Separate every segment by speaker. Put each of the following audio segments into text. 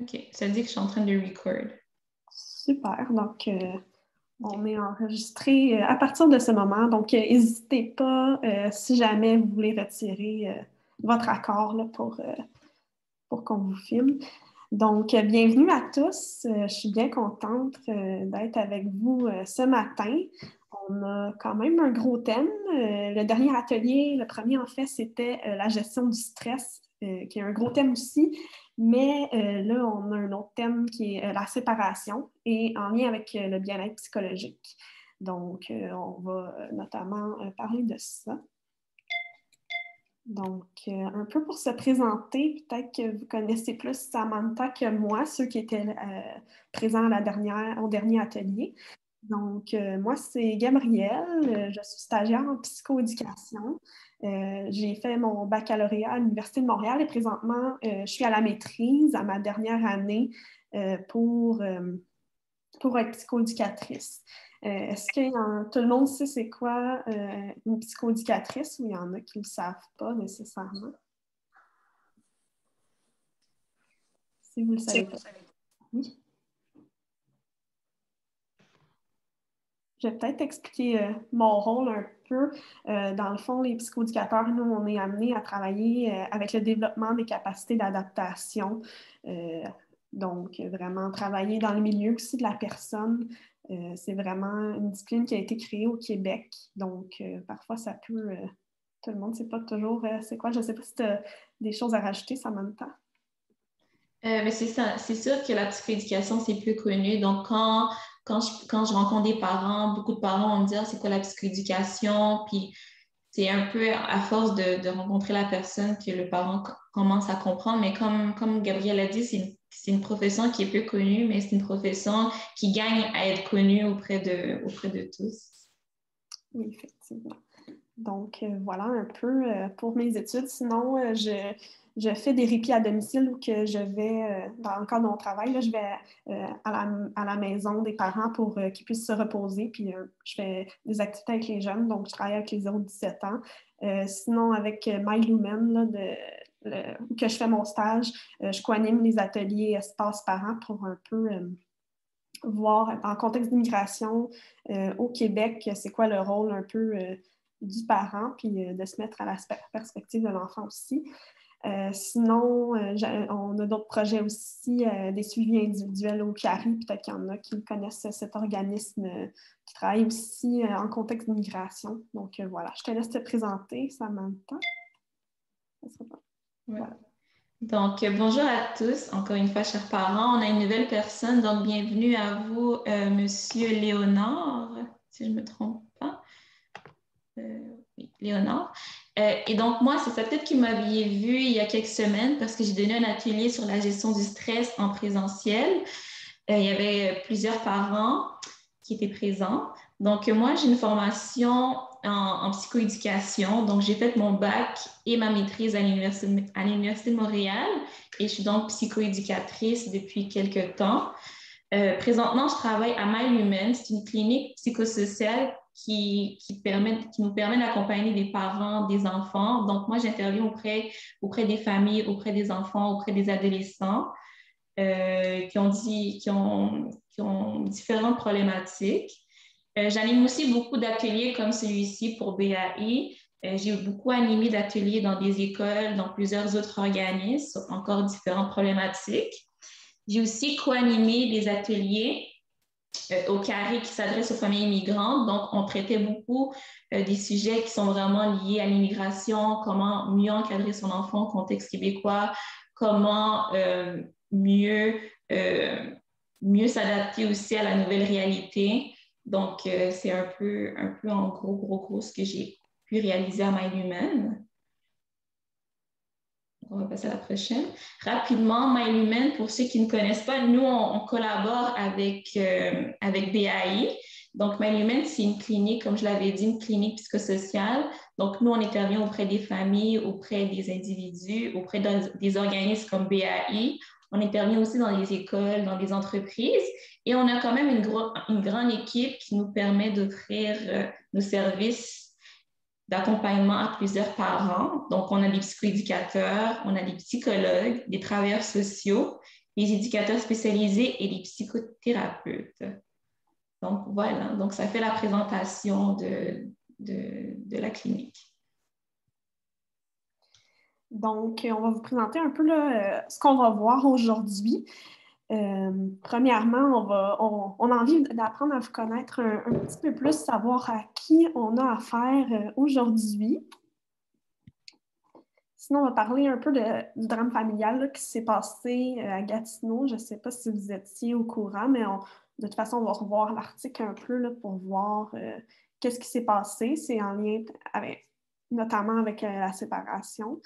Speaker 1: OK, ça dit que je suis en train de record.
Speaker 2: Super, donc on est enregistré à partir de ce moment. Donc, n'hésitez pas si jamais vous voulez retirer votre accord là, pour qu'on vous filme. Donc, bienvenue à tous. Je suis bien contente d'être avec vous ce matin. On a quand même un gros thème. Le dernier atelier, le premier en fait, c'était la gestion du stress, qui est un gros thème aussi. Mais là, on a un autre thème qui est la séparation et en lien avec le bien-être psychologique. Donc, on va notamment parler de ça. Donc, un peu pour se présenter, peut-être que vous connaissez plus Samantha que moi, ceux qui étaient présents au dernier atelier. Donc, moi, c'est Gabrielle, je suis stagiaire en psychoéducation. J'ai fait mon baccalauréat à l'Université de Montréal et présentement, je suis à la maîtrise, à ma dernière année pour être psychoéducatrice. Est-ce que tout le monde sait c'est quoi une psychoéducatrice ou il y en a qui ne le savent pas nécessairement? Si vous le savez pas. Oui. Je vais peut-être expliquer mon rôle un peu. Dans le fond, les psychoéducateurs, nous, on est amenés à travailler avec le développement des capacités d'adaptation. Donc, vraiment travailler dans le milieu aussi de la personne. C'est vraiment une discipline qui a été créée au Québec. Donc, parfois, ça peut... tout le monde ne sait pas toujours c'est quoi. Je ne sais pas si tu as des choses à rajouter, Samantha.
Speaker 1: Mais c'est ça, c'est sûr que la psychoéducation, c'est plus connu. Donc, quand je rencontre des parents, beaucoup de parents vont me dire c'est quoi la psychoéducation, puis c'est un peu à force de rencontrer la personne que le parent commence à comprendre. Mais comme Gabrielle a dit, c'est une profession qui est peu connue, mais c'est une profession qui gagne à être connue auprès de tous.
Speaker 2: Oui, effectivement. Donc, voilà un peu pour mes études. Sinon, je fais des répits à domicile où que je vais, dans le cadre de mon travail, là, je vais à la maison des parents pour qu'ils puissent se reposer. Puis, je fais des activités avec les jeunes. Donc, je travaille avec les 0-17 ans. Sinon, avec My Lumen, où que je fais mon stage, je co-anime les ateliers espace parents pour un peu voir en contexte d'immigration au Québec, c'est quoi le rôle un peu du parent, puis de se mettre à la perspective de l'enfant aussi. Sinon, on a d'autres projets aussi, des suivis individuels au CARI. Peut-être qu'il y en a qui connaissent cet organisme qui travaille aussi en contexte d'immigration. Donc voilà, je te laisse te présenter, Samantha.
Speaker 1: Voilà. Donc, bonjour à tous. Encore une fois, chers parents, on a une nouvelle personne. Donc, bienvenue à vous, Monsieur Léonard, si je ne me trompe pas. Oui, Léonard. Et donc, moi, c'est ça peut-être que vous m'aviez vu il y a quelques semaines parce que j'ai donné un atelier sur la gestion du stress en présentiel. Il y avait plusieurs parents qui étaient présents. Donc, moi, j'ai une formation en psychoéducation. Donc, j'ai fait mon bac et ma maîtrise à l'Université de Montréal et je suis donc psychoéducatrice depuis quelques temps. Présentement, je travaille à My Human. C'est une clinique psychosociale qui nous permet d'accompagner des parents, des enfants. Donc, moi, j'interviens auprès des familles, auprès des enfants, auprès des adolescents qui ont différentes problématiques. J'anime aussi beaucoup d'ateliers comme celui-ci pour BAI. J'ai beaucoup animé d'ateliers dans des écoles, dans plusieurs autres organismes, sur encore différentes problématiques. J'ai aussi co-animé des ateliers au CARI qui s'adresse aux familles immigrantes. Donc, on traitait beaucoup des sujets qui sont vraiment liés à l'immigration, comment mieux encadrer son enfant au contexte québécois, comment mieux, mieux s'adapter aussi à la nouvelle réalité. Donc, c'est un peu en gros ce que j'ai pu réaliser à My Human. On va passer à la prochaine. Rapidement, My Lumen, pour ceux qui ne connaissent pas, nous, on collabore avec BAI. Donc, My Lumen, c'est une clinique, comme je l'avais dit, une clinique psychosociale. Donc, nous, on intervient auprès des familles, auprès des individus, auprès des organismes comme BAI. On intervient aussi dans les écoles, dans les entreprises. Et on a quand même une grande équipe qui nous permet d'offrir nos services d'accompagnement à plusieurs parents. Donc, on a des psychoéducateurs, on a des psychologues, des travailleurs sociaux les éducateurs spécialisés et les psychothérapeutes. Donc, voilà. Donc, ça fait la présentation de la clinique.
Speaker 2: Donc, on va vous présenter un peu là, ce qu'on va voir aujourd'hui. Premièrement, on a envie d'apprendre à vous connaître un petit peu plus, savoir à qui on a affaire aujourd'hui. Sinon, on va parler un peu du drame familial là, qui s'est passé à Gatineau. Je ne sais pas si vous étiez au courant, mais de toute façon, on va revoir l'article un peu là, pour voir qu'est-ce qui s'est passé. C'est en lien notamment avec la séparation.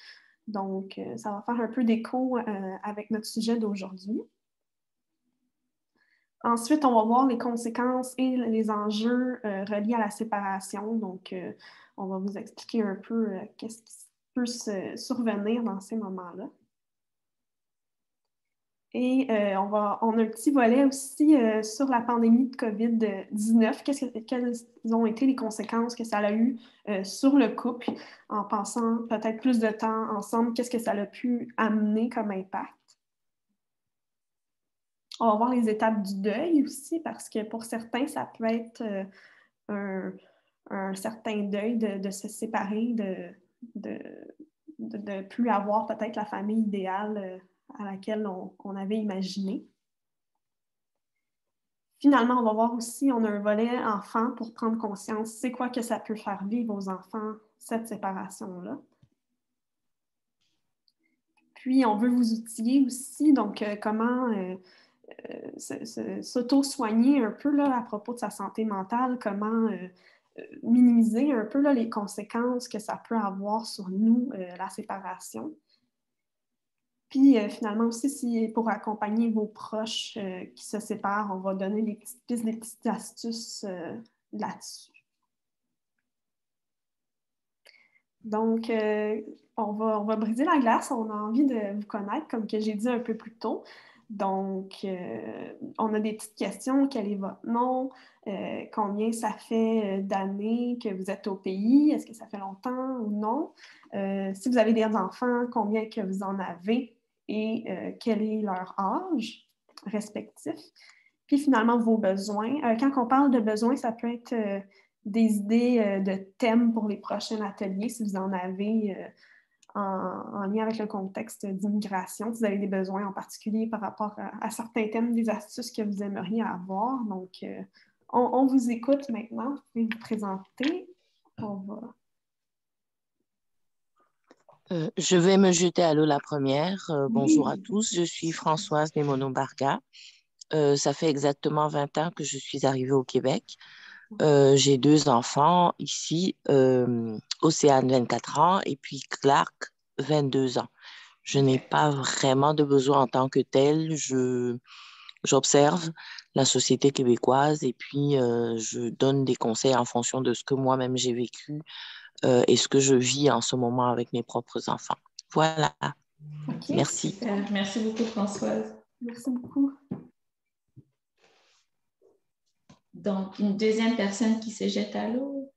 Speaker 2: Donc, ça va faire un peu d'écho avec notre sujet d'aujourd'hui. Ensuite, on va voir les conséquences et les enjeux reliés à la séparation. Donc, on va vous expliquer un peu qu'est-ce qui peut survenir dans ces moments-là. Et on a un petit volet aussi sur la pandémie de COVID-19. Quelles ont été les conséquences que ça a eu sur le couple en passant peut-être plus de temps ensemble? Qu'est-ce que ça a pu amener comme impact? On va voir les étapes du deuil aussi, parce que pour certains, ça peut être un certain deuil de se séparer, de plus avoir peut-être la famille idéale à laquelle on avait imaginé. Finalement, on va voir aussi, on a un volet enfant pour prendre conscience, c'est quoi que ça peut faire vivre aux enfants, cette séparation-là. Puis, on veut vous outiller aussi, donc comment s'auto-soigner un peu là, à propos de sa santé mentale, comment minimiser un peu là, les conséquences que ça peut avoir sur nous, la séparation. Puis finalement aussi, si pour accompagner vos proches qui se séparent, on va donner des petites pistes, des petites astuces là-dessus. Donc, on va briser la glace. On a envie de vous connaître, comme que j'ai dit un peu plus tôt. Donc, on a des petites questions. Quel est votre nom? Combien ça fait d'années que vous êtes au pays? Est-ce que ça fait longtemps ou non? Si vous avez des enfants, combien que vous en avez? Et quel est leur âge respectif. Puis finalement, vos besoins. Quand on parle de besoins, ça peut être des idées de thèmes pour les prochains ateliers, si vous en avez en lien avec le contexte d'immigration, si vous avez des besoins en particulier par rapport à certains thèmes, des astuces que vous aimeriez avoir. Donc, on vous écoute maintenant. Vous pouvez vous présenter. On va...
Speaker 3: Je vais me jeter à l'eau la première. Bonjour à
Speaker 2: Oui.
Speaker 3: tous, je suis Françoise Nemono-Barga. Ça fait exactement 20 ans que je suis arrivée au Québec. J'ai 2 enfants ici, Océane, 24 ans, et puis Clark, 22 ans. Je n'ai pas vraiment de besoin en tant que tel. J'observe la société québécoise et puis je donne des conseils en fonction de ce que moi-même j'ai vécu et ce que je vis en ce moment avec mes propres enfants. Voilà.
Speaker 2: Okay.
Speaker 3: Merci.
Speaker 1: Super. Merci beaucoup, Françoise.
Speaker 2: Merci beaucoup.
Speaker 1: Donc, une deuxième personne qui se jette à l'eau.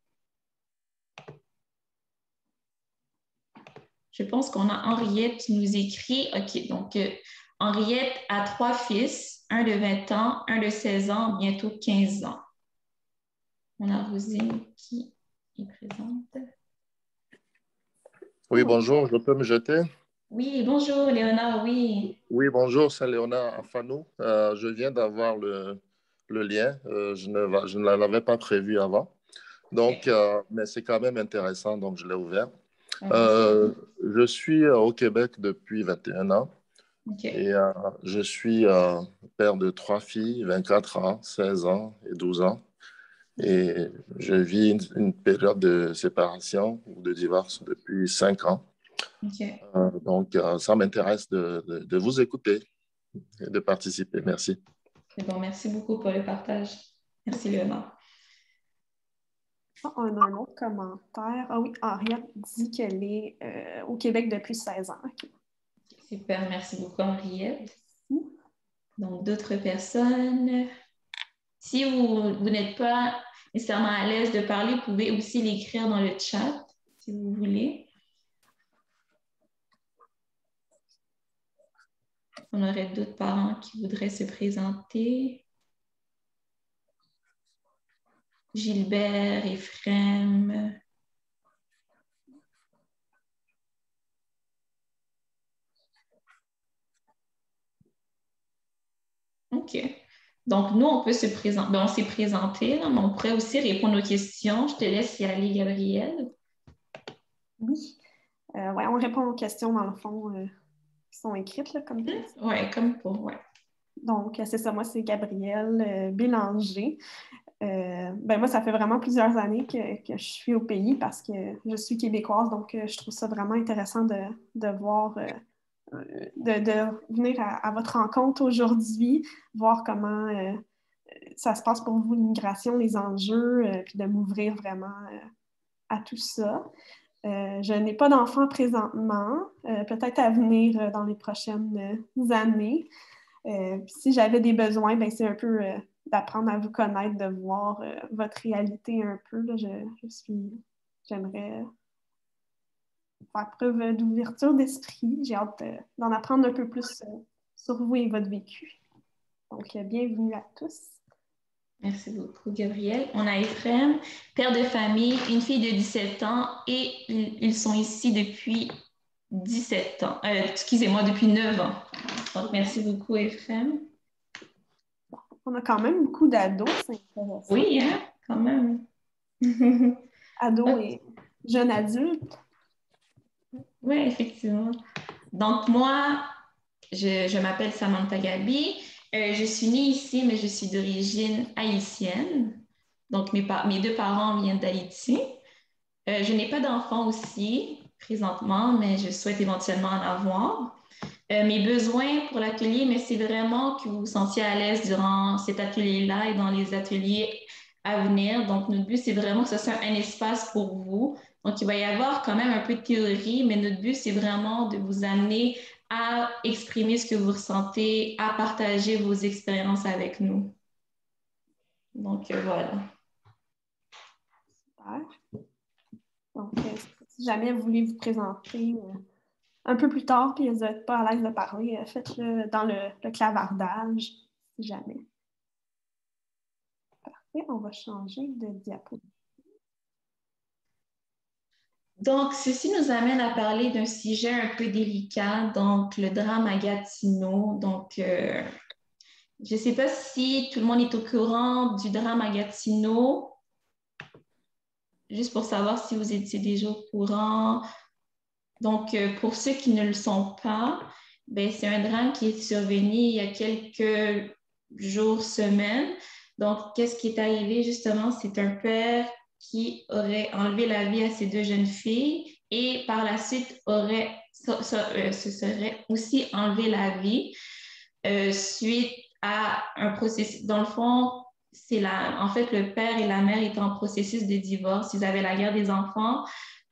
Speaker 1: Je pense qu'on a Henriette qui nous écrit. OK, donc Henriette a 3 fils, un de 20 ans, un de 16 ans, bientôt 15 ans. On a Rosine qui est présente.
Speaker 4: Oui, bonjour, je peux me jeter?
Speaker 1: Oui, bonjour Léonard, oui.
Speaker 4: Oui, bonjour, c'est Léonard Afano. Je viens d'avoir le lien. Je ne l'avais pas prévu avant. Donc, mais c'est quand même intéressant, donc je l'ai ouvert. Je suis au Québec depuis 21 ans. Et je suis père de 3 filles, 24 ans, 16 ans et 12 ans. Et je vis une période de séparation ou de divorce depuis 5 ans. Donc, ça m'intéresse de vous écouter et de participer. Merci.
Speaker 1: C'est bon, merci beaucoup pour le partage. Merci, Léonard.
Speaker 2: On a un autre commentaire. Ah oui, Henriette dit qu'elle est au Québec depuis 16 ans. Okay.
Speaker 1: Super, merci beaucoup, Henriette. Donc, d'autres personnes. Si vous n'êtes pas nécessairement à l'aise de parler, vous pouvez aussi l'écrire dans le chat, si vous voulez. On aurait d'autres parents qui voudraient se présenter. Gilbert, Ephrem. OK. Donc, nous, on peut se présenter. Ben, on s'est présenté, là, mais on pourrait aussi répondre aux questions. Je te laisse y aller, Gabrielle.
Speaker 2: Oui. Ouais, on répond aux questions, dans le fond, qui sont écrites, là, comme tu dis.
Speaker 1: Oui, comme pour, ouais.
Speaker 2: Donc, c'est ça, moi, c'est Gabrielle Bélanger. Ben moi, ça fait vraiment plusieurs années que je suis au pays parce que je suis québécoise, donc je trouve ça vraiment intéressant de voir, de venir à votre rencontre aujourd'hui, voir comment ça se passe pour vous, l'immigration, les enjeux, puis de m'ouvrir vraiment à tout ça. Je n'ai pas d'enfant présentement, peut-être à venir dans les prochaines années. Si j'avais des besoins, ben, c'est un peu d'apprendre à vous connaître, de voir votre réalité un peu. Là. J'aimerais faire preuve d'ouverture d'esprit. J'ai hâte d'en apprendre un peu plus sur vous et votre vécu. Donc, bienvenue à tous.
Speaker 1: Merci beaucoup, Gabrielle. On a Ephrem, père de famille, une fille de 17 ans et ils sont ici depuis 17 ans. Excusez-moi, depuis 9 ans. Donc, merci beaucoup, Ephrem.
Speaker 2: On a quand même beaucoup d'ados, c'est intéressant.
Speaker 1: Oui, hein, quand même.
Speaker 2: Ados et jeunes adultes.
Speaker 1: Oui, effectivement. Donc, moi, je m'appelle Samantha Gabi. Je suis née ici, mais je suis d'origine haïtienne. Donc, mes deux parents viennent d'Haïti. Je n'ai pas d'enfant aussi présentement, mais je souhaite éventuellement en avoir. Mes besoins pour l'atelier, mais c'est vraiment que vous vous sentiez à l'aise durant cet atelier-là et dans les ateliers à venir. Donc, notre but, c'est vraiment que ce soit un espace pour vous. Donc, il va y avoir quand même un peu de théorie, mais notre but, c'est vraiment de vous amener à exprimer ce que vous ressentez, à partager vos expériences avec nous. Donc, voilà.
Speaker 2: Super. Donc, si jamais vous voulez vous présenter un peu plus tard, puis vous n'êtes pas à l'aise de parler, faites-le dans le clavardage, si jamais. Parfait, on va changer de diapo.
Speaker 1: Donc, ceci nous amène à parler d'un sujet un peu délicat, donc le drame à Gatineau. Donc, je ne sais pas si tout le monde est au courant du drame à Gatineau, juste pour savoir si vous étiez déjà au courant. Donc, pour ceux qui ne le sont pas, ben, c'est un drame qui est survenu il y a quelques jours, semaines. Donc, qu'est-ce qui est arrivé justement? C'est un père qui aurait enlevé la vie à ses deux jeunes filles et par la suite se serait aussi enlevé la vie suite à un processus. Dans le fond, en fait, le père et la mère étaient en processus de divorce. Ils avaient la guerre des enfants.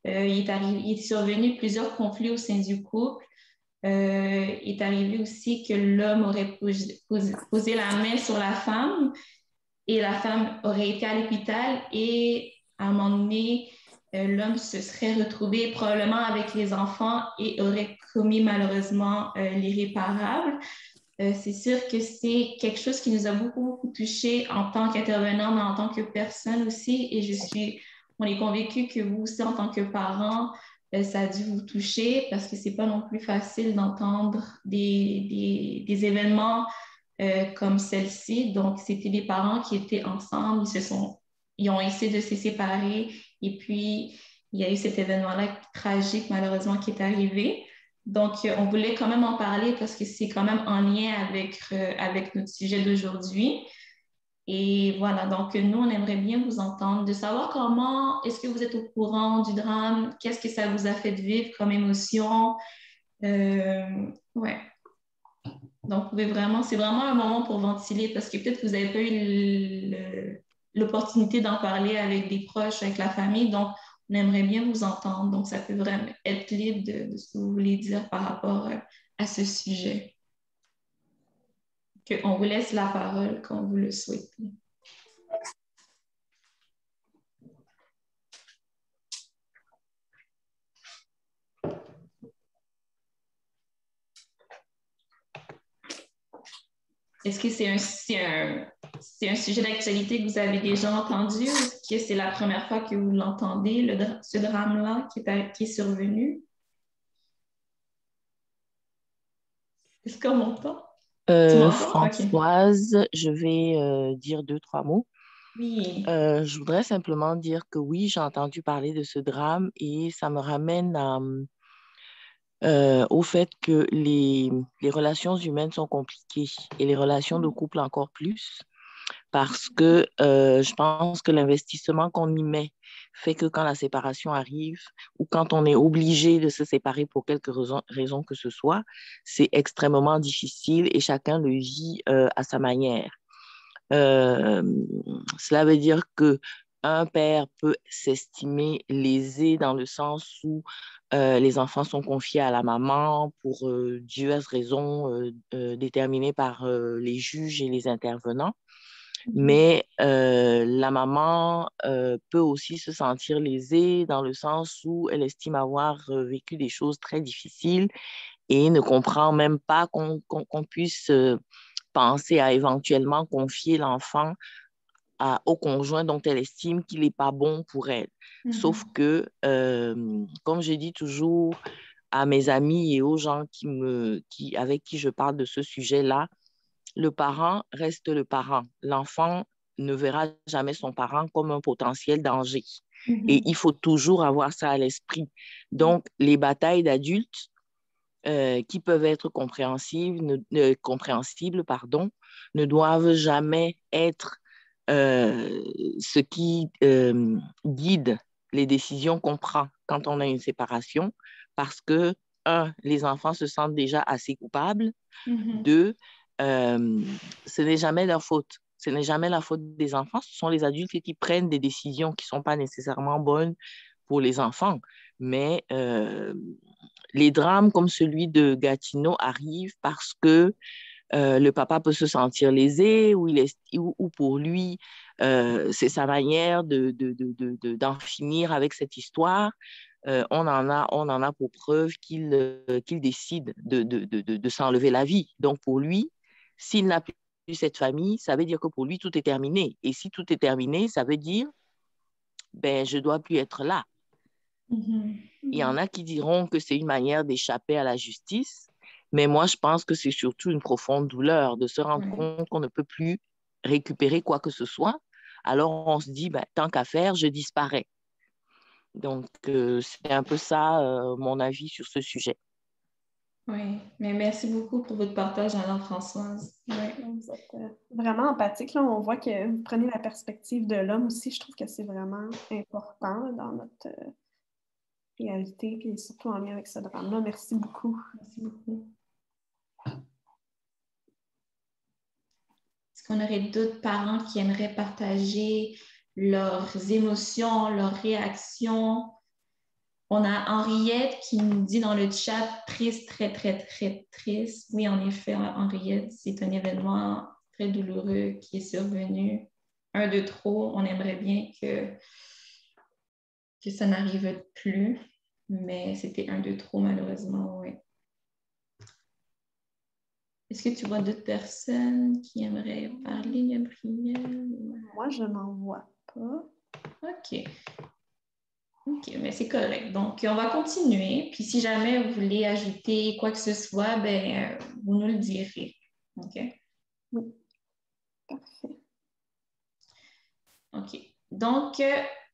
Speaker 1: Il est survenu plusieurs conflits au sein du couple. Il est arrivé aussi que l'homme aurait posé la main sur la femme et la femme aurait été à l'hôpital et à un moment donné, l'homme se serait retrouvé probablement avec les enfants et aurait commis malheureusement l'irréparable. C'est sûr que c'est quelque chose qui nous a beaucoup, beaucoup touchés en tant qu'intervenant, mais en tant que personne aussi. Et on est convaincu que vous aussi, en tant que parents, ça a dû vous toucher parce que c'est pas non plus facile d'entendre des événements comme celle-ci. Donc, c'était des parents qui étaient ensemble, ils ont essayé de se séparer et puis il y a eu cet événement-là tragique, malheureusement, qui est arrivé. Donc, on voulait quand même en parler parce que c'est quand même en lien avec notre sujet d'aujourd'hui. Et voilà, donc nous, on aimerait bien vous entendre, de savoir comment, est-ce que vous êtes au courant du drame, qu'est-ce que ça vous a fait vivre comme émotion. Ouais. Donc, c'est vraiment un moment pour ventiler parce que peut-être que vous n'avez pas eu l'opportunité d'en parler avec des proches, avec la famille. Donc, on aimerait bien vous entendre. Donc, ça peut vraiment être libre de ce que vous voulez dire par rapport à ce sujet. On vous laisse la parole quand vous le souhaitez. est-ce que c'est un sujet d'actualité que vous avez déjà entendu ou est-ce que c'est la première fois que vous l'entendez, ce drame-là qui est survenu? Est-ce qu'on m'entend? Tu m'entends? OK.
Speaker 3: Françoise, je vais dire deux, trois mots.
Speaker 1: Oui.
Speaker 3: Je voudrais simplement dire que oui, j'ai entendu parler de ce drame et ça me ramène au fait que les relations humaines sont compliquées et les relations de couple encore plus parce que je pense que l'investissement qu'on y met fait que quand la séparation arrive ou quand on est obligé de se séparer pour quelque raison que ce soit, c'est extrêmement difficile et chacun le vit à sa manière. Euh, Cela veut dire que un père peut s'estimer lésé dans le sens où les enfants sont confiés à la maman pour diverses raisons déterminées par les juges et les intervenants. Mais la maman peut aussi se sentir lésée dans le sens où elle estime avoir vécu des choses très difficiles et ne comprend même pas qu'on puisse penser à éventuellement confier l'enfant au conjoint dont elle estime qu'il n'est pas bon pour elle. Sauf que, comme je dis toujours à mes amis et aux gens avec qui je parle de ce sujet-là, le parent reste le parent. L'enfant ne verra jamais son parent comme un potentiel danger. Et il faut toujours avoir ça à l'esprit. Donc, les batailles d'adultes qui peuvent être compréhensibles, pardon, ne doivent jamais être ce qui guide les décisions qu'on prend quand on a une séparation, parce que, un, les enfants se sentent déjà assez coupables. Deux, ce n'est jamais leur faute. Ce n'est jamais la faute des enfants. Ce sont les adultes qui prennent des décisions qui ne sont pas nécessairement bonnes pour les enfants. Mais les drames comme celui de Gatineau arrivent parce que le papa peut se sentir lésé ou pour lui, c'est sa manière d'en finir avec cette histoire. On en a pour preuve qu'il décide de s'enlever la vie. Donc, pour lui, s'il n'a plus cette famille, ça veut dire que pour lui, tout est terminé. Et si tout est terminé, ça veut dire, ben, je ne dois plus être là. Il y en a qui diront que c'est une manière d'échapper à la justice, mais moi, je pense que c'est surtout une profonde douleur de se rendre compte qu'on ne peut plus récupérer quoi que ce soit. Alors, on se dit, ben, tant qu'à faire, je disparais. Donc, c'est un peu ça, mon avis sur ce sujet.
Speaker 1: Oui, mais merci beaucoup pour votre partage, alors, Françoise.
Speaker 2: Vous êtes vraiment empathique. Là. On voit que vous prenez la perspective de l'homme aussi. Je trouve que c'est vraiment important là, dans notre réalité, puis surtout en lien avec ce drame-là. Merci beaucoup.
Speaker 1: Merci beaucoup. Est-ce qu'on aurait d'autres parents qui aimeraient partager leurs émotions, leurs réactions? On a Henriette qui nous dit dans le chat « triste, très, très, très triste ». Oui, en effet, Henriette, c'est un événement très douloureux qui est survenu. Un de trop. On aimerait bien que ça n'arrive plus, mais c'était un de trop, malheureusement, oui. Est-ce que tu vois d'autres personnes qui aimeraient parler, Gabrielle?
Speaker 2: Moi, je n'en vois pas.
Speaker 1: OK. OK, mais c'est correct. Donc, on va continuer. Puis, si jamais vous voulez ajouter quoi que ce soit, ben, vous nous le direz. OK?
Speaker 2: Oui. Parfait.
Speaker 1: OK. Donc,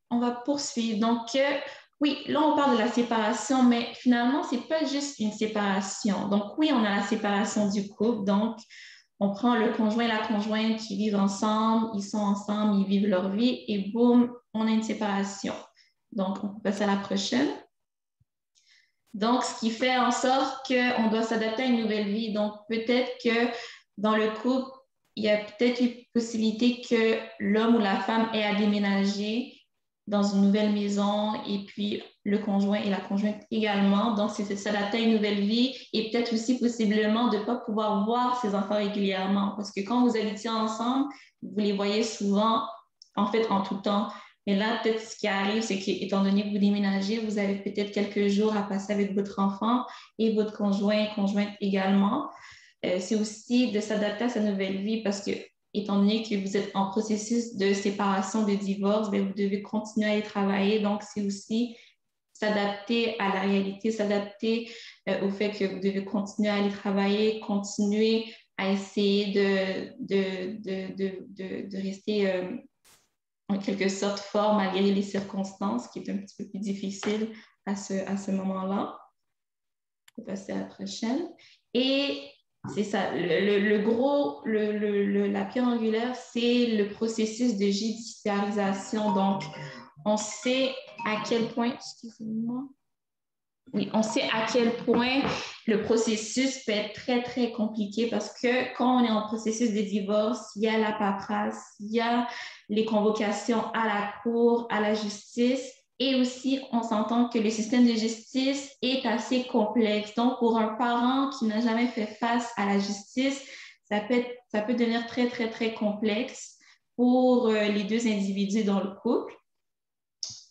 Speaker 1: on va poursuivre. Donc, oui, là, on parle de la séparation, mais finalement, ce n'est pas juste une séparation. Donc, oui, on a la séparation du couple. Donc, on prend le conjoint et la conjointe qui vivent ensemble, ils sont ensemble, ils vivent leur vie et boum, on a une séparation. Donc, on peut passer à la prochaine. Donc, ce qui fait en sorte qu'on doit s'adapter à une nouvelle vie. Donc, peut-être que dans le couple, il y a peut-être une possibilité que l'homme ou la femme ait à déménager dans une nouvelle maison et puis le conjoint et la conjointe également. Donc, c'est s'adapter à une nouvelle vie et peut-être aussi possiblement de ne pas pouvoir voir ses enfants régulièrement. Parce que quand vous habitez ensemble, vous les voyez souvent, en fait, en tout temps. Mais là, peut-être ce qui arrive, c'est qu'étant donné que vous déménagez, vous avez peut-être quelques jours à passer avec votre enfant et votre conjointe également. c'est aussi de s'adapter à sa nouvelle vie parce que, étant donné que vous êtes en processus de séparation, de divorce, bien, vous devez continuer à y travailler. Donc, c'est aussi s'adapter à la réalité, s'adapter au fait que vous devez continuer à aller travailler, continuer à essayer de rester en quelque sorte fort malgré les circonstances, qui est un petit peu plus difficile à ce moment-là. On va passer à la prochaine. Et c'est ça, la pierre angulaire, c'est le processus de judiciarisation. Donc, on sait à quel point, excusez-moi, oui, on sait à quel point le processus peut être très, très compliqué parce que quand on est en processus de divorce, il y a la paperasse, il y a les convocations à la cour, à la justice et aussi, on s'entend que le système de justice est assez complexe. Donc, pour un parent qui n'a jamais fait face à la justice, ça peut devenir très, très, très complexe pour les deux individus dans le couple.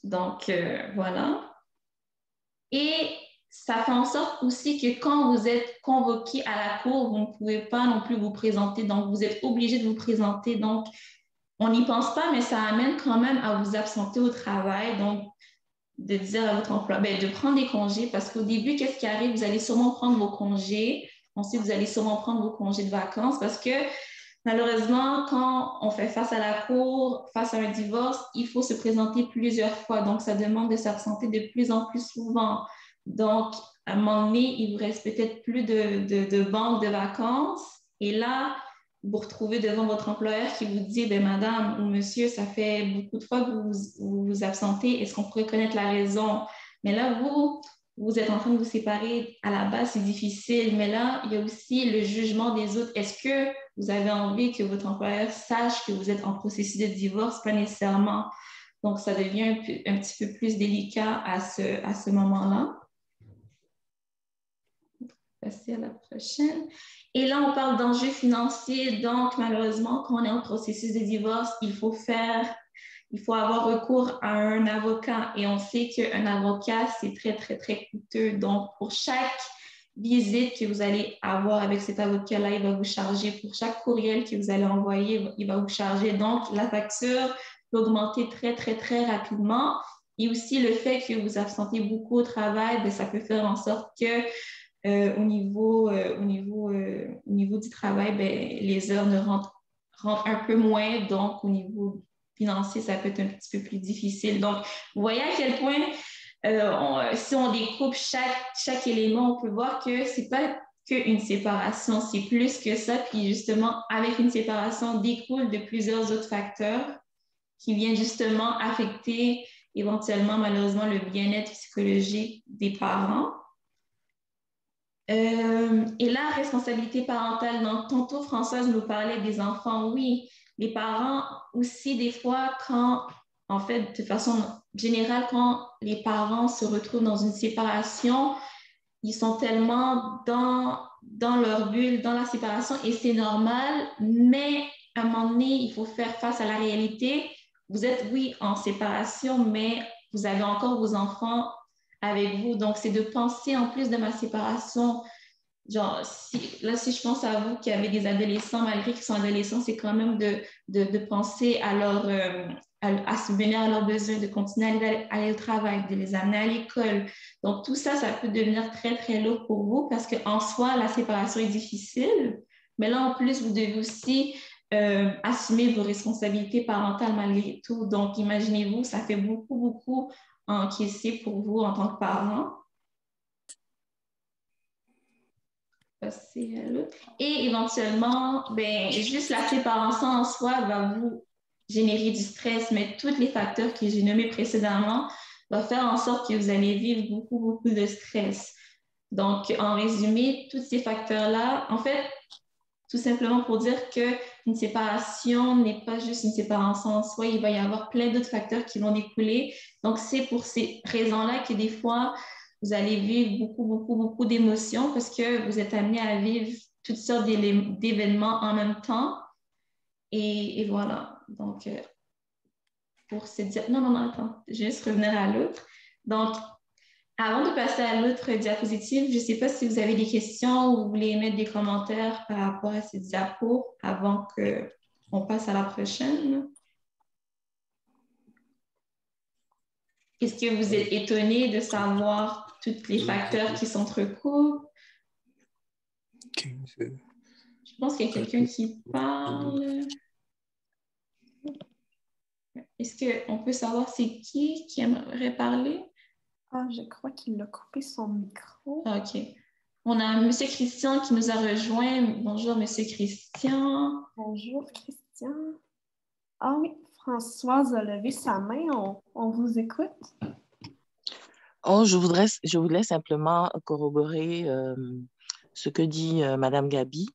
Speaker 1: Donc, voilà. Et ça fait en sorte aussi que quand vous êtes convoqué à la cour, vous ne pouvez pas non plus vous présenter. Donc, vous êtes obligé de vous présenter. Donc, on n'y pense pas, mais ça amène quand même à vous absenter au travail. Donc, de dire à votre emploi, ben, de prendre des congés parce qu'au début, qu'est-ce qui arrive? Vous allez sûrement prendre vos congés. Ensuite, vous allez sûrement prendre vos congés de vacances parce que malheureusement, quand on fait face à la cour, face à un divorce, il faut se présenter plusieurs fois. Donc, ça demande de s'absenter de plus en plus souvent. Donc, à un moment donné, il vous reste peut-être plus de banque de vacances. Et là, vous vous retrouvez devant votre employeur qui vous dit, ben, madame ou monsieur, ça fait beaucoup de fois que vous absentez. Est-ce qu'on pourrait connaître la raison? Mais là, vous êtes en train de vous séparer. À la base, c'est difficile. Mais là, il y a aussi le jugement des autres. Est-ce que vous avez envie que votre employeur sache que vous êtes en processus de divorce? Pas nécessairement. Donc, ça devient un petit peu plus délicat à ce moment-là. Passer à la prochaine. Et là, on parle d'enjeux financiers. Donc, malheureusement, quand on est en processus de divorce, il faut avoir recours à un avocat. Et on sait qu'un avocat, c'est très, très, très coûteux. Donc, pour chaque visite que vous allez avoir avec cet avocat-là, il va vous charger. Pour chaque courriel que vous allez envoyer, il va vous charger. Donc, la facture peut augmenter très, très, très rapidement. Et aussi, le fait que vous absentez beaucoup au travail, bien, ça peut faire en sorte que au niveau du travail, ben, les heures rentrent un peu moins. Donc, au niveau financier, ça peut être un petit peu plus difficile. Donc, vous voyez à quel point, si on découpe chaque élément, on peut voir que c'est pas qu'une séparation, c'est plus que ça. Puis justement, avec une séparation, découle de plusieurs autres facteurs qui viennent justement affecter éventuellement, malheureusement, le bien-être psychologique des parents. Et la responsabilité parentale, donc tantôt Françoise nous parlait des enfants, oui, les parents aussi des fois en fait, de façon générale, quand les parents se retrouvent dans une séparation, ils sont tellement dans leur bulle, dans la séparation et c'est normal, mais à un moment donné, il faut faire face à la réalité. Vous êtes, oui, en séparation, mais vous avez encore vos enfants avec vous. Donc, c'est de penser en plus de ma séparation. Genre, si je pense à vous qui avez des adolescents, malgré qu'ils sont adolescents, c'est quand même de penser à subvenir à leurs besoins, de continuer à aller au travail, de les amener à l'école. Donc, tout ça, ça peut devenir très, très lourd pour vous parce qu'en soi, la séparation est difficile. Mais là, en plus, vous devez aussi assumer vos responsabilités parentales malgré tout. Donc, imaginez-vous, ça fait beaucoup, beaucoup encaisser pour vous en tant que parent. Passer à l'autre. Et éventuellement, ben, juste la séparation en soi va vous générer du stress, mais tous les facteurs que j'ai nommés précédemment vont faire en sorte que vous allez vivre beaucoup, beaucoup de stress. Donc, en résumé, tous ces facteurs-là, en fait, tout simplement pour dire qu'une séparation n'est pas juste une séparation en soi, il va y avoir plein d'autres facteurs qui vont découler. Donc, c'est pour ces raisons-là que des fois, vous allez vivre beaucoup, beaucoup, beaucoup d'émotions parce que vous êtes amené à vivre toutes sortes d'événements en même temps. Et voilà. Donc, pour se dire... Non, attends. Je vais juste revenir à l'autre. Donc, Avant de passer à l'autre diapositive, je ne sais pas si vous avez des questions ou vous voulez mettre des commentaires par rapport à ces diapos avant qu'on passe à la prochaine. Est-ce que vous êtes étonné de savoir tous les facteurs qui s'entrecoupent? Je pense qu'il y a quelqu'un qui parle. Est-ce qu'on peut savoir c'est qui aimerait parler?
Speaker 2: Ah, je crois qu'il a coupé son micro.
Speaker 1: Ah, OK. On a M. Christian qui nous a rejoint. Bonjour, M. Christian.
Speaker 2: Bonjour, Christian. Ah oui, Françoise a levé sa main. On vous écoute.
Speaker 3: Oh, je voudrais simplement corroborer ce que dit Madame Gabi.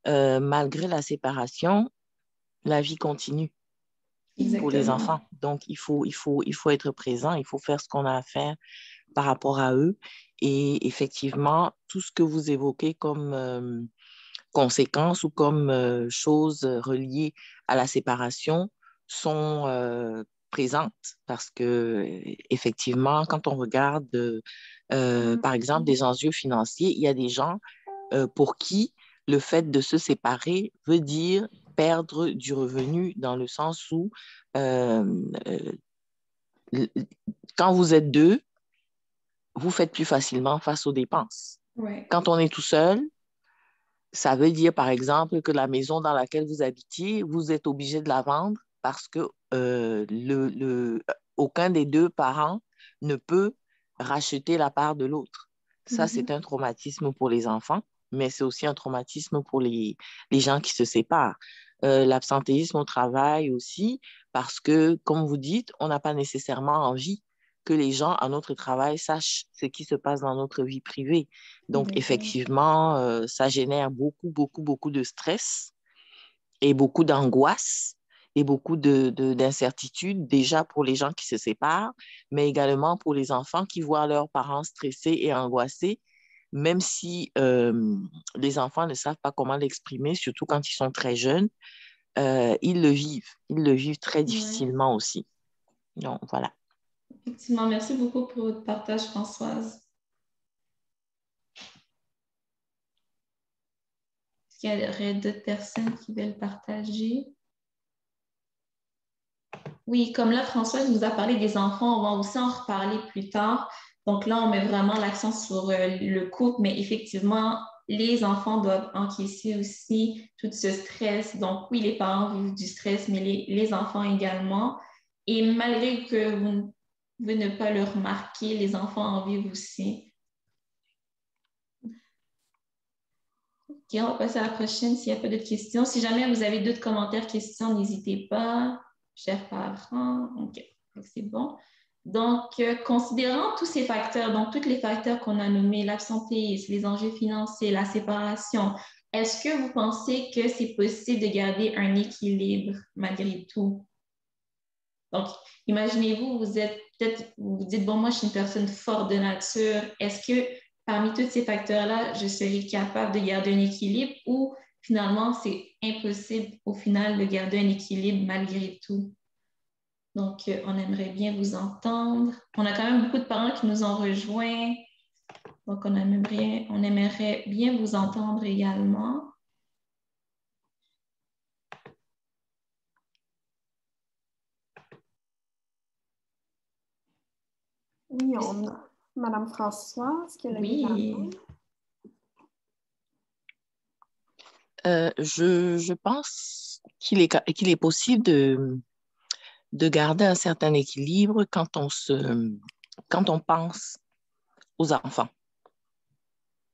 Speaker 3: Malgré la séparation, la vie continue pour les
Speaker 1: Exactement.
Speaker 3: enfants. Donc, il faut être présent, il faut faire ce qu'on a à faire par rapport à eux. Et effectivement, tout ce que vous évoquez comme conséquences ou comme choses reliées à la séparation sont présentes parce que effectivement, quand on regarde, par exemple, des enjeux financiers, il y a des gens pour qui le fait de se séparer veut dire perdre du revenu dans le sens où euh, euh, quand vous êtes deux, vous faites plus facilement face aux dépenses.
Speaker 1: Ouais.
Speaker 3: Quand on est tout seul, ça veut dire, par exemple, que la maison dans laquelle vous habitiez, vous êtes obligé de la vendre parce que aucun des deux parents ne peut racheter la part de l'autre. Ça, c'est un traumatisme pour les enfants, mais c'est aussi un traumatisme pour les gens qui se séparent. L'absentéisme au travail aussi, parce que, comme vous dites, on n'a pas nécessairement envie que les gens à notre travail sachent ce qui se passe dans notre vie privée. Donc, effectivement, ça génère beaucoup de stress et beaucoup d'angoisse et beaucoup d'incertitude, déjà pour les gens qui se séparent, mais également pour les enfants qui voient leurs parents stressés et angoissés, même si les enfants ne savent pas comment l'exprimer, surtout quand ils sont très jeunes, ils le vivent. Ils le vivent très difficilement aussi. Donc, voilà.
Speaker 1: Effectivement, merci beaucoup pour votre partage, Françoise. Est-ce qu'il y aurait d'autres personnes qui veulent partager? Oui, comme là, Françoise nous a parlé des enfants, on va aussi en reparler plus tard. Donc là, on met vraiment l'accent sur le couple, mais effectivement, les enfants doivent encaisser aussi tout ce stress. Donc oui, les parents vivent du stress, mais les enfants également. Et malgré que vous ne pas le remarquer, les enfants en vivent aussi. OK, on va passer à la prochaine s'il n'y a pas d'autres questions. Si jamais vous avez d'autres commentaires, questions, n'hésitez pas, chers parents. OK, c'est bon. Donc, considérant tous ces facteurs, donc tous les facteurs qu'on a nommés, l'absentéisme, les enjeux financiers, la séparation, est-ce que vous pensez que c'est possible de garder un équilibre malgré tout? Donc, imaginez-vous, vous êtes peut-être, vous vous dites, bon, moi, je suis une personne forte de nature. Est-ce que parmi tous ces facteurs-là, je serai capable de garder un équilibre ou finalement, c'est impossible au final de garder un équilibre malgré tout? Donc, on aimerait bien vous entendre. On a quand même beaucoup de parents qui nous ont rejoints. Donc, on aimerait bien vous entendre également.
Speaker 2: Oui, on a Madame Françoise qui a levé la main.
Speaker 3: Je pense qu'il est possible de garder un certain équilibre quand on pense aux enfants.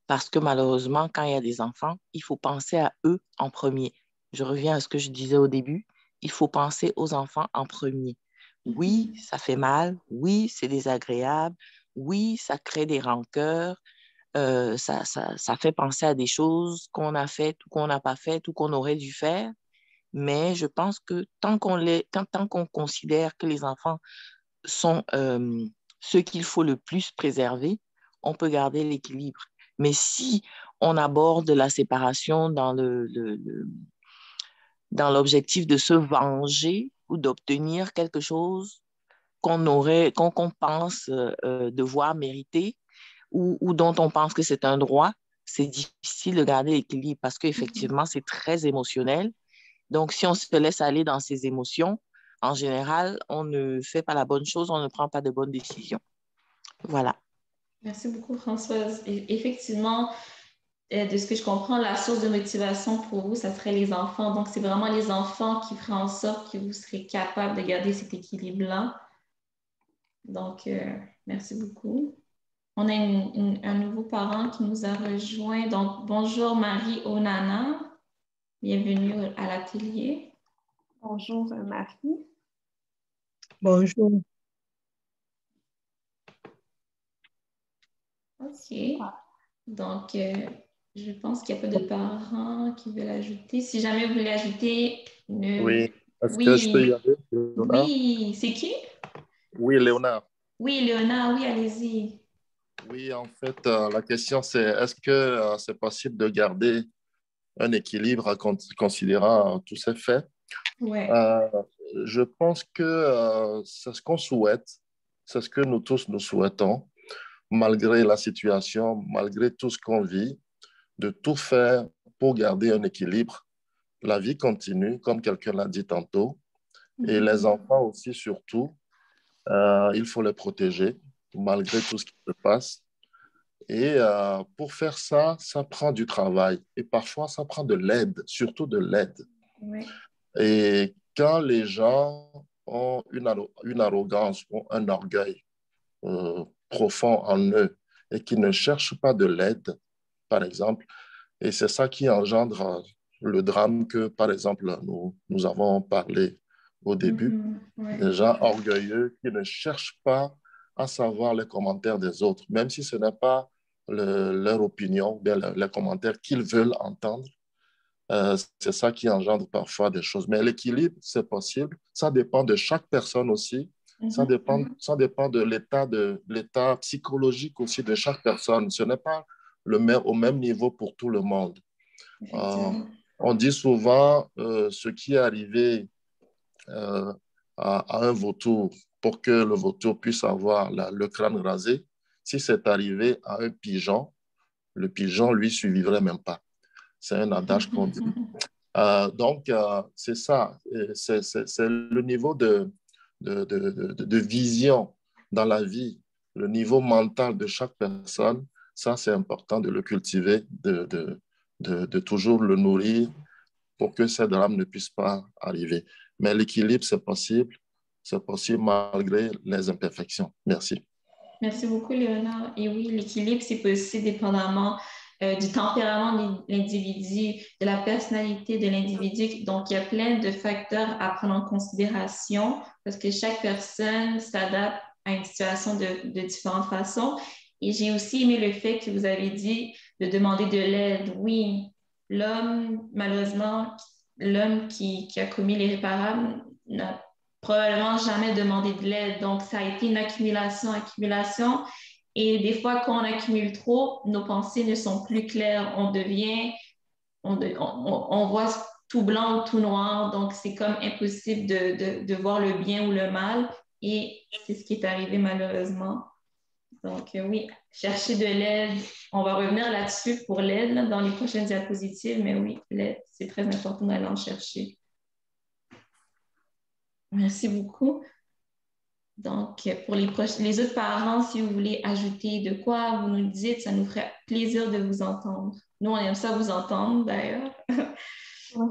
Speaker 3: Parce que malheureusement, quand il y a des enfants, il faut penser à eux en premier. Je reviens à ce que je disais au début. Il faut penser aux enfants en premier. Oui, ça fait mal. Oui, c'est désagréable. Oui, ça crée des rancœurs. Ça fait penser à des choses qu'on a faites ou qu'on n'a pas faites ou qu'on aurait dû faire. Mais je pense que tant qu'on considère que les enfants sont ceux qu'il faut le plus préserver, on peut garder l'équilibre. Mais si on aborde la séparation dans l'objectif de se venger ou d'obtenir quelque chose, qu'on pense devoir mériter ou dont on pense que c'est un droit, c'est difficile de garder l'équilibre parce qu'effectivement, c'est très émotionnel. Donc, si on se laisse aller dans ses émotions, en général, on ne fait pas la bonne chose, on ne prend pas de bonnes décisions. Voilà.
Speaker 1: Merci beaucoup, Françoise. Effectivement, de ce que je comprends, la source de motivation pour vous, ça serait les enfants. Donc, c'est vraiment les enfants qui feraient en sorte que vous serez capable de garder cet équilibre-là. Donc, merci beaucoup. On a un nouveau parent qui nous a rejoint. Donc, bonjour Marie Onana. Bienvenue à l'atelier.
Speaker 2: Bonjour Marie.
Speaker 5: Bonjour.
Speaker 1: OK. Donc, je pense qu'il n'y a pas de parents qui veulent ajouter. Si jamais vous voulez ajouter une...
Speaker 4: Oui. Est-ce que je peux
Speaker 1: Oui,
Speaker 4: y aller, Léonard?
Speaker 1: oui. C'est qui?
Speaker 4: Oui, Léonard.
Speaker 1: Oui, Léonard, oui, allez-y.
Speaker 4: Oui, en fait, la question c'est est-ce que c'est possible de garder un équilibre considérant tous ces faits?
Speaker 1: Ouais.
Speaker 4: Je pense que c'est ce qu'on souhaite, c'est ce que nous tous nous souhaitons, malgré la situation, malgré tout ce qu'on vit, de tout faire pour garder un équilibre. La vie continue, comme quelqu'un l'a dit tantôt, et les enfants aussi, surtout, il faut les protéger, malgré tout ce qui se passe. Et pour faire ça, ça prend du travail, et parfois, ça prend de l'aide, surtout de l'aide.
Speaker 1: Ouais.
Speaker 4: Et quand les gens ont une arrogance ou un orgueil profond en eux et qui ne cherchent pas de l'aide, par exemple, et c'est ça qui engendre le drame que, par exemple, nous avons parlé au début,
Speaker 1: Ouais.
Speaker 4: des gens orgueilleux qui ne cherchent pas à savoir les commentaires des autres, même si ce n'est pas leur opinion, bien les commentaires qu'ils veulent entendre. C'est ça qui engendre parfois des choses. Mais l'équilibre, c'est possible. Ça dépend de chaque personne aussi. Ça dépend de l'état psychologique aussi de chaque personne. Ce n'est pas au même niveau pour tout le monde. On dit souvent ce qui est arrivé à un vautour pour que le vautour puisse avoir le crâne rasé. Si c'est arrivé à un pigeon, le pigeon, lui, survivrait même pas. C'est un adage qu'on dit. Donc, c'est ça. C'est le niveau de vision dans la vie, le niveau mental de chaque personne. Ça, c'est important de le cultiver, de toujours le nourrir pour que ces drames ne puissent pas arriver. Mais l'équilibre, c'est possible. C'est possible malgré les imperfections. Merci.
Speaker 1: Merci beaucoup, Léonard. Et oui, l'équilibre, c'est possible dépendamment du tempérament de l'individu, de la personnalité de l'individu. Donc, il y a plein de facteurs à prendre en considération parce que chaque personne s'adapte à une situation de différentes façons. Et j'ai aussi aimé le fait que vous avez dit de demander de l'aide. Oui, malheureusement, l'homme qui a commis l'irréparable n'a probablement jamais demandé de l'aide. Donc, ça a été une accumulation. Et des fois, quand on accumule trop, nos pensées ne sont plus claires. On voit tout blanc ou tout noir. Donc, c'est comme impossible de voir le bien ou le mal. Et c'est ce qui est arrivé malheureusement. Donc, oui, chercher de l'aide. On va revenir là-dessus pour l'aide là, dans les prochaines diapositives. Mais oui, l'aide, c'est très important d'aller en chercher. Merci beaucoup. Donc, pour les autres parents, si vous voulez ajouter de quoi, vous nous le dites, ça nous ferait plaisir de vous entendre. Nous, on aime ça vous entendre, d'ailleurs.
Speaker 2: Ouais.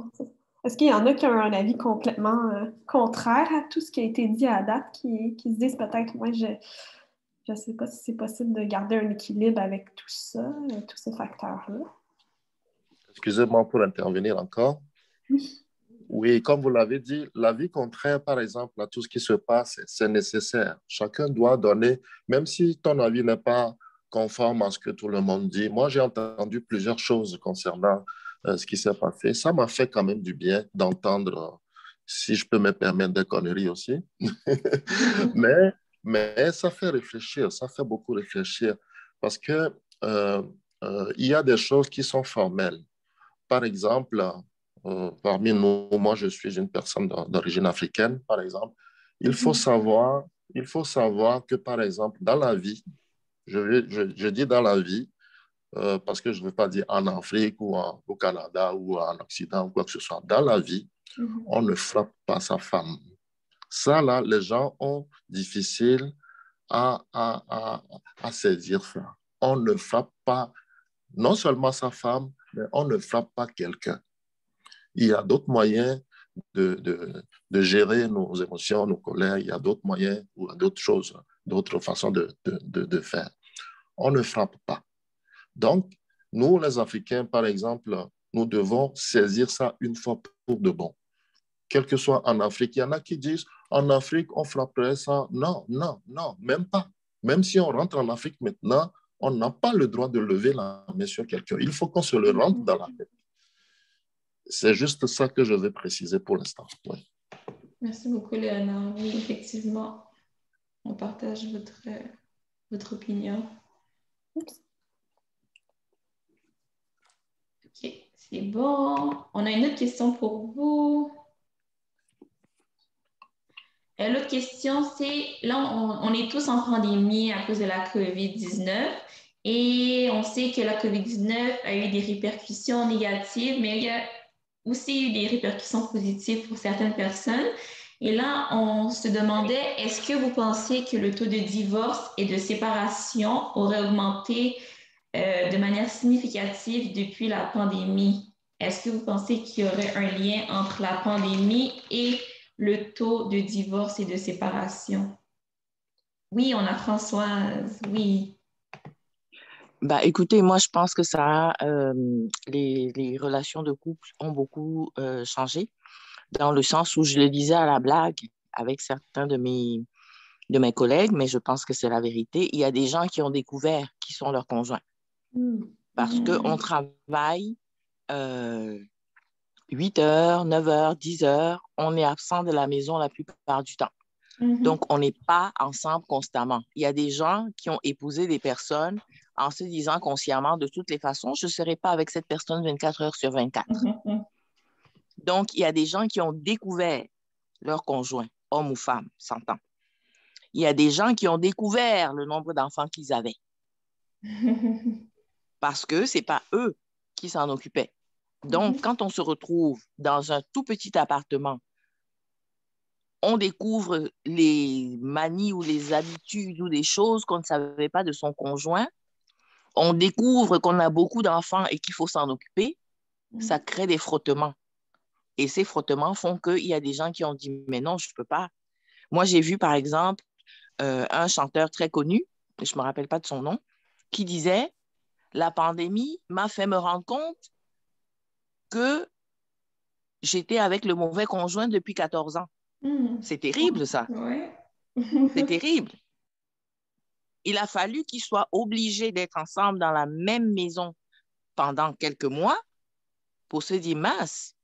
Speaker 2: Est-ce qu'il y en a qui ont un avis complètement contraire à tout ce qui a été dit à date, qui se disent peut-être, moi, je ne sais pas si c'est possible de garder un équilibre avec tout ça, tous ces facteurs-là?
Speaker 4: Excusez-moi pour intervenir encore.
Speaker 2: Oui.
Speaker 4: Oui, comme vous l'avez dit, l'avis contraire, par exemple, à tout ce qui se passe, c'est nécessaire. Chacun doit donner, même si ton avis n'est pas conforme à ce que tout le monde dit. Moi, j'ai entendu plusieurs choses concernant ce qui s'est passé. Ça m'a fait quand même du bien d'entendre, si je peux me permettre, des conneries aussi. mais ça fait réfléchir, ça fait beaucoup réfléchir parce que il y a des choses qui sont formelles. Par exemple, parmi nous, moi, je suis une personne d'origine africaine, par exemple. Il faut savoir il faut savoir que, par exemple, dans la vie, je dis dans la vie, parce que je ne veux pas dire en Afrique ou au Canada ou en Occident ou quoi que ce soit. Dans la vie, on ne frappe pas sa femme. Ça, là, les gens ont difficile à saisir ça. On ne frappe pas non seulement sa femme, mais on ne frappe pas quelqu'un. Il y a d'autres moyens de gérer nos émotions, nos colères. Il y a d'autres moyens ou d'autres choses, d'autres façons de faire. On ne frappe pas. Donc, nous, les Africains, par exemple, nous devons saisir ça une fois pour de bon. Quel que soit en Afrique, il y en a qui disent, en Afrique, on frapperait ça. Non, non, non, même pas. Même si on rentre en Afrique maintenant, on n'a pas le droit de lever la main sur quelqu'un. Il faut qu'on se le rentre dans la tête. C'est juste ça que je vais préciser pour l'instant. Ouais.
Speaker 1: Merci beaucoup, Léonard. Oui, effectivement, on partage votre opinion.
Speaker 2: Oups.
Speaker 1: OK, c'est bon. On a une autre question pour vous. L'autre question, c'est, là, on est tous en pandémie à cause de la COVID-19 et on sait que la COVID-19 a eu des répercussions négatives, mais il y a aussi eu des répercussions positives pour certaines personnes. Et là, on se demandait, est-ce que vous pensez que le taux de divorce et de séparation aurait augmenté de manière significative depuis la pandémie? Est-ce que vous pensez qu'il y aurait un lien entre la pandémie et le taux de divorce et de séparation? Oui, on a Françoise, oui.
Speaker 3: Bah, écoutez, moi, je pense que les relations de couple ont beaucoup changé, dans le sens où je le disais à la blague avec certains de mes collègues, mais je pense que c'est la vérité. Il y a des gens qui ont découvert qui sont leurs conjoints parce qu'on travaille 8 heures, 9 heures, 10 heures, on est absent de la maison la plupart du temps. Donc, on n'est pas ensemble constamment. Il y a des gens qui ont épousé des personnes en se disant consciemment, de toutes les façons, je ne serai pas avec cette personne 24 heures sur 24. Donc, il y a des gens qui ont découvert leur conjoint, homme ou femme, s'entend. Il y a des gens qui ont découvert le nombre d'enfants qu'ils avaient parce que ce n'est pas eux qui s'en occupaient. Donc, quand on se retrouve dans un tout petit appartement, on découvre les manies ou les habitudes ou des choses qu'on ne savait pas de son conjoint. On découvre qu'on a beaucoup d'enfants et qu'il faut s'en occuper. Ça crée des frottements. Et ces frottements font qu'il y a des gens qui ont dit, mais non, je ne peux pas. Moi, j'ai vu, par exemple, un chanteur très connu, je ne me rappelle pas de son nom, qui disait, la pandémie m'a fait me rendre compte que j'étais avec le mauvais conjoint depuis 14 ans. C'est terrible, ça.
Speaker 1: Ouais.
Speaker 3: C'est terrible. Il a fallu qu'ils soient obligés d'être ensemble dans la même maison pendant quelques mois pour se dire, mince,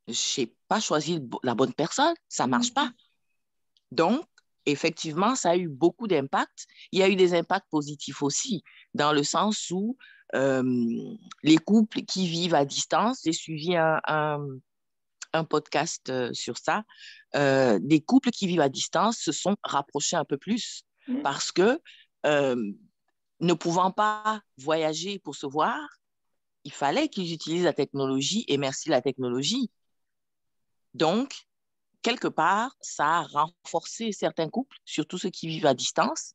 Speaker 3: je n'ai pas choisi la bonne personne, ça ne marche pas. Donc, effectivement, ça a eu beaucoup d'impact. Il y a eu des impacts positifs aussi, dans le sens où les couples qui vivent à distance, j'ai suivi un podcast sur ça, des couples qui vivent à distance se sont rapprochés un peu plus parce que ne pouvant pas voyager pour se voir, il fallait qu'ils utilisent la technologie et merci la technologie. Donc, quelque part, ça a renforcé certains couples, surtout ceux qui vivent à distance,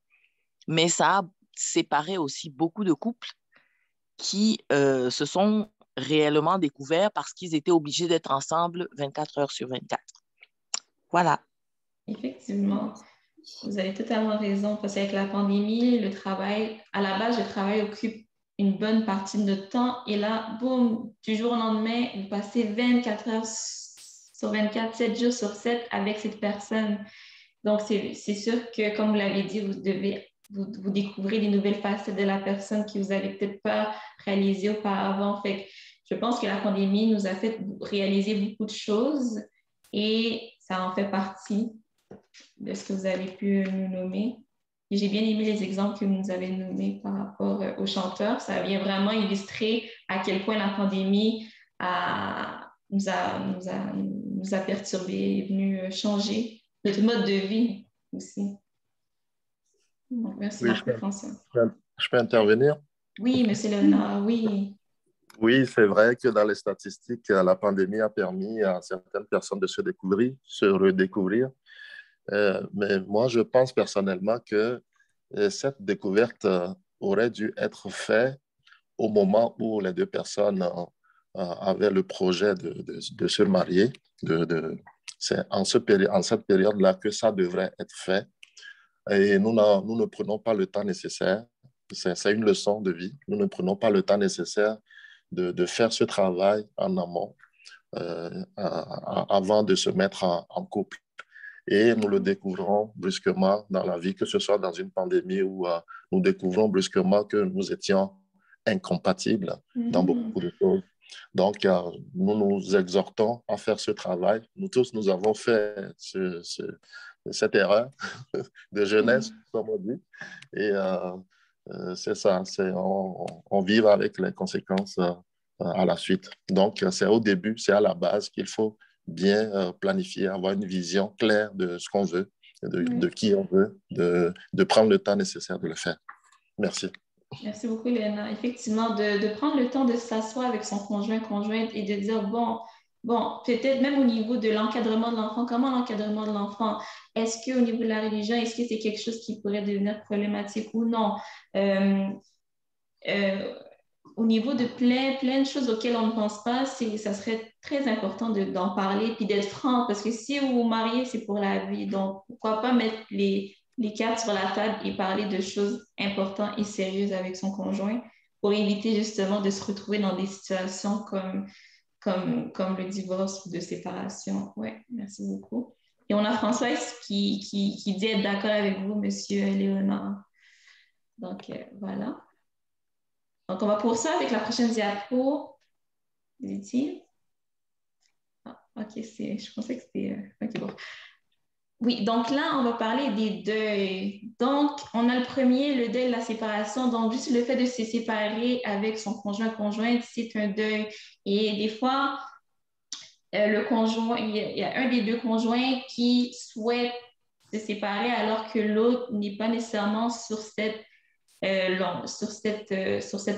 Speaker 3: mais ça a séparé aussi beaucoup de couples qui se sont réellement découverts parce qu'ils étaient obligés d'être ensemble 24 heures sur 24. Voilà.
Speaker 1: Effectivement, vous avez totalement raison parce qu'avec la pandémie, le travail, à la base, le travail occupe une bonne partie de notre temps et là, boum, du jour au lendemain, vous passez 24 heures sur 24, 7 jours sur 7 avec cette personne. Donc, c'est sûr que, comme vous l'avez dit, vous découvrez des nouvelles facettes de la personne que vous n'avez peut-être pas réalisées auparavant. Fait que je pense que la pandémie nous a fait réaliser beaucoup de choses et ça en fait partie de ce que vous avez pu nous nommer. Et j'ai bien aimé les exemples que vous nous avez nommés par rapport aux chanteurs. Ça vient vraiment illustrer à quel point la pandémie nous a perturbés, est venue changer notre mode de vie. aussi. Donc, merci
Speaker 4: Oui,
Speaker 1: beaucoup, François.
Speaker 4: je peux intervenir?
Speaker 1: Oui, Monsieur Léonard, oui.
Speaker 4: Oui, c'est vrai que dans les statistiques, la pandémie a permis à certaines personnes de se découvrir, se redécouvrir. Mais moi, je pense personnellement que cette découverte aurait dû être faite au moment où les deux personnes avaient le projet de se marier. C'est en cette période-là que ça devrait être fait. Et nous ne prenons pas le temps nécessaire. C'est une leçon de vie. Nous ne prenons pas le temps nécessaire de faire ce travail en amont avant de se mettre en couple. Et nous le découvrons brusquement dans la vie, que ce soit dans une pandémie où nous découvrons brusquement que nous étions incompatibles dans beaucoup de choses. Donc, nous nous exhortons à faire ce travail. Nous tous, nous avons fait cette erreur de jeunesse, comme on dit. Et c'est ça, on vit avec les conséquences à la suite. Donc, c'est au début, c'est à la base qu'il faut bien planifier, avoir une vision claire de ce qu'on veut, de qui on veut, de prendre le temps nécessaire de le faire. Merci.
Speaker 1: Merci beaucoup, Léna. Effectivement, de prendre le temps de s'asseoir avec son conjointe et de dire, bon, peut-être même au niveau de l'encadrement de l'enfant, comment l'encadrement de l'enfant? Est-ce qu'au niveau de la religion, est-ce que c'est quelque chose qui pourrait devenir problématique ou non? Au niveau de plein de choses auxquelles on ne pense pas, ça serait très important d'en parler puis d'être franc, parce que si vous vous mariez, c'est pour la vie. Donc, pourquoi pas mettre les cartes sur la table et parler de choses importantes et sérieuses avec son conjoint pour éviter justement de se retrouver dans des situations comme le divorce ou de séparation. Oui, merci beaucoup. Et on a Françoise qui dit être d'accord avec vous, Monsieur Léonard. Donc, voilà. Donc, on va poursuivre avec la prochaine diapo. Dit-il? Ah, OK, je pensais que c'était... OK, bon. Oui, donc là, on va parler des deuils. Donc, on a le premier, le deuil de la séparation. Donc, juste le fait de se séparer avec son conjointe, c'est un deuil. Et des fois, le conjoint, il y a un des deux conjoints qui souhaite se séparer alors que l'autre n'est pas nécessairement sur cette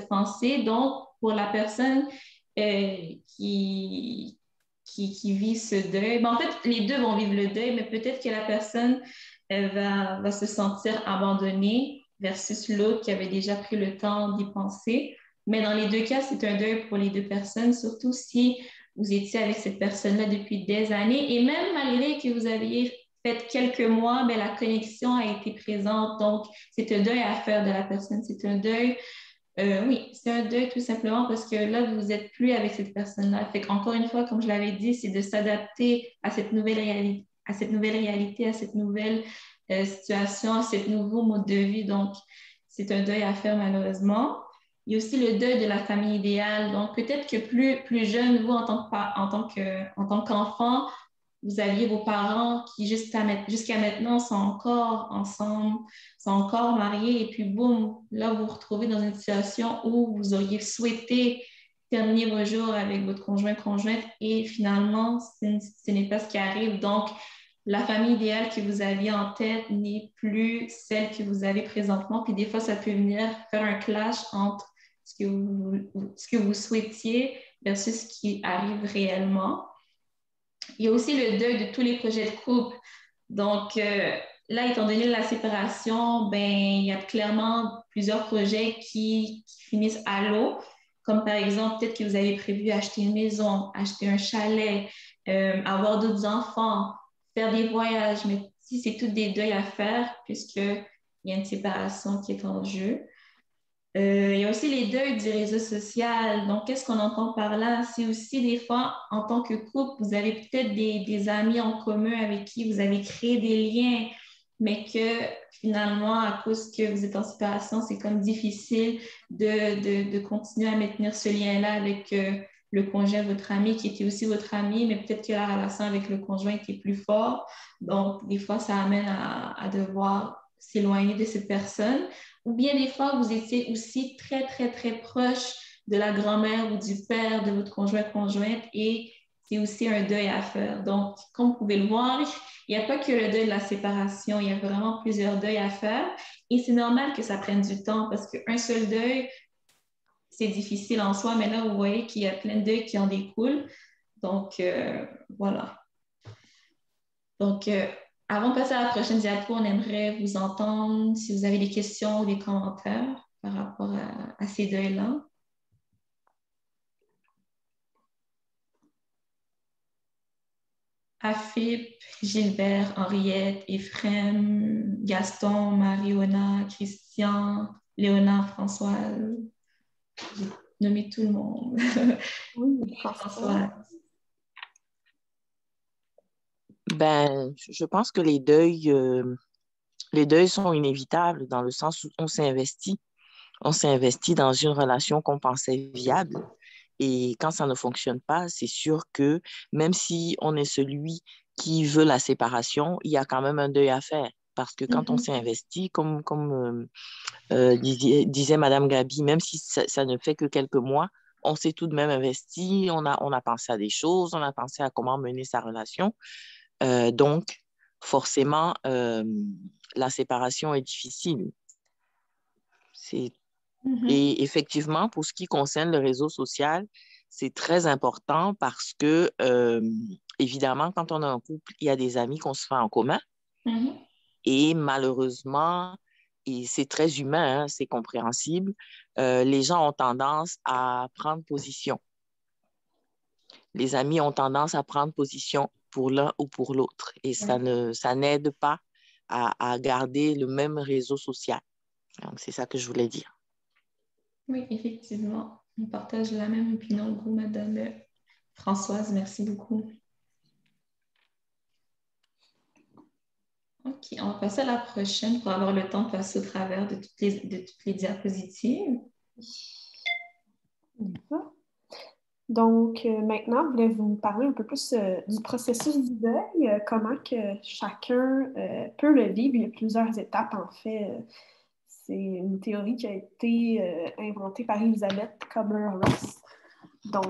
Speaker 1: pensée. Donc, pour la personne qui vit ce deuil, en fait, les deux vont vivre le deuil, mais peut-être que la personne va se sentir abandonnée versus l'autre qui avait déjà pris le temps d'y penser. Mais dans les deux cas, c'est un deuil pour les deux personnes, surtout si vous étiez avec cette personne-là depuis des années et même malgré que vous aviez fait quelques mois, mais la connexion a été présente. Donc, c'est un deuil à faire de la personne. C'est un deuil, oui, c'est un deuil tout simplement parce que là, vous n'êtes plus avec cette personne-là. Fait qu'encore une fois, comme je l'avais dit, c'est de s'adapter à cette nouvelle réalité, à cette nouvelle situation, à ce nouveau mode de vie. Donc, c'est un deuil à faire malheureusement. Il y a aussi le deuil de la famille idéale. Donc, peut-être que plus jeune, vous, en tant qu'enfant, vous aviez vos parents qui, jusqu'à maintenant, sont encore ensemble, sont encore mariés, et puis boum, là, vous vous retrouvez dans une situation où vous auriez souhaité terminer vos jours avec votre conjointe, et finalement, ce n'est pas ce qui arrive. Donc, la famille idéale que vous aviez en tête n'est plus celle que vous avez présentement, puis des fois, ça peut venir faire un clash entre ce que vous souhaitiez versus ce qui arrive réellement. Il y a aussi le deuil de tous les projets de couple. Donc, là, étant donné la séparation, ben, il y a clairement plusieurs projets qui finissent à l'eau, comme par exemple, peut-être que vous avez prévu acheter une maison, acheter un chalet, avoir d'autres enfants, faire des voyages, mais si c'est tout des deuils à faire, puisqu'il y a une séparation qui est en jeu. Il y a aussi les deuils du réseau social. Donc, qu'est-ce qu'on entend par là? C'est aussi des fois, en tant que couple, vous avez peut-être des amis en commun avec qui vous avez créé des liens, mais que finalement, à cause que vous êtes en séparation, c'est comme difficile de continuer à maintenir ce lien-là avec le conjoint de votre ami, qui était aussi votre ami, mais peut-être que la relation avec le conjoint était plus forte. Donc, des fois, ça amène à devoir s'éloigner de cette personne. Ou bien des fois, vous étiez aussi très, très, très proche de la grand-mère ou du père de votre conjointe et c'est aussi un deuil à faire. Donc, comme vous pouvez le voir, il n'y a pas que le deuil de la séparation, il y a vraiment plusieurs deuils à faire. Et c'est normal que ça prenne du temps parce qu'un seul deuil, c'est difficile en soi, mais là, vous voyez qu'il y a plein de deuils qui en découlent. Donc, voilà. Donc, avant de passer à la prochaine diapo, on aimerait vous entendre si vous avez des questions ou des commentaires par rapport à ces deuils-là. Afip, Gilbert, Henriette, Ephrem, Gaston, Mariona, Christian, Léonard, Françoise. J'ai nommé tout le monde.
Speaker 2: Oui,
Speaker 1: Françoise.
Speaker 3: Ben, je pense que les deuils sont inévitables dans le sens où on s'est investi. On s'est investi dans une relation qu'on pensait viable. Et quand ça ne fonctionne pas, c'est sûr que même si on est celui qui veut la séparation, il y a quand même un deuil à faire. Parce que quand on s'est investi, comme disait Madame Gabi, même si ça ne fait que quelques mois, on s'est tout de même investi, on a pensé à des choses, on a pensé à comment mener sa relation. Donc, forcément, la séparation est difficile. Et effectivement, pour ce qui concerne le réseau social, c'est très important parce que, évidemment, quand on a un couple, il y a des amis qu'on se fait en commun. Et malheureusement, et c'est très humain, hein, c'est compréhensible, les gens ont tendance à prendre position. Les amis ont tendance à prendre position pour l'un ou pour l'autre. Et ça n'aide pas à garder le même réseau social. Donc, c'est ça que je voulais dire.
Speaker 1: Oui, effectivement. On partage la même opinion que vous, Madame Françoise. Merci beaucoup. OK, on va passer à la prochaine pour avoir le temps de passer au travers de toutes les diapositives.
Speaker 2: Donc, maintenant, je voulais vous parler un peu plus du processus du deuil, comment que chacun peut le vivre. Il y a plusieurs étapes, en fait. C'est une théorie qui a été inventée par Elisabeth Kubler-Ross. Donc,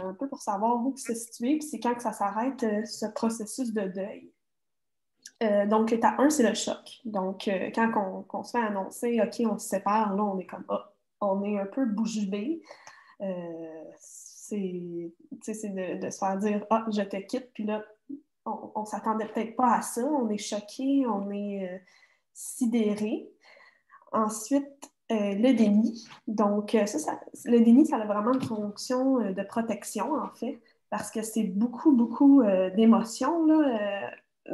Speaker 2: un peu pour savoir où se situer, puis c'est quand que ça s'arrête, ce processus de deuil. Donc, l'étape 1, c'est le choc. Donc, quand on se fait annoncer, OK, on se sépare, là, on est comme, on est un peu bouche bée. C'est de se faire dire, je te quitte, puis là, on ne s'attendait peut-être pas à ça, on est choqué, on est sidéré. Ensuite, le déni. Donc, le déni, ça a vraiment une fonction de protection, en fait, parce que c'est beaucoup, beaucoup d'émotions, là,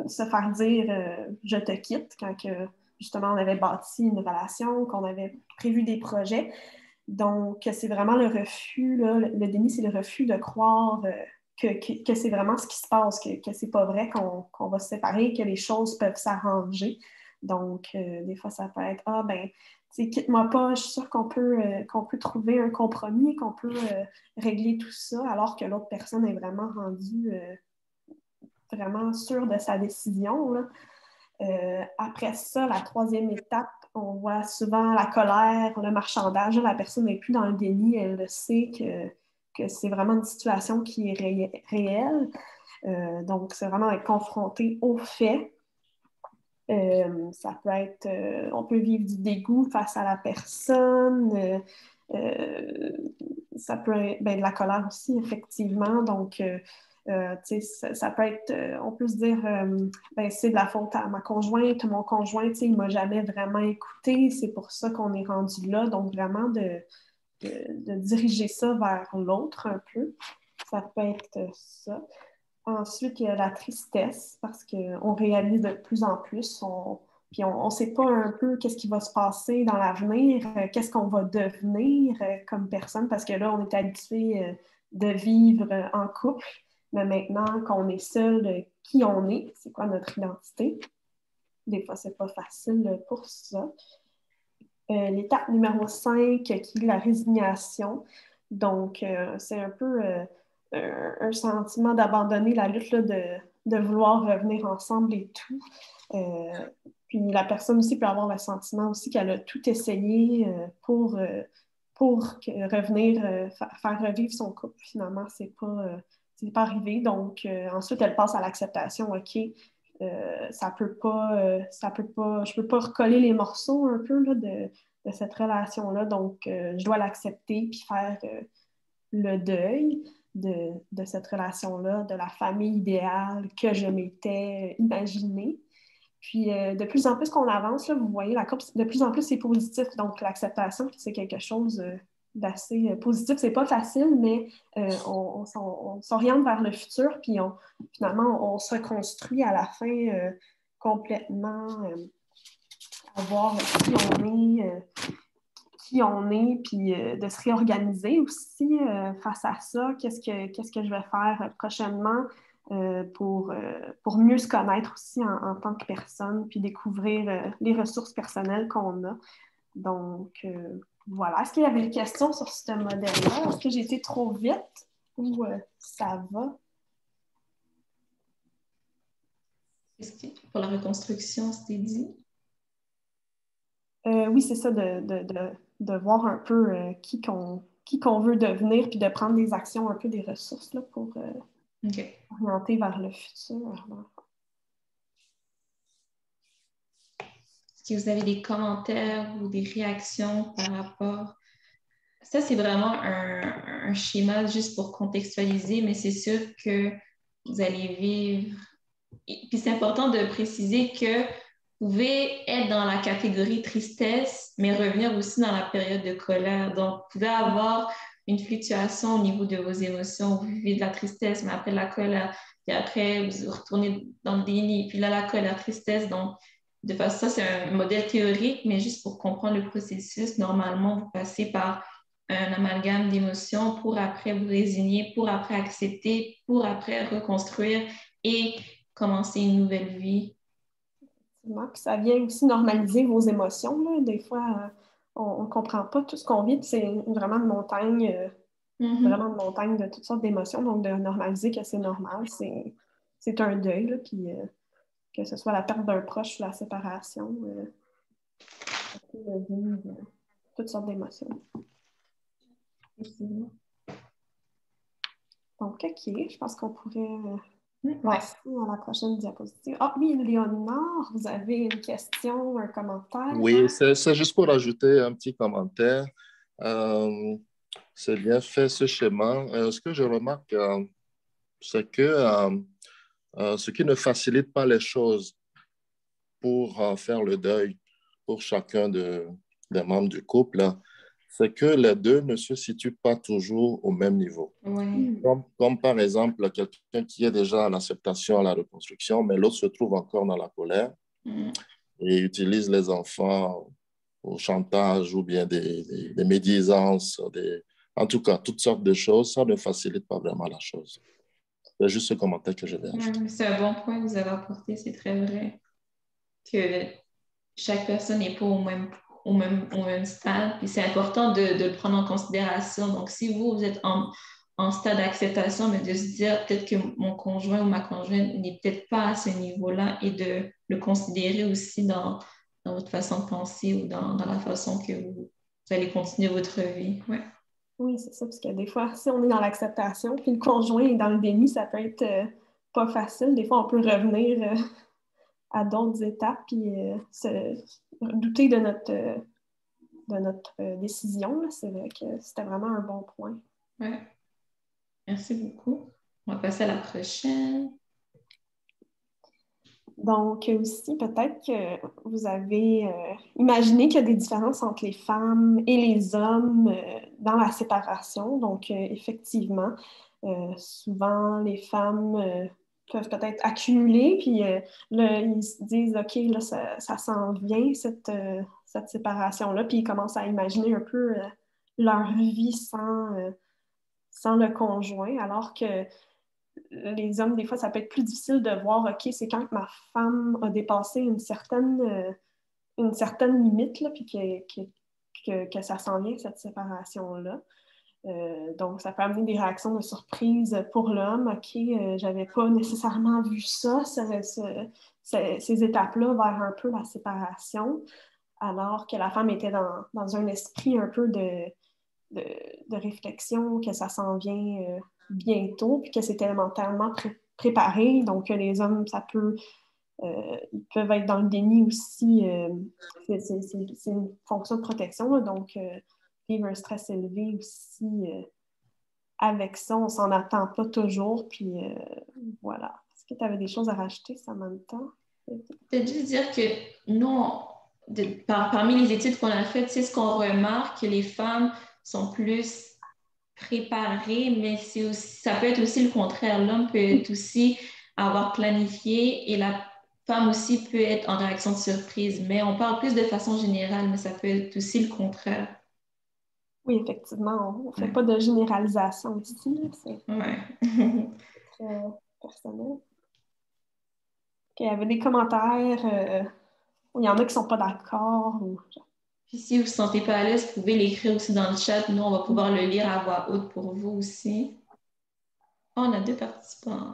Speaker 2: se faire dire je te quitte quand que, justement on avait bâti une relation, qu'on avait prévu des projets. Donc, c'est vraiment le refus, là, le déni, c'est le refus de croire que c'est vraiment ce qui se passe, que c'est pas vrai qu'on va se séparer, que les choses peuvent s'arranger. Donc, des fois, ça peut être quitte-moi pas, je suis sûre qu'on peut trouver un compromis, qu'on peut régler tout ça, alors que l'autre personne est vraiment rendue vraiment sûre de sa décision, là. Après ça, la troisième étape, on voit souvent la colère, le marchandage. La personne n'est plus dans le déni, elle le sait que c'est vraiment une situation qui est réelle. Donc, c'est vraiment être confronté aux faits. Ça peut être, on peut vivre du dégoût face à la personne. Ça peut être de la colère aussi, effectivement. Donc, ça peut être, on peut se dire, c'est de la faute à ma conjointe, mon conjoint, il ne m'a jamais vraiment écouté, c'est pour ça qu'on est rendu là. Donc, vraiment de diriger ça vers l'autre un peu. Ça peut être ça. Ensuite, il y a la tristesse, parce qu'on réalise de plus en plus, puis on ne sait pas un peu qu'est-ce qui va se passer dans l'avenir, qu'est-ce qu'on va devenir comme personne, parce que là, on est habitué de vivre en couple, mais maintenant qu'on est seul, qui on est, c'est quoi notre identité. Des fois, c'est pas facile pour ça. L'étape numéro 5, qui est la résignation. Donc, c'est un peu un sentiment d'abandonner la lutte, là, de vouloir revenir ensemble et tout. Puis la personne aussi peut avoir le sentiment aussi qu'elle a tout essayé pour revenir, faire revivre son couple. Finalement, c'est pas c'est pas arrivé. Donc, ensuite, elle passe à l'acceptation. OK, je peux pas recoller les morceaux un peu là, de cette relation-là. Donc, je dois l'accepter puis faire le deuil de cette relation-là, de la famille idéale que je m'étais imaginée. Puis, de plus en plus qu'on avance, là, vous voyez, la courbe, de plus en plus, c'est positif. Donc, l'acceptation, c'est quelque chose d'assez positif. C'est pas facile, mais on s'oriente vers le futur, puis finalement, on se reconstruit à la fin complètement à voir qui on est, puis de se réorganiser aussi face à ça. Qu'est-ce que je vais faire prochainement pour mieux se connaître aussi en tant que personne, puis découvrir les ressources personnelles qu'on a. Donc, voilà. Est-ce qu'il y avait des questions sur ce modèle-là? Est-ce que j'ai été trop vite ou ça va?
Speaker 1: Qu'est-ce que pour la reconstruction, c'était dit?
Speaker 2: Oui, c'est ça, de voir un peu qui qu'on veut devenir, puis de prendre des actions, un peu des ressources là, pour orienter vers le futur.
Speaker 1: Est-ce que vous avez des commentaires ou des réactions par rapport? Ça, c'est vraiment un schéma juste pour contextualiser, mais c'est sûr que vous allez vivre. Et puis c'est important de préciser que vous pouvez être dans la catégorie tristesse, mais revenir aussi dans la période de colère. Donc, vous pouvez avoir une fluctuation au niveau de vos émotions. Vous vivez de la tristesse, mais après la colère. Puis après, vous retournez dans le déni. Puis là, la colère, tristesse. Donc, de façon, ça, c'est un modèle théorique, mais juste pour comprendre le processus, normalement, vous passez par un amalgame d'émotions pour après vous résigner, pour après accepter, pour après reconstruire et commencer une nouvelle vie.
Speaker 2: Puis ça vient aussi normaliser vos émotions. Là. Des fois, on ne comprend pas tout ce qu'on vit. C'est vraiment une montagne, vraiment une montagne de toutes sortes d'émotions. Donc, de normaliser que c'est normal, c'est un deuil. Là, puis, que ce soit la perte d'un proche ou la séparation, on peut vivre toutes sortes d'émotions. Donc, OK, je pense qu'on pourrait passer à la prochaine diapositive. Ah oui, Léonard, vous avez une question, un commentaire?
Speaker 4: Oui, c'est juste pour ajouter un petit commentaire. C'est bien fait ce schéma. Ce que je remarque, c'est que ce qui ne facilite pas les choses pour faire le deuil pour chacun des membres du couple, c'est que les deux ne se situent pas toujours au même niveau.
Speaker 1: Oui.
Speaker 4: Comme par exemple, quelqu'un qui est déjà en acceptation à la reconstruction, mais l'autre se trouve encore dans la colère et utilise les enfants au chantage ou bien des médisances, en tout cas, toutes sortes de choses. Ça ne facilite pas vraiment la chose. C'est juste ce commentaire que je vais ajouter.
Speaker 1: C'est un bon point que vous avez apporté, c'est très vrai. Que chaque personne n'est pas au même stade. Puis c'est important de le prendre en considération. Donc, si vous êtes en stade d'acceptation, mais de se dire peut-être que mon conjoint ou ma conjointe n'est peut-être pas à ce niveau-là et de le considérer aussi dans votre façon de penser ou dans la façon que vous allez continuer votre vie. Ouais.
Speaker 2: Oui, c'est ça, parce que des fois, si on est dans l'acceptation, puis le conjoint est dans le déni, ça peut être pas facile. Des fois, on peut revenir à d'autres étapes, puis se douter de notre décision. Là. C'est vrai que c'était vraiment un bon point.
Speaker 1: Oui. Merci beaucoup. On va passer à la prochaine.
Speaker 2: Donc, aussi, peut-être que vous avez imaginé qu'il y a des différences entre les femmes et les hommes dans la séparation. Donc, effectivement, souvent, les femmes peuvent peut-être accumuler, puis là, ils se disent, OK, là, ça s'en vient, cette séparation-là, puis ils commencent à imaginer un peu leur vie sans le conjoint, alors que les hommes, des fois, ça peut être plus difficile de voir, OK, c'est quand ma femme a dépassé une certaine limite, là, puis que ça s'en vient, cette séparation-là. Donc, ça peut amener des réactions de surprise pour l'homme. OK, j'avais pas nécessairement vu ça, ces étapes-là vers un peu la séparation, alors que la femme était dans un esprit un peu de réflexion, que ça s'en vient bientôt, puis que c'est élémentairement préparé. Donc, les hommes, ils peuvent être dans le déni aussi. C'est une fonction de protection, là, donc vivre un stress élevé aussi. Avec ça, on s'en attend pas toujours, puis voilà. Est-ce que tu avais des choses à rajouter, Samantha?
Speaker 1: Peut-être juste dire que nous, parmi les études qu'on a faites, c'est ce qu'on remarque que les femmes sont plus préparées, mais ça peut être aussi le contraire. L'homme peut être aussi avoir planifié et la femme aussi peut être en réaction de surprise. Mais on parle plus de façon générale, mais ça peut être aussi le contraire.
Speaker 2: Oui, effectivement, on ne fait pas de généralisation ici, là, c'est très personnel. Il y avait des commentaires où il y en a qui ne sont pas d'accord.
Speaker 1: Puis si vous ne vous sentez pas à l'aise, vous pouvez l'écrire aussi dans le chat. Nous, on va pouvoir le lire à voix haute pour vous aussi. Oh, on a 2 participants.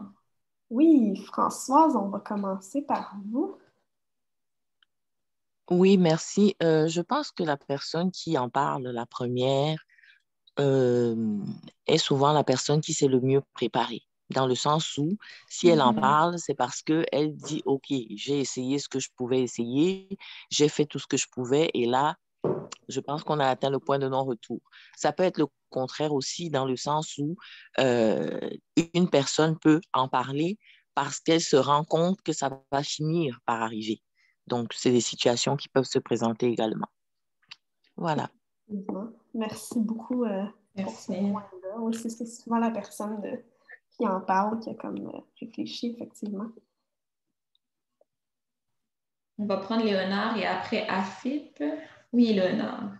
Speaker 2: Oui, Françoise, on va commencer par vous.
Speaker 3: Oui, merci. Je pense que la personne qui en parle, la première, est souvent la personne qui s'est le mieux préparée. Dans le sens où, si elle en parle, c'est parce qu'elle dit, OK, j'ai essayé ce que je pouvais essayer, j'ai fait tout ce que je pouvais, et là, je pense qu'on a atteint le point de non-retour. Ça peut être le contraire aussi, dans le sens où une personne peut en parler parce qu'elle se rend compte que ça va finir par arriver. Donc, c'est des situations qui peuvent se présenter également. Voilà.
Speaker 2: Merci beaucoup pour ce point-là. Oui, c'est souvent la personne qui en parle qui a comme réfléchi, effectivement.
Speaker 1: On va prendre Léonard et après Afip. Oui, Léonard.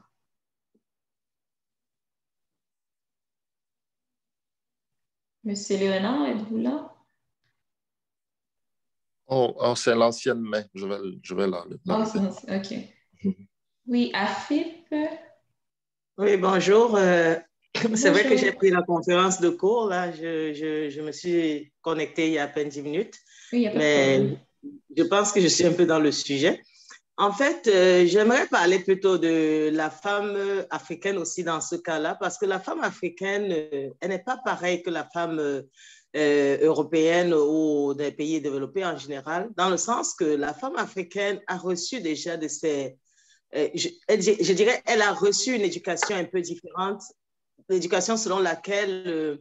Speaker 1: Monsieur Léonard, êtes-vous là?
Speaker 4: Oh, c'est l'ancienne main. Je vais la
Speaker 1: OK. Oui, Afip.
Speaker 6: Oui, bonjour. C'est vrai que j'ai pris la conférence de cours. Là, je me suis connectée il y a à peine 10 minutes.
Speaker 1: Oui, il n'y a pas de
Speaker 6: mais
Speaker 1: problème.
Speaker 6: Je pense que je suis un peu dans le sujet. En fait, j'aimerais parler plutôt de la femme africaine aussi dans ce cas-là, parce que la femme africaine, elle n'est pas pareille que la femme européenne ou des pays développés en général, dans le sens que la femme africaine a reçu déjà de ses... je dirais, elle a reçu une éducation un peu différente, l'éducation selon laquelle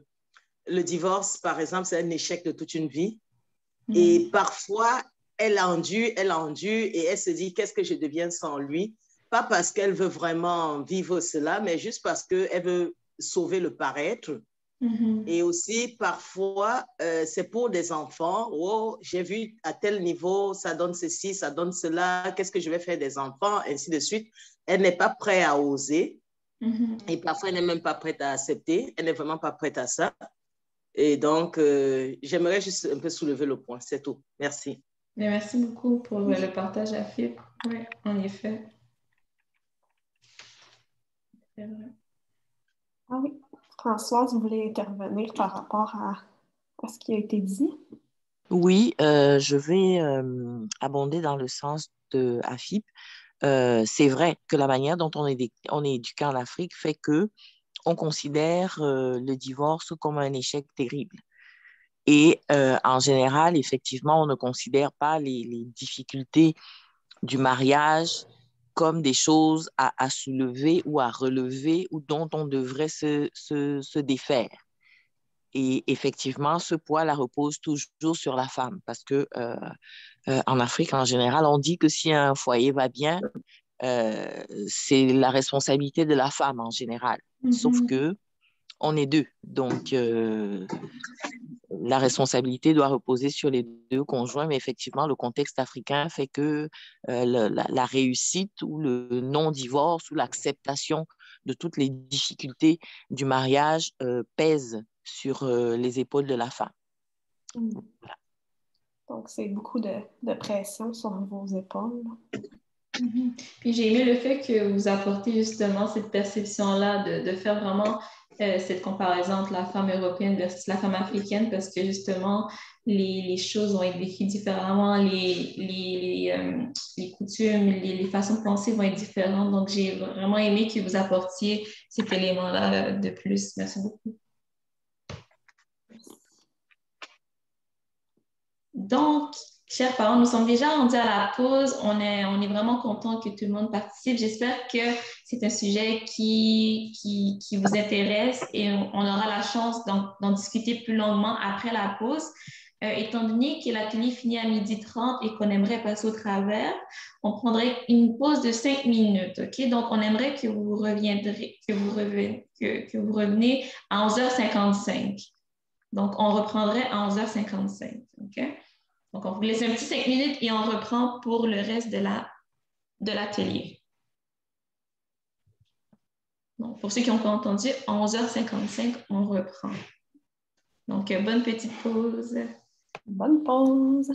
Speaker 6: le divorce, par exemple, c'est un échec de toute une vie. Et parfois, elle endure et elle se dit, qu'est-ce que je deviens sans lui? Pas parce qu'elle veut vraiment vivre cela, mais juste parce qu'elle veut sauver le paraître. Et aussi, parfois, c'est pour des enfants. Oh, j'ai vu à tel niveau, ça donne ceci, ça donne cela. Qu'est-ce que je vais faire des enfants? Ainsi de suite. Elle n'est pas prête à oser. Et parfois, elle n'est même pas prête à accepter. Elle n'est vraiment pas prête à ça. Et donc, j'aimerais juste un peu soulever le point. C'est tout. Merci.
Speaker 1: Merci beaucoup pour le partage à Afip. Oui, en effet. C'est vrai.
Speaker 2: Ah oui. Françoise, vous voulez intervenir par rapport à ce qui a été dit?
Speaker 3: Oui, je vais abonder dans le sens de Afip. C'est vrai que la manière dont on est éduqué en Afrique fait que on considère le divorce comme un échec terrible. Et en général, effectivement, on ne considère pas les difficultés du mariage comme des choses à soulever ou à relever ou dont on devrait se défaire. Et effectivement, ce poids la repose toujours sur la femme parce que en Afrique, en général, on dit que si un foyer va bien, c'est la responsabilité de la femme en général. Sauf que on est deux. Donc, la responsabilité doit reposer sur les deux conjoints, mais effectivement, le contexte africain fait que la réussite ou le non-divorce ou l'acceptation de toutes les difficultés du mariage pèse sur les épaules de la femme.
Speaker 2: Voilà. Donc, c'est beaucoup de pression sur vos épaules.
Speaker 1: Puis j'ai aimé le fait que vous apportez justement cette perception-là de faire vraiment cette comparaison entre la femme européenne versus la femme africaine parce que justement, les choses vont être vécues différemment, les coutumes, les façons de penser vont être différentes. Donc, j'ai vraiment aimé que vous apportiez cet élément-là de plus. Merci beaucoup. Donc, chers parents, nous sommes déjà rendus à la pause. On est vraiment content que tout le monde participe. J'espère que c'est un sujet qui vous intéresse et on aura la chance d'en discuter plus longuement après la pause. Étant donné que l'atelier finit à 12h30 et qu'on aimerait passer au travers, on prendrait une pause de 5 minutes. OK? Donc, on aimerait que vous reviendrez, que vous revenez à 11h55. Donc, on reprendrait à 11h55. OK? Donc, on vous laisse un petit 5 minutes et on reprend pour le reste de l'atelier. Donc, pour ceux qui n'ont pas entendu, à 11h55, on reprend. Donc, bonne petite pause.
Speaker 2: Bonne pause!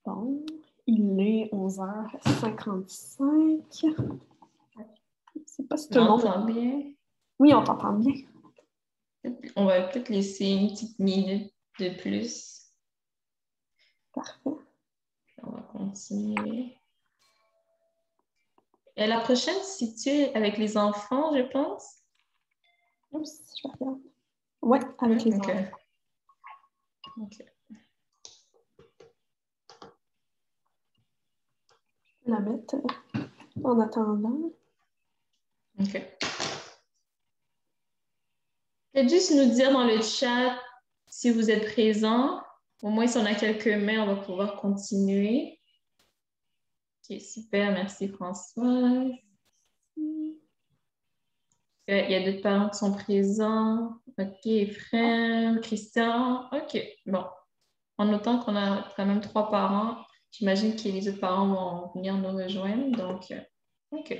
Speaker 2: Bon, Il est 11h55. Je ne sais pas si tout le
Speaker 1: On
Speaker 2: monde
Speaker 1: entend bien.
Speaker 2: Oui, on t'entend bien.
Speaker 1: On va peut-être laisser une petite minute de plus.
Speaker 2: Parfait.
Speaker 1: On va continuer. Et la prochaine, si tu es avec les enfants, je pense.
Speaker 2: Oups, je regarde. Oui, avec les
Speaker 1: OK.
Speaker 2: enfants.
Speaker 1: OK.
Speaker 2: Je vais la mettre en attendant.
Speaker 1: OK. Peut-être juste nous dire dans le chat si vous êtes présents. Au moins, si on a quelques mails, on va pouvoir continuer. OK, super. Merci, Françoise. Il y a d'autres parents qui sont présents. OK, Ephraim, Christian. OK, bon. En notant qu'on a quand même 3 parents, j'imagine que les autres parents vont venir nous rejoindre. Donc, OK.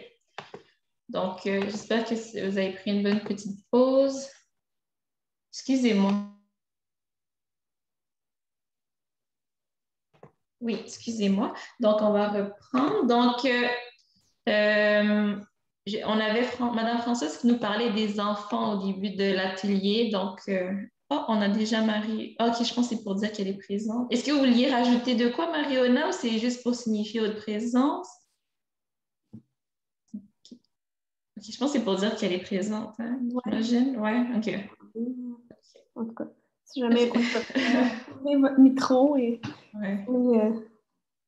Speaker 1: Donc, j'espère que vous avez pris une bonne petite pause. Excusez-moi. Oui, excusez-moi. Donc, on va reprendre. Donc, on avait Madame Françoise qui nous parlait des enfants au début de l'atelier. Donc, on a déjà Marie. OK, je pense que c'est pour dire qu'elle est présente. Est-ce que vous vouliez rajouter de quoi, Mariona, ou c'est juste pour signifier votre présence? OK, je pense que c'est pour dire qu'elle est présente, hein? J'imagine? Ouais, OK.
Speaker 2: En tout cas, si jamais quoi que ce soit, ouvrez votre micro et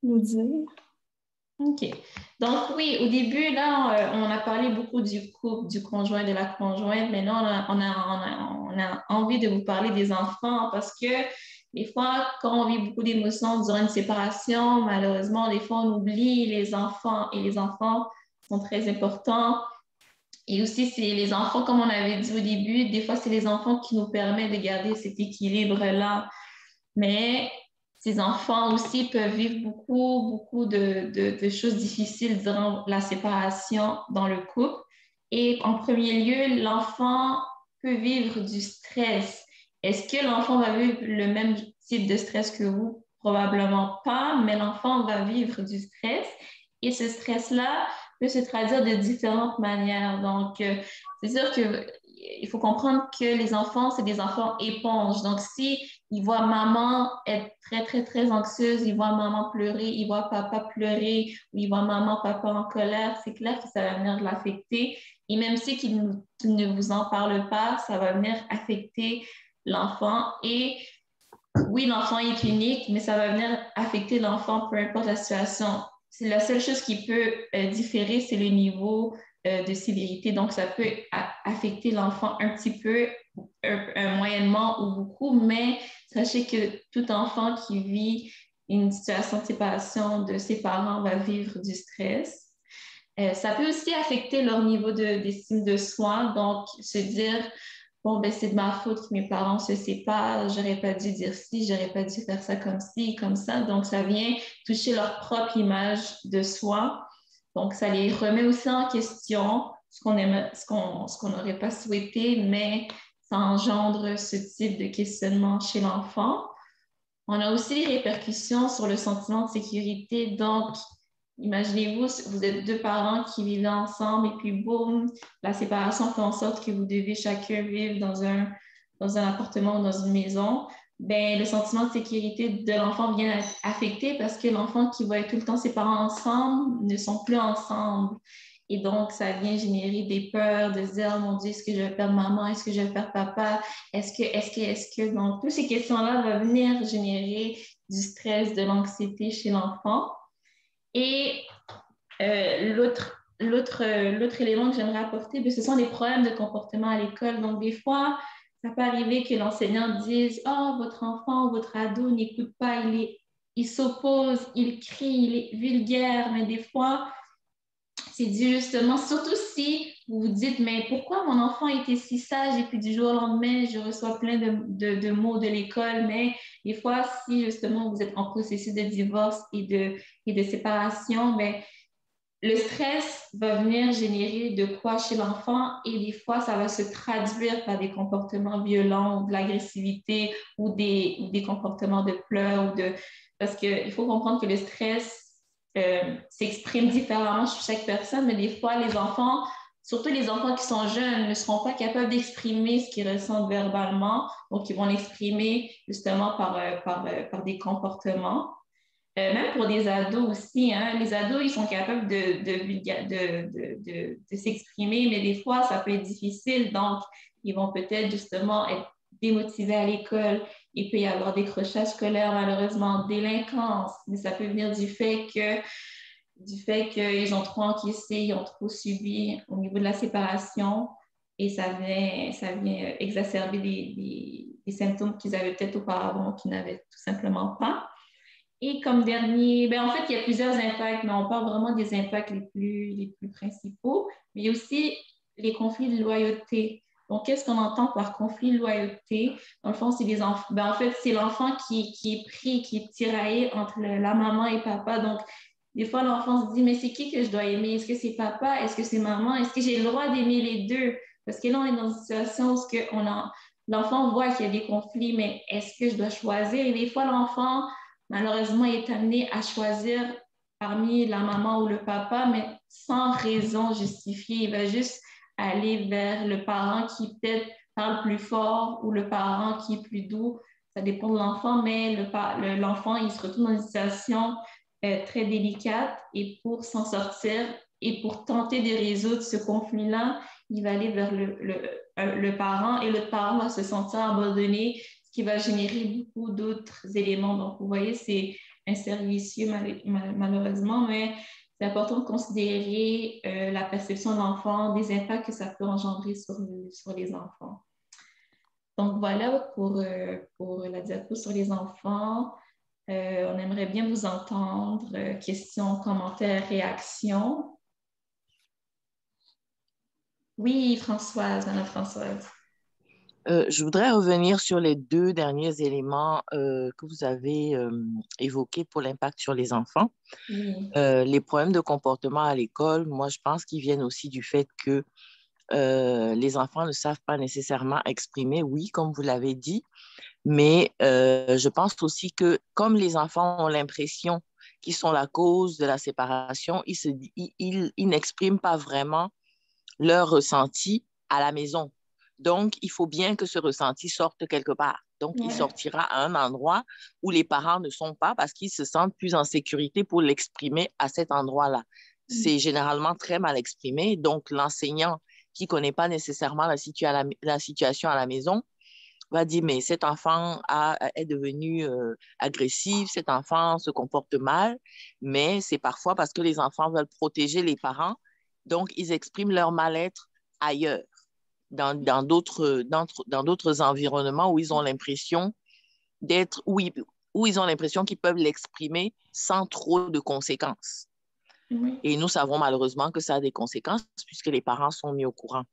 Speaker 2: nous dire.
Speaker 1: OK. Donc, oui, au début, là, on a parlé beaucoup du couple, du conjoint, de la conjointe. Maintenant, on a envie de vous parler des enfants parce que des fois, quand on vit beaucoup d'émotions durant une séparation, malheureusement, des fois, on oublie les enfants et les enfants sont très importants. Et aussi, c'est les enfants, comme on avait dit au début, des fois, c'est les enfants qui nous permettent de garder cet équilibre-là. Mais ces enfants aussi peuvent vivre beaucoup de choses difficiles durant la séparation dans le couple. Et en premier lieu, l'enfant peut vivre du stress. Est-ce que l'enfant va vivre le même type de stress que vous? Probablement pas, mais l'enfant va vivre du stress. Et ce stress-là peut se traduire de différentes manières. Donc, c'est sûr qu'il faut comprendre que les enfants, c'est des enfants éponges. Donc, si ils voient maman être très anxieuse, ils voient maman pleurer, ils voient papa pleurer, ou ils voient maman, papa en colère, c'est clair que ça va venir l'affecter. Et même si qu'ils ne vous en parlent pas, ça va venir affecter l'enfant. Et oui, l'enfant est unique, mais ça va venir affecter l'enfant peu importe la situation. C'est la seule chose qui peut différer, c'est le niveau de sévérité. Donc, ça peut affecter l'enfant un petit peu, moyennement ou beaucoup, mais sachez que tout enfant qui vit une situation de séparation de ses parents va vivre du stress. Ça peut aussi affecter leur niveau d'estime de soi, donc se dire, bon, ben, c'est de ma faute que mes parents se séparent, j'aurais pas dû dire ci, j'aurais pas dû faire ça comme ci, comme ça. Donc, ça vient toucher leur propre image de soi. Donc, ça les remet aussi en question, ce qu'on n'aurait pas souhaité, mais ça engendre ce type de questionnement chez l'enfant. On a aussi les répercussions sur le sentiment de sécurité. Donc, imaginez-vous, vous êtes 2 parents qui vivent ensemble et puis boum, la séparation fait en sorte que vous devez chacun vivre dans un appartement ou dans une maison. Ben, le sentiment de sécurité de l'enfant vient affecter parce que l'enfant qui voit tout le temps ses parents ensemble ne sont plus ensemble. Et donc, ça vient générer des peurs de se dire, oh mon Dieu, est-ce que je vais perdre maman? Est-ce que je vais perdre papa? Est-ce que? Donc, toutes ces questions-là vont venir générer du stress, de l'anxiété chez l'enfant. Et l'autre élément que j'aimerais apporter, ce sont les problèmes de comportement à l'école. Donc, des fois, ça peut arriver que l'enseignant dise, oh, votre enfant ou votre ado n'écoute pas, il s'oppose, il crie, il est vulgaire, mais des fois, c'est dû justement, surtout si vous vous dites, mais pourquoi mon enfant était si sage et puis du jour au lendemain, je reçois plein de mots de l'école, mais des fois, si justement vous êtes en processus de divorce et de séparation, ben, le stress va venir générer de quoi chez l'enfant et des fois, ça va se traduire par des comportements violents ou de l'agressivité ou des comportements de pleurs. Parce qu'il faut comprendre que le stress, s'exprime différemment chez chaque personne, mais des fois, les enfants, surtout les enfants qui sont jeunes, ne seront pas capables d'exprimer ce qu'ils ressentent verbalement, donc ils vont l'exprimer justement par des comportements. Même pour des ados aussi, hein, les ados, ils sont capables de s'exprimer, mais des fois, ça peut être difficile, donc ils vont peut-être justement être démotivés à l'école. Il peut y avoir décrochage scolaire, malheureusement, délinquance, mais ça peut venir du fait qu'ils ont trop encaissé, ils ont trop subi au niveau de la séparation et ça vient exacerber des symptômes qu'ils avaient peut-être auparavant qu'ils n'avaient tout simplement pas. Et comme dernier, ben en fait, il y a plusieurs impacts, mais on parle vraiment des impacts les plus principaux, mais il y a aussi les conflits de loyauté. Donc, qu'est-ce qu'on entend par conflit de loyauté? Dans le fond, c'est des enfants. Ben, en fait, c'est l'enfant qui est pris, qui est tiraillé entre la maman et papa. Donc, des fois, l'enfant se dit, mais c'est qui que je dois aimer? Est-ce que c'est papa? Est-ce que c'est maman? Est-ce que j'ai le droit d'aimer les deux? Parce que là, on est dans une situation où l'enfant voit qu'il y a des conflits, mais est-ce que je dois choisir? Et des fois, l'enfant, malheureusement, il est amené à choisir parmi la maman ou le papa, mais sans raison justifiée. Il va juste aller vers le parent qui peut-être parle plus fort ou le parent qui est plus doux. Ça dépend de l'enfant, mais l'enfant, il se retrouve dans une situation très délicate et pour s'en sortir et pour tenter de résoudre ce conflit-là, il va aller vers le parent et le parent va se sentir abandonné, ce qui va générer beaucoup d'autres éléments. Donc, vous voyez, c'est un cercle vicieux malheureusement, mais c'est important de considérer la perception de l'enfant, des impacts que ça peut engendrer sur les enfants. Donc, voilà pour la diapo sur les enfants. On aimerait bien vous entendre. Questions, commentaires, réactions. Oui, Françoise, Madame Françoise.
Speaker 3: Je voudrais revenir sur les deux derniers éléments que vous avez évoqués pour l'impact sur les enfants.
Speaker 1: Oui.
Speaker 3: Les problèmes de comportement à l'école, moi, je pense qu'ils viennent aussi du fait que les enfants ne savent pas nécessairement exprimer, oui, comme vous l'avez dit, mais je pense aussi que comme les enfants ont l'impression qu'ils sont la cause de la séparation, ils n'expriment pas vraiment leur ressenti à la maison. Donc, il faut bien que ce ressenti sorte quelque part. Donc, il sortira à un endroit où les parents ne sont pas parce qu'ils se sentent plus en sécurité pour l'exprimer à cet endroit-là. C'est généralement très mal exprimé. Donc, l'enseignant qui ne connaît pas nécessairement la situation à la maison va dire, mais cet enfant est devenu agressif, cet enfant se comporte mal, mais c'est parfois parce que les enfants veulent protéger les parents, donc ils expriment leur mal-être ailleurs, dans d'autres environnements où ils ont l'impression d'être, où ils ont l'impression qu'ils peuvent l'exprimer sans trop de conséquences.
Speaker 1: Oui.
Speaker 3: Et nous savons malheureusement que ça a des conséquences puisque les parents sont mis au courant.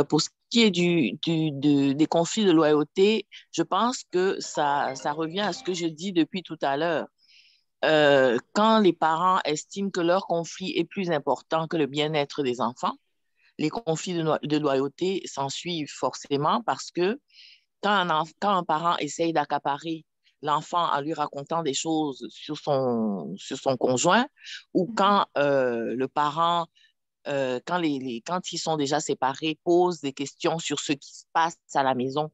Speaker 3: Pour ce qui est des conflits de loyauté, je pense que ça revient à ce que je dis depuis tout à l'heure. Quand les parents estiment que leur conflit est plus important que le bien-être des enfants, les conflits de loyauté s'ensuivent forcément parce que quand un parent essaye d'accaparer l'enfant en lui racontant des choses sur son conjoint ou quand le parent quand ils sont déjà séparés, pose des questions sur ce qui se passe à la maison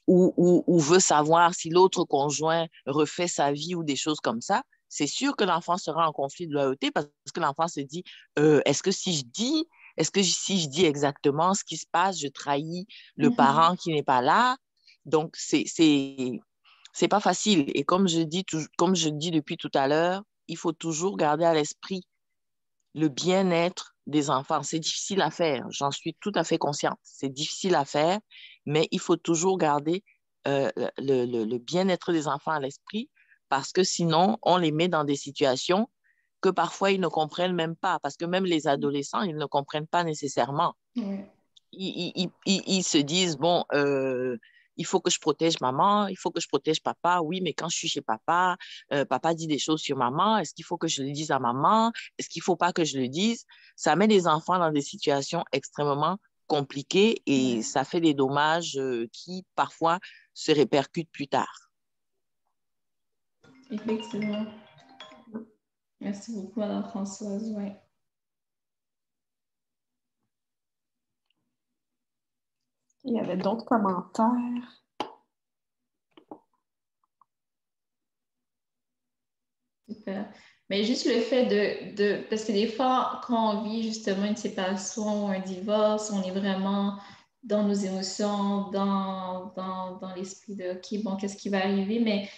Speaker 3: ou veut savoir si l'autre conjoint refait sa vie ou des choses comme ça, c'est sûr que l'enfant sera en conflit de loyauté parce que l'enfant se dit, est-ce que si je dis exactement ce qui se passe, je trahis le parent qui n'est pas là? Donc, c'est pas facile. Et comme je dis depuis tout à l'heure, il faut toujours garder à l'esprit le bien-être des enfants. C'est difficile à faire, j'en suis tout à fait consciente. C'est difficile à faire, mais il faut toujours garder le bien-être des enfants à l'esprit parce que sinon, on les met dans des situations que parfois ils ne comprennent même pas, parce que même les adolescents, ils ne comprennent pas nécessairement. Ils se disent, bon, il faut que je protège maman, il faut que je protège papa. Oui, mais quand je suis chez papa, papa dit des choses sur maman. Est-ce qu'il faut que je le dise à maman? Est-ce qu'il ne faut pas que je le dise? Ça met les enfants dans des situations extrêmement compliquées et ça fait des dommages qui, parfois, se répercutent plus tard.
Speaker 1: Effectivement. Merci beaucoup, Madame Françoise. Ouais.
Speaker 2: Il y avait d'autres commentaires.
Speaker 1: Super. Mais juste le fait parce que des fois, quand on vit justement une séparation ou un divorce, on est vraiment dans nos émotions, dans l'esprit de, OK, bon, qu'est-ce qui va arriver? Mais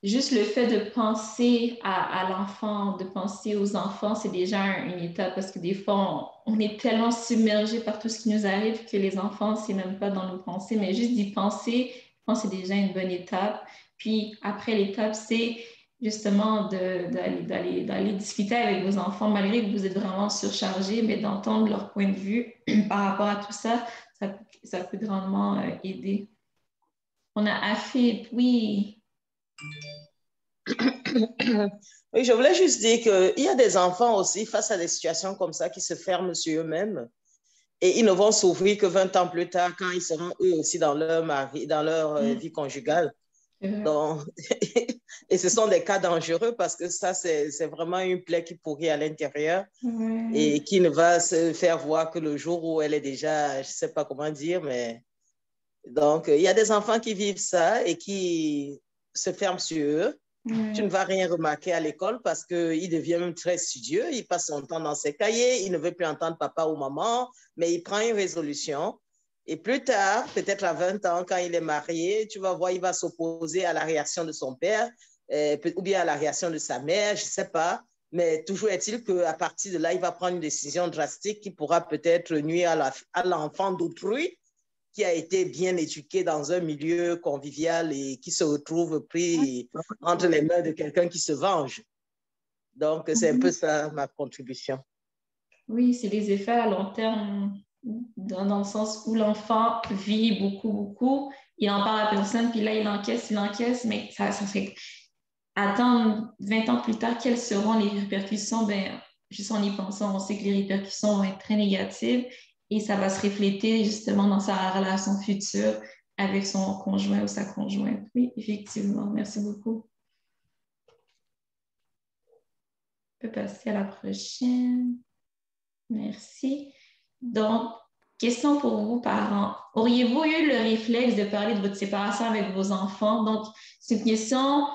Speaker 1: juste le fait de penser à l'enfant, de penser aux enfants, c'est déjà une étape parce que des fois, on est tellement submergé par tout ce qui nous arrive que les enfants, c'est même pas dans nos pensées, mais juste d'y penser, je pense que c'est déjà une bonne étape. Puis après l'étape, c'est justement d'aller discuter avec vos enfants, malgré que vous êtes vraiment surchargé, mais d'entendre leur point de vue par rapport à tout ça, ça peut grandement aider. On a Afid, oui.
Speaker 6: Oui, je voulais juste dire qu'il y a des enfants aussi face à des situations comme ça qui se ferment sur eux-mêmes et ils ne vont s'ouvrir que 20 ans plus tard quand ils seront eux aussi dans leur vie conjugale. Donc, et ce sont des cas dangereux parce que ça, c'est vraiment une plaie qui pourrit à l'intérieur et qui ne va se faire voir que le jour où elle est déjà, je ne sais pas comment dire, mais donc, il y a des enfants qui vivent ça et qui se ferment sur eux. Tu ne vas rien remarquer à l'école parce qu'il devient même très studieux. Il passe son temps dans ses cahiers. Il ne veut plus entendre papa ou maman, mais il prend une résolution. Et plus tard, peut-être à 20 ans, quand il est marié, tu vas voir, il va s'opposer à la réaction de son père ou bien à la réaction de sa mère, je ne sais pas. Mais toujours est-il qu'à partir de là, il va prendre une décision drastique qui pourra peut-être nuire à l'enfant d'autrui qui a été bien éduqué dans un milieu convivial et qui se retrouve pris entre les mains de quelqu'un qui se venge. Donc, c'est un peu ça ma contribution.
Speaker 1: Oui, c'est des effets à long terme, dans le sens où l'enfant vit beaucoup, il en parle à personne, puis là, il encaisse, mais ça serait attendre 20 ans plus tard, quelles seront les répercussions? Ben, juste en y pensant, on sait que les répercussions vont être très négatives et ça va se refléter justement dans sa relation future avec son conjoint ou sa conjointe. Oui, effectivement. Merci beaucoup. On peut passer à la prochaine. Merci. Donc, question pour vous, parents. Auriez-vous eu le réflexe de parler de votre séparation avec vos enfants? Donc, c'est une question.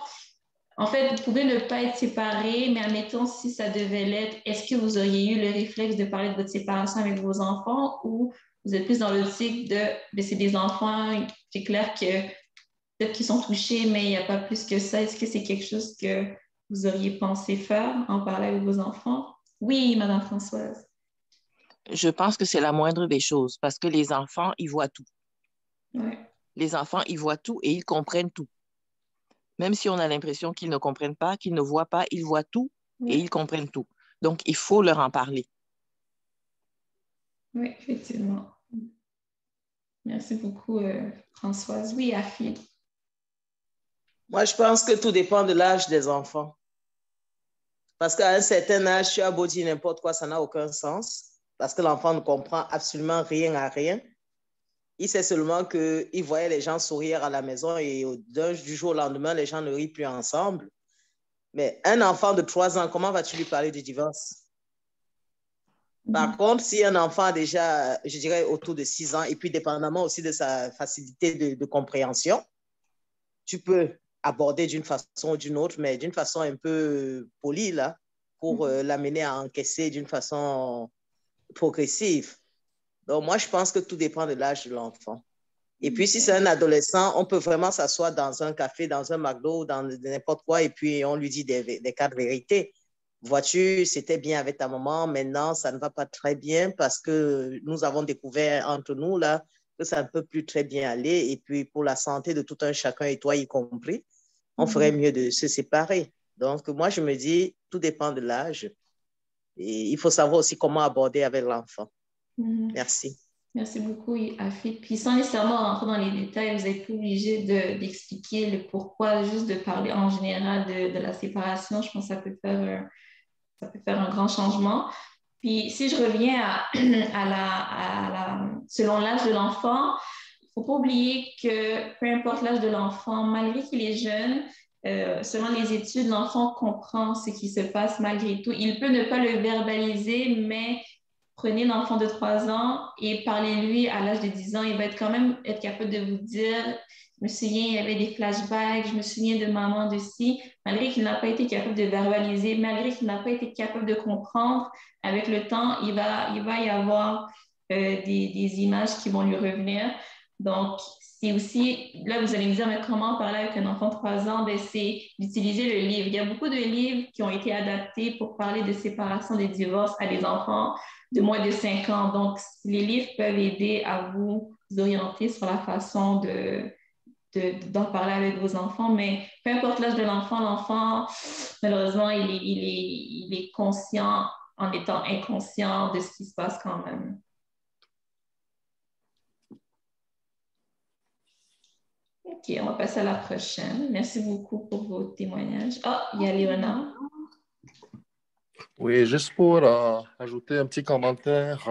Speaker 1: En fait, vous pouvez ne pas être séparés, mais admettons si ça devait l'être, est-ce que vous auriez eu le réflexe de parler de votre séparation avec vos enfants ou vous êtes plus dans l'optique de c'est des enfants, c'est clair que peut-être qu'ils sont touchés, mais il n'y a pas plus que ça. Est-ce que c'est quelque chose que vous auriez pensé faire, en parler avec vos enfants? Oui, Madame Françoise.
Speaker 3: Je pense que c'est la moindre des choses parce que les enfants, ils voient tout.
Speaker 1: Ouais.
Speaker 3: Les enfants, ils voient tout et ils comprennent tout. Même si on a l'impression qu'ils ne comprennent pas, qu'ils ne voient pas, ils voient tout et ils comprennent tout. Donc, il faut leur en parler.
Speaker 1: Oui, effectivement. Merci beaucoup, Françoise. Oui, Afid.
Speaker 6: Moi, je pense que tout dépend de l'âge des enfants. Parce qu'à un certain âge, tu as beau dire n'importe quoi, ça n'a aucun sens. Parce que l'enfant ne comprend absolument rien à rien. Il sait seulement qu'il voyait les gens sourire à la maison et du jour au lendemain, les gens ne rient plus ensemble. Mais un enfant de 3 ans, comment vas-tu lui parler du divorce? Par contre, si un enfant a déjà, je dirais, autour de 6 ans, et puis dépendamment aussi de sa facilité de compréhension, tu peux aborder d'une façon ou d'une autre, mais d'une façon un peu polie, là, pour l'amener à encaisser d'une façon progressive. Donc, moi, je pense que tout dépend de l'âge de l'enfant. Et puis, si c'est un adolescent, on peut vraiment s'asseoir dans un café, dans un McDo, dans n'importe quoi, et puis on lui dit des cas de vérité. Vois-tu, c'était bien avec ta maman, maintenant, ça ne va pas très bien parce que nous avons découvert entre nous, là, que ça ne peut plus très bien aller. Et puis, pour la santé de tout un chacun, et toi y compris, on ferait mieux de se séparer. Donc, moi, je me dis, tout dépend de l'âge. Et il faut savoir aussi comment aborder avec l'enfant. Merci.
Speaker 1: Merci beaucoup, Afid. Puis sans nécessairement rentrer dans les détails, vous n'êtes pas obligé d'expliquer le pourquoi, juste de parler en général de la séparation. Je pense que ça peut faire un grand changement. Puis si je reviens selon l'âge de l'enfant, il ne faut pas oublier que peu importe l'âge de l'enfant, malgré qu'il est jeune, selon les études, l'enfant comprend ce qui se passe malgré tout. Il peut ne pas le verbaliser, mais prenez l'enfant de 3 ans et parlez-lui à l'âge de 10 ans. Il va quand même être capable de vous dire, je me souviens, il y avait des flashbacks, je me souviens de maman de ci, malgré qu'il n'a pas été capable de verbaliser, malgré qu'il n'a pas été capable de comprendre. Avec le temps, il va y avoir des images qui vont lui revenir. Donc, c'est aussi, là, vous allez me dire, mais comment parler avec un enfant de 3 ans? Ben, c'est d'utiliser le livre. Il y a beaucoup de livres qui ont été adaptés pour parler de séparation, des divorces à des enfants de moins de 5 ans. Donc, les livres peuvent aider à vous orienter sur la façon d'en parler avec vos enfants, mais peu importe l'âge de l'enfant, malheureusement, il est conscient en étant inconscient de ce qui se passe quand même. OK, on va passer à la prochaine. Merci beaucoup pour vos témoignages. Ah, il y a Léonard.
Speaker 4: Oui, juste pour ajouter un petit commentaire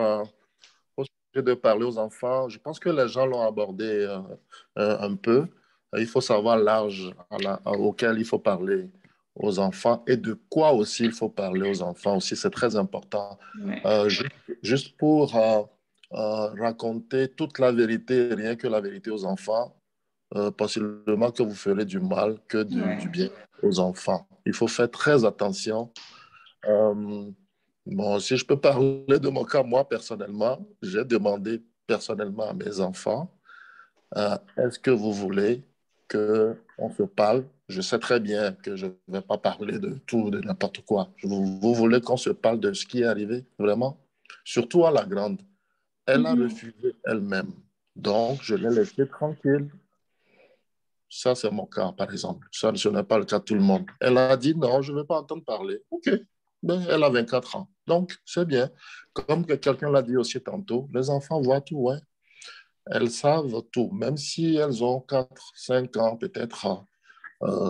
Speaker 4: au sujet de parler aux enfants, je pense que les gens l'ont abordé un peu. Il faut savoir l'âge auquel il faut parler aux enfants et de quoi aussi il faut parler aux enfants aussi. C'est très important.
Speaker 1: Ouais.
Speaker 4: Juste pour raconter toute la vérité, rien que la vérité aux enfants, possiblement que vous ferez du mal que du bien aux enfants. Il faut faire très attention. Bon, si je peux parler de mon cas, moi, personnellement, j'ai demandé personnellement à mes enfants, est-ce que vous voulez qu'on se parle? Je sais très bien que je ne vais pas parler de tout, de n'importe quoi. Vous voulez qu'on se parle de ce qui est arrivé, vraiment? Surtout à la grande. Elle a refusé elle-même. Donc, je l'ai laissée tranquille. Ça, c'est mon cas, par exemple. Ça, ce n'est pas le cas de tout le monde. Elle a dit non, je ne veux pas entendre parler. OK. Ben, elle a 24 ans. Donc, c'est bien. Comme que quelqu'un l'a dit aussi tantôt, les enfants voient tout, ouais. Elles savent tout, même si elles ont 4, 5 ans, peut-être,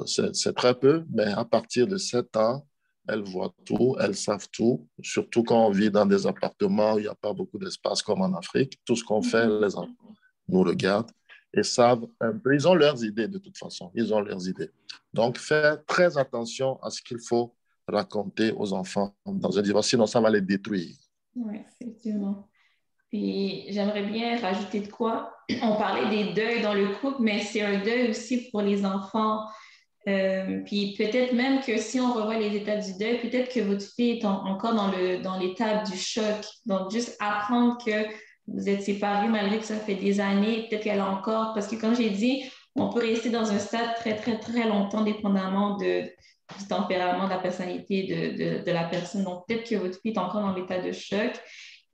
Speaker 4: c'est très peu, mais à partir de 7 ans, elles voient tout, elles savent tout, surtout quand on vit dans des appartements où il n'y a pas beaucoup d'espace comme en Afrique. Tout ce qu'on fait, les enfants nous regardent et savent un peu. Ils ont leurs idées de toute façon, ils ont leurs idées. Donc, faire très attention à ce qu'il faut raconter aux enfants dans un divorce, sinon ça va les détruire.
Speaker 1: Oui, effectivement. Puis j'aimerais bien rajouter de quoi. On parlait des deuils dans le couple, mais c'est un deuil aussi pour les enfants. Puis peut-être même que si on revoit les étapes du deuil, peut-être que votre fille est encore dans l'étape du choc. Donc, juste apprendre que vous êtes séparés malgré que ça fait des années, peut-être qu'elle a encore, parce que comme j'ai dit, on peut rester dans un stade très, très, très longtemps, dépendamment du tempérament, de la personnalité de la personne. Donc, peut-être que votre fille est encore dans l'état de choc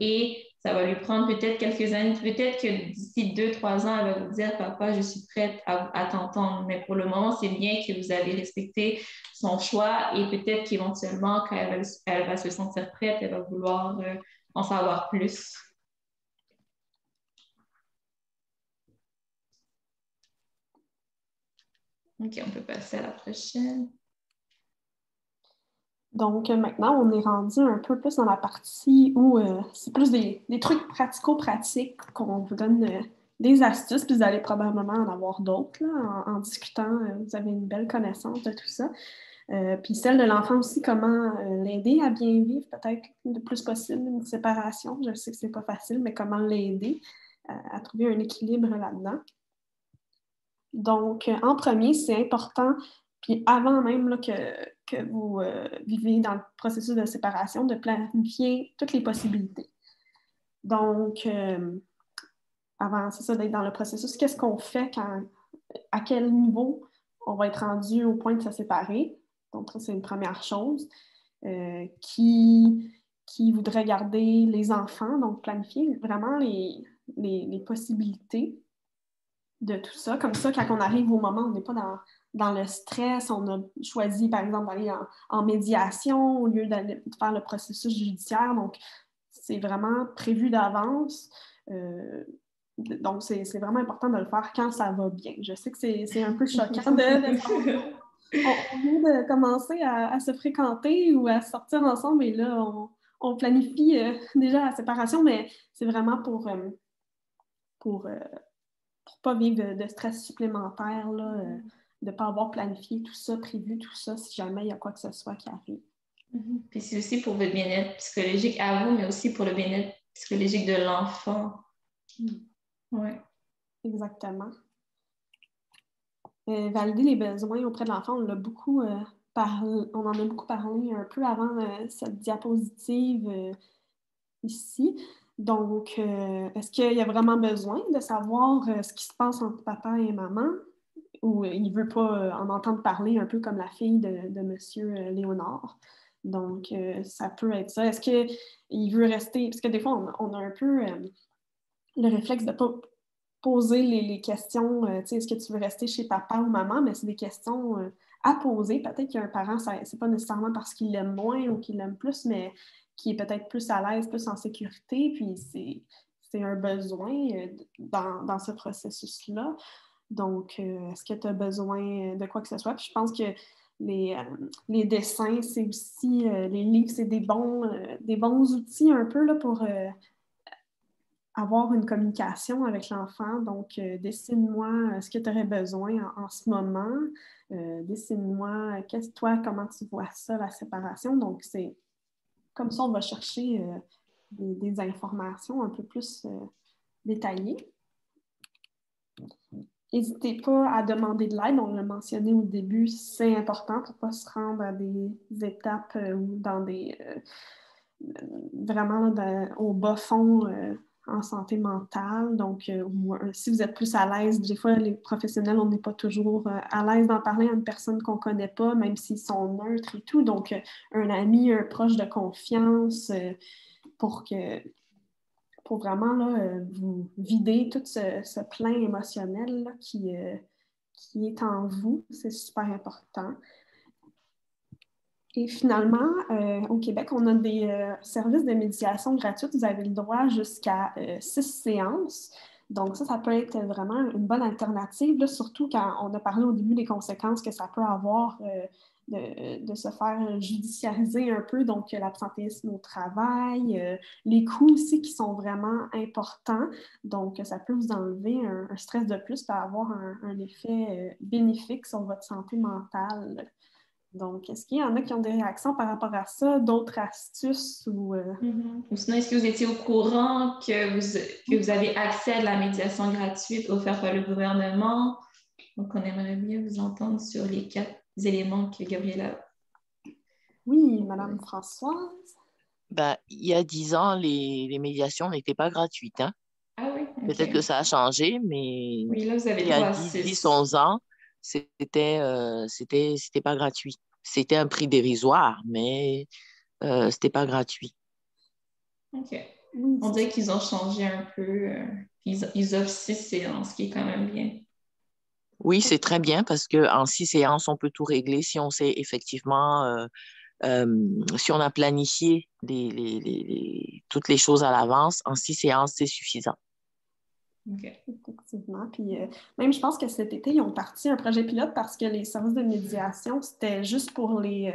Speaker 1: et ça va lui prendre peut-être quelques années. Peut-être que d'ici 2, 3 ans, elle va vous dire, papa, je suis prête à t'entendre. Mais pour le moment, c'est bien que vous avez respecté son choix et peut-être qu'éventuellement, quand elle va se sentir prête, elle va vouloir en savoir plus. OK, on peut passer à la prochaine.
Speaker 2: Donc, maintenant, on est rendu un peu plus dans la partie où c'est plus des trucs pratico-pratiques qu'on vous donne des astuces, puis vous allez probablement en avoir d'autres. En discutant, vous avez une belle connaissance de tout ça. Puis celle de l'enfant aussi, comment l'aider à bien vivre, peut-être le plus possible, une séparation. Je sais que c'est pas facile, mais comment l'aider à trouver un équilibre là-dedans. Donc, en premier, c'est important, puis avant même là, que vous vivez dans le processus de séparation, de planifier toutes les possibilités. Donc, avant, c'est ça, d'être dans le processus, qu'est-ce qu'on fait à quel niveau on va être rendu au point de se séparer? Donc, ça, c'est une première chose. Qui voudrait garder les enfants, donc planifier vraiment les possibilités de tout ça. Comme ça, quand on arrive au moment où on n'est pas dans le stress, on a choisi, par exemple, d'aller en médiation au lieu de faire le processus judiciaire. Donc, c'est vraiment prévu d'avance. Donc, c'est vraiment important de le faire quand ça va bien. Je sais que c'est un peu choquant on vient de commencer à se fréquenter ou à sortir ensemble et là, on planifie déjà la séparation, mais c'est vraiment pour pas vivre de stress supplémentaire là, ne pas avoir planifié tout ça, prévu tout ça, si jamais il y a quoi que ce soit qui arrive.
Speaker 1: Puis c'est aussi pour votre bien-être psychologique à vous, mais aussi pour le bien-être psychologique de l'enfant. Oui.
Speaker 2: Exactement. Valider les besoins auprès de l'enfant, on en a beaucoup parlé un peu avant cette diapositive ici. Donc, est-ce qu'il y a vraiment besoin de savoir ce qui se passe entre papa et maman? Ou il ne veut pas en entendre parler, un peu comme la fille de M. Léonard. Donc, ça peut être ça. Est-ce qu'il veut rester... Parce que des fois, on a un peu le réflexe de ne pas poser les questions, est-ce que tu veux rester chez papa ou maman? Mais c'est des questions à poser. Peut-être qu'il y a un parent, c'est pas nécessairement parce qu'il l'aime moins ou qu'il l'aime plus, mais qui est peut-être plus à l'aise, plus en sécurité. Puis c'est un besoin dans ce processus-là. Donc, est-ce que tu as besoin de quoi que ce soit? Puis je pense que les dessins, c'est aussi, les livres, c'est des bons outils un peu là, pour avoir une communication avec l'enfant. Donc, dessine-moi ce que tu aurais besoin en ce moment. Dessine-moi, toi, comment tu vois ça, la séparation. Donc, c'est comme ça, on va chercher des informations un peu plus détaillées. N'hésitez pas à demander de l'aide. On l'a mentionné au début, c'est important pour ne pas se rendre à des étapes ou dans des... vraiment au bas fond en santé mentale. Donc, si vous êtes plus à l'aise, des fois, les professionnels, on n'est pas toujours à l'aise d'en parler à une personne qu'on ne connaît pas, même s'ils sont neutres et tout. Donc, un ami, un proche de confiance pour vraiment là, vous vider tout ce plein émotionnel là, qui est en vous. C'est super important. Et finalement, au Québec, on a des services de médiation gratuits. Vous avez le droit jusqu'à 6 séances. Donc ça peut être vraiment une bonne alternative, là, surtout quand on a parlé au début des conséquences que ça peut avoir de se faire judiciariser un peu, donc l'absentéisme au travail, les coûts aussi qui sont vraiment importants. Donc ça peut vous enlever un stress de plus, peut avoir un effet bénéfique sur votre santé mentale. Donc, est-ce qu'il y en a qui ont des réactions par rapport à ça, d'autres astuces ou...
Speaker 1: Ou sinon, est-ce que vous étiez au courant que vous avez accès à de la médiation gratuite offerte par le gouvernement? Donc, on aimerait bien vous entendre sur les 4 éléments que Gabriela...
Speaker 2: Oui, Madame Françoise?
Speaker 3: Ben, il y a 10 ans, les médiations n'étaient pas gratuites. Hein?
Speaker 1: Ah oui, OK.
Speaker 3: Peut-être que ça a changé, mais
Speaker 1: Oui, là, vous avez
Speaker 3: il y
Speaker 1: droit
Speaker 3: a
Speaker 1: à
Speaker 3: 10,
Speaker 1: 6.
Speaker 3: 11 ans, c'était pas gratuit. C'était un prix dérisoire, mais c'était pas gratuit.
Speaker 1: OK.
Speaker 2: Oui,
Speaker 1: On dirait qu'ils ont changé un peu. Ils offrent 6 séances, ce qui est quand même bien.
Speaker 3: Oui, c'est très bien parce qu'en 6 séances, on peut tout régler si on sait effectivement, si on a planifié toutes les choses à l'avance. En 6 séances, c'est suffisant.
Speaker 1: Okay.
Speaker 2: Effectivement. Puis même, je pense que cet été, ils ont parti un projet pilote parce que les services de médiation, c'était juste pour les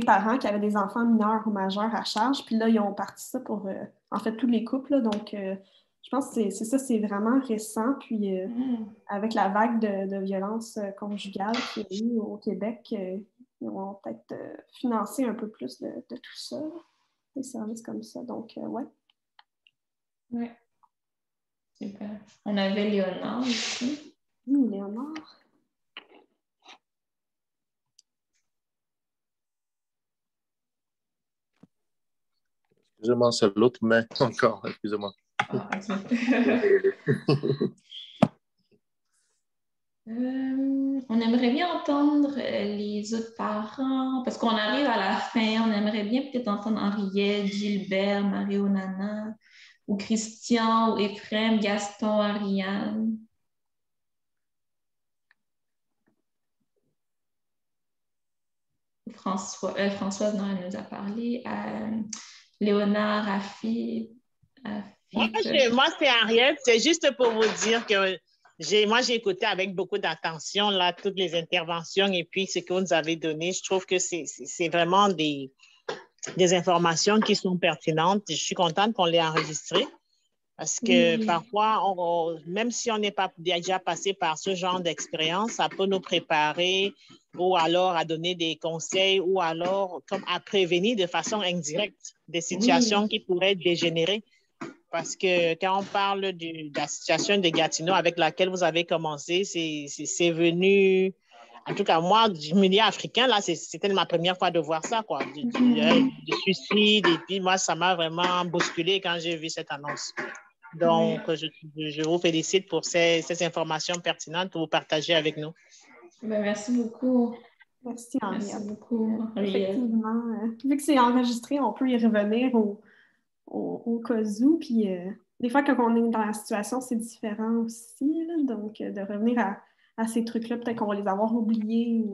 Speaker 2: parents qui avaient des enfants mineurs ou majeurs à charge. Puis là, ils ont parti ça pour, en fait, tous les couples. Là. Donc, je pense que c'est ça, c'est vraiment récent. Puis avec la vague de violence conjugale qu'il y a eu au Québec, ils vont peut-être financer un peu plus de tout ça, des services comme ça. Donc, ouais.
Speaker 1: Oui. Super. On avait Léonard ici.
Speaker 2: Oui, Léonard.
Speaker 4: Excusez-moi, c'est l'autre main encore. Excusez-moi.
Speaker 1: Ah, ok. On aimerait bien entendre les autres parents, parce qu'on arrive à la fin, on aimerait bien peut-être entendre Henriette, Gilbert, Marie-Onana, ou Christian, ou Ephraim, Gaston, Ariane. Françoise, non, elle nous a parlé. Léonard, Rafi.
Speaker 6: Moi, c'est Ariette. C'est juste pour vous dire que j'ai écouté avec beaucoup d'attention là, toutes les interventions et puis ce que vous nous avez donné. Je trouve que c'est vraiment des informations qui sont pertinentes. Je suis contente qu'on l'ait enregistré.
Speaker 7: Parce que
Speaker 1: Oui.
Speaker 7: parfois, même si on n'est pas déjà passé par ce genre d'expérience, ça peut nous préparer ou alors à donner des conseils ou alors comme à prévenir de façon indirecte des situations
Speaker 1: Oui.
Speaker 7: qui pourraient dégénérer. Parce que quand on parle de la situation de Gatineau avec laquelle vous avez commencé, c'est venu, en tout cas moi, du milieu africain, là, c'était ma première fois de voir ça, quoi, du suicide. Et puis moi, ça m'a vraiment bousculé quand j'ai vu cette annonce. Donc, je vous félicite pour ces informations pertinentes que vous partagez avec nous.
Speaker 1: Ben, merci beaucoup.
Speaker 2: Merci, Henriette.
Speaker 1: Merci beaucoup, Henriette.
Speaker 2: Effectivement, vu que c'est enregistré, on peut y revenir au cas où. Puis des fois, quand on est dans la situation, c'est différent aussi. Là, donc, de revenir à ces trucs-là, peut-être qu'on va les avoir oubliés.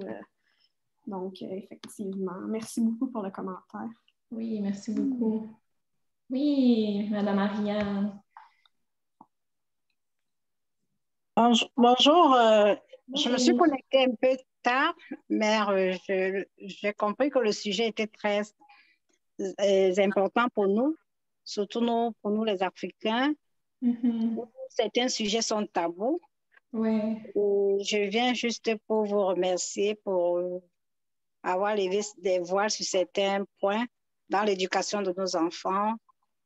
Speaker 2: Donc, effectivement, merci beaucoup pour le commentaire.
Speaker 1: Oui, merci beaucoup. Oui, Madame Ariane.
Speaker 8: Bonjour. Je me suis connectée un peu tard, mais j'ai compris que le sujet était très important pour nous, surtout pour nous les Africains. Certains sujets sont tabous.
Speaker 1: Oui.
Speaker 8: Je viens juste pour vous remercier pour avoir levé des voiles sur certains points dans l'éducation de nos enfants,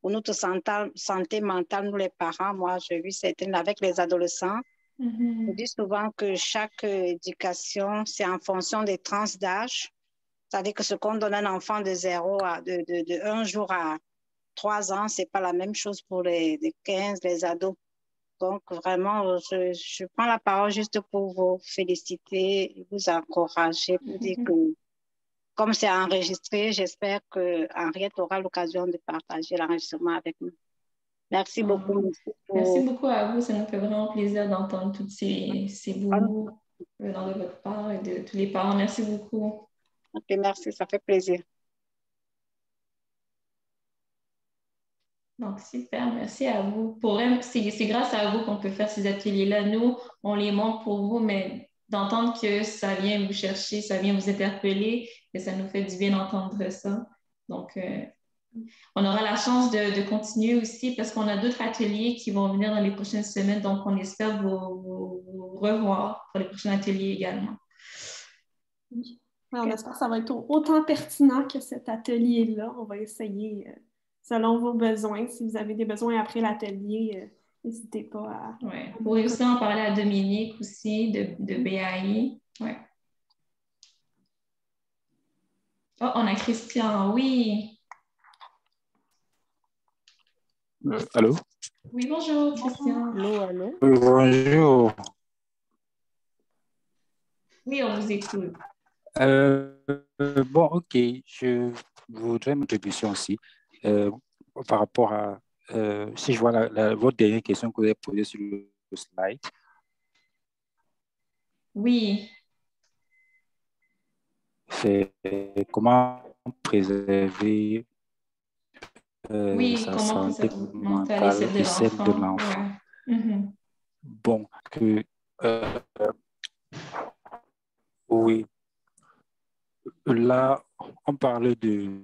Speaker 8: pour notre santé mentale, nous les parents. Moi, j'ai vu certaines avec les adolescents. Je dis souvent que chaque éducation, c'est en fonction des tranches d'âge. C'est-à-dire que ce qu'on donne à un enfant de 1 jour à 3 ans, ce n'est pas la même chose pour les 15, les ados. Donc, vraiment, je prends la parole juste pour vous féliciter, vous encourager, pour dire que, comme c'est enregistré, j'espère que Henriette aura l'occasion de partager l'enregistrement avec nous. Merci beaucoup.
Speaker 1: Merci beaucoup à vous. Ça nous fait vraiment plaisir d'entendre tous ces beaux mots venant de votre part et de tous les parents. Merci beaucoup.
Speaker 8: Ok, merci, ça fait plaisir.
Speaker 1: Donc, super, merci à vous. C'est grâce à vous qu'on peut faire ces ateliers-là. Nous, on les montre pour vous, mais d'entendre que ça vient vous chercher, ça vient vous interpeller, et ça nous fait du bien d'entendre ça. Donc, on aura la chance de continuer aussi parce qu'on a d'autres ateliers qui vont venir dans les prochaines semaines. Donc, on espère vous revoir pour les prochains ateliers également.
Speaker 2: Oui, on espère que ça va être autant pertinent que cet atelier-là. On va essayer selon vos besoins. Si vous avez des besoins après l'atelier, n'hésitez pas à...
Speaker 1: Oui, vous pourrez aussi en parler à Dominique aussi de BAI. Ouais. Oh, on a Christian, oui.
Speaker 9: Allô?
Speaker 1: Oui, bonjour, Christian.
Speaker 7: Allô?
Speaker 9: Bonjour.
Speaker 1: Oui, on vous écoute.
Speaker 9: Bon, ok, je voudrais une contribution aussi par rapport à, si je vois votre dernière question que vous avez posée sur le slide.
Speaker 1: Oui.
Speaker 9: C'est comment préserver sa santé mentale et celle de l'enfant.
Speaker 1: Ouais.
Speaker 9: Bon, oui, là, on parle de...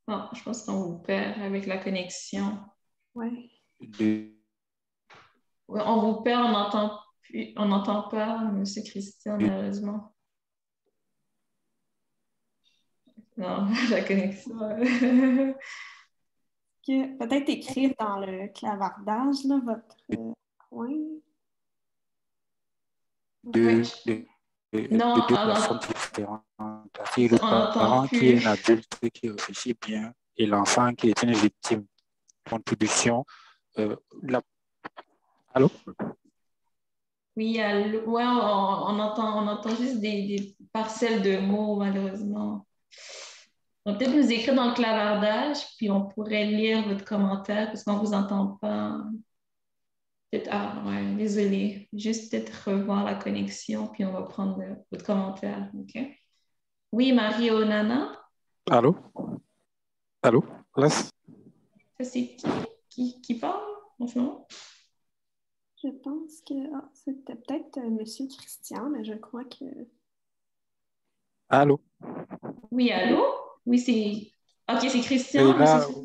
Speaker 1: Bon, je pense qu'on vous perd avec la connexion.
Speaker 2: Oui.
Speaker 1: Ouais, on vous perd, on n'entend pas M. Christian, malheureusement. Non, la connexion.
Speaker 2: Peut-être écrire dans le clavardage, là, votre point.
Speaker 1: Non,
Speaker 9: deux personnes différentes. C'est le parent qui est un adulte qui réfléchit bien et l'enfant qui est une victime. Contribution. Allô?
Speaker 1: Oui, ouais, on entend juste des parcelles de mots, malheureusement. On va peut-être nous écrire dans le clavardage, puis on pourrait lire votre commentaire parce qu'on ne vous entend pas. Ouais, désolé. Juste peut-être revoir la connexion, puis on va prendre votre commentaire. OK? Oui, Marie-Onana?
Speaker 9: Allô? Allô? Là?
Speaker 1: Ça, c'est qui parle en ce moment?
Speaker 2: Je pense que c'était peut-être M. Christian, mais je crois que...
Speaker 9: Allô?
Speaker 1: Oui, allô? Oui, c'est... OK, c'est
Speaker 9: Et
Speaker 1: Christian,
Speaker 9: là,
Speaker 1: monsieur?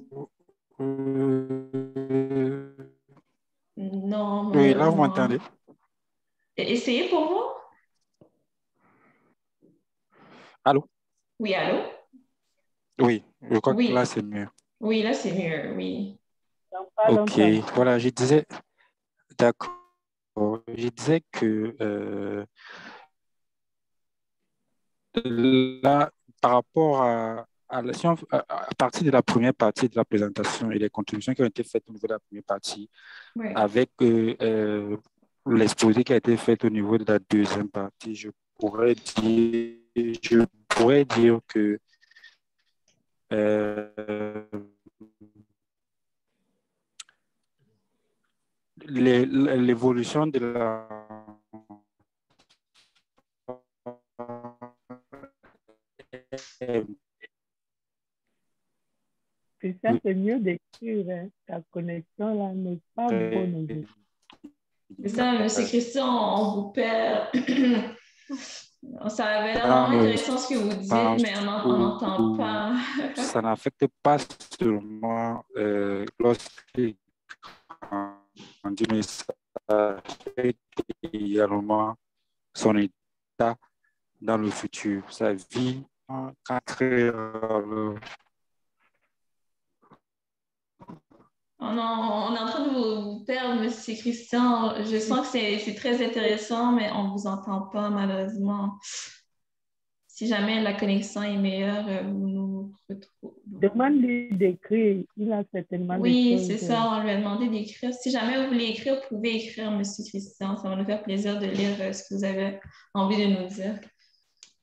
Speaker 9: euh,
Speaker 1: Non,
Speaker 9: oui, là, vous
Speaker 1: malheureusement.
Speaker 9: m'entendez?
Speaker 1: Essayez pour vous.
Speaker 9: Allô?
Speaker 1: Oui, allô?
Speaker 9: Oui, je crois que là,
Speaker 1: Oui,
Speaker 9: c'est mieux.
Speaker 1: oui, là, c'est mieux, oui.
Speaker 8: Donc, pas
Speaker 9: OK,
Speaker 8: longtemps.
Speaker 9: voilà, je disais, d'accord. Je disais que là, par rapport si à partir de la première partie de la présentation et les contributions qui ont été faites au niveau de la première partie,
Speaker 1: Oui.
Speaker 9: avec l'exposé qui a été fait au niveau de la deuxième partie, je pourrais dire que euh, l'évolution de la
Speaker 5: Christian, c'est mieux d'écrire. Hein. Ta connexion là n'est pas bonne aujourd'hui.
Speaker 1: C'est ça, monsieur Christian, on vous perd. Ça avait l'air
Speaker 9: dans
Speaker 1: vraiment
Speaker 9: le
Speaker 1: intéressant ce que vous dites,
Speaker 9: sens
Speaker 1: mais on
Speaker 9: où
Speaker 1: n'entend pas.
Speaker 9: ça n'affecte pas seulement lorsqu'il dit mais ça affecte également son état dans le futur, sa vie en 4 heures.
Speaker 1: On est en train de vous perdre, monsieur Christian. Je sens que c'est très intéressant, mais on ne vous entend pas, malheureusement. Si jamais la connexion est meilleure, vous nous retrouvez.
Speaker 5: Demande-lui d'écrire. Il a certainement des
Speaker 1: Oui,
Speaker 5: choses.
Speaker 1: c'est ça. On lui a demandé d'écrire. Si jamais vous voulez écrire, vous pouvez écrire, monsieur Christian. Ça va nous faire plaisir de lire ce que vous avez envie de nous dire.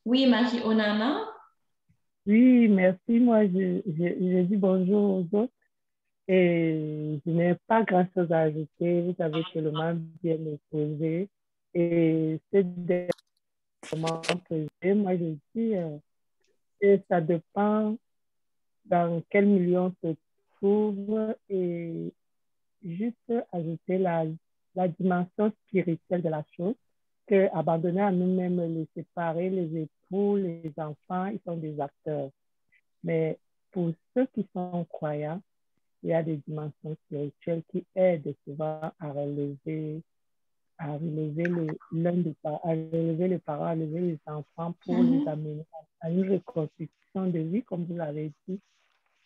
Speaker 1: Oui, Marie-Onana.
Speaker 5: Oui, merci. Moi, je dis bonjour aux autres. Et je n'ai pas grand-chose à ajouter. Vous avez tellement bien exposé. Et c'est des commentaires que moi, je dis que ça dépend dans quel milieu on se trouve et juste ajouter la dimension spirituelle de la chose, que abandonner à nous-mêmes, les séparer, les époux, les enfants, ils sont des acteurs. Mais pour ceux qui sont croyants, il y a des dimensions spirituelles qui aident souvent à relever les parents, à relever les enfants pour les amener à une reconstruction de vie, comme vous l'avez dit,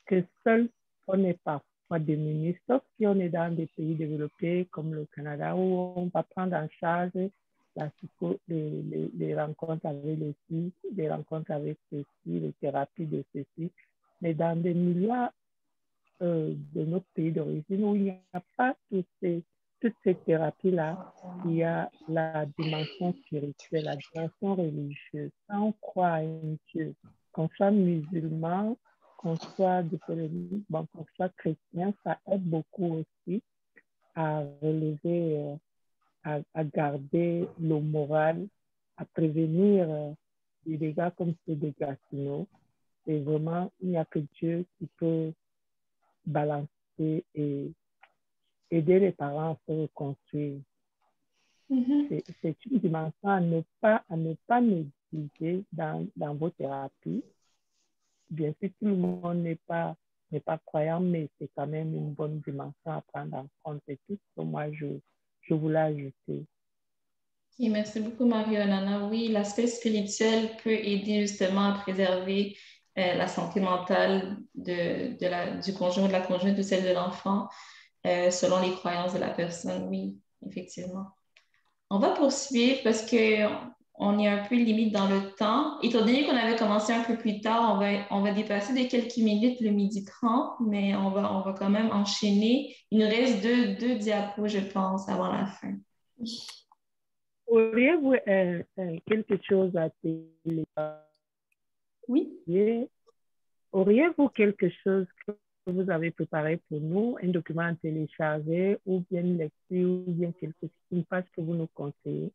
Speaker 5: que seul on est parfois démunis, sauf si on est dans des pays développés comme le Canada où on va prendre en charge les rencontres avec les filles, les rencontres avec ceci, les thérapies de ceci. Mais dans des milieux de notre pays d'origine où il n'y a pas toutes ces thérapies-là, il y a la dimension spirituelle, la dimension religieuse. Quand on croit à un Dieu, qu'on soit musulman, qu'on soit bon, qu'on soit chrétien, ça aide beaucoup aussi à relever, à garder le moral, à prévenir des dégâts comme ceux des Gatineau. Et vraiment, il n'y a que Dieu qui peut balancer et aider les parents à se reconstruire. C'est une dimension à ne pas négliger dans vos thérapies. Bien sûr, tout le monde n'est pas croyant, mais c'est quand même une bonne dimension à prendre en compte. C'est tout ce que moi, je voulais ajouter.
Speaker 1: Et merci beaucoup, Marie-Onana. Oui, l'aspect spirituel peut aider justement à préserver la santé mentale du conjoint, de la conjointe ou celle de l'enfant, selon les croyances de la personne. Oui, effectivement. On va poursuivre parce qu'on est un peu limite dans le temps. Étant donné qu'on avait commencé un peu plus tard, on va dépasser de quelques minutes le 12h30, mais on va quand même enchaîner. Il nous reste deux diapos, je pense, avant la fin.
Speaker 5: Auriez-vous quelque chose à télécharger?
Speaker 2: Oui.
Speaker 5: Auriez-vous quelque chose que vous avez préparé pour nous, un document à télécharger ou bien une lecture ou bien une page que vous nous conseillez?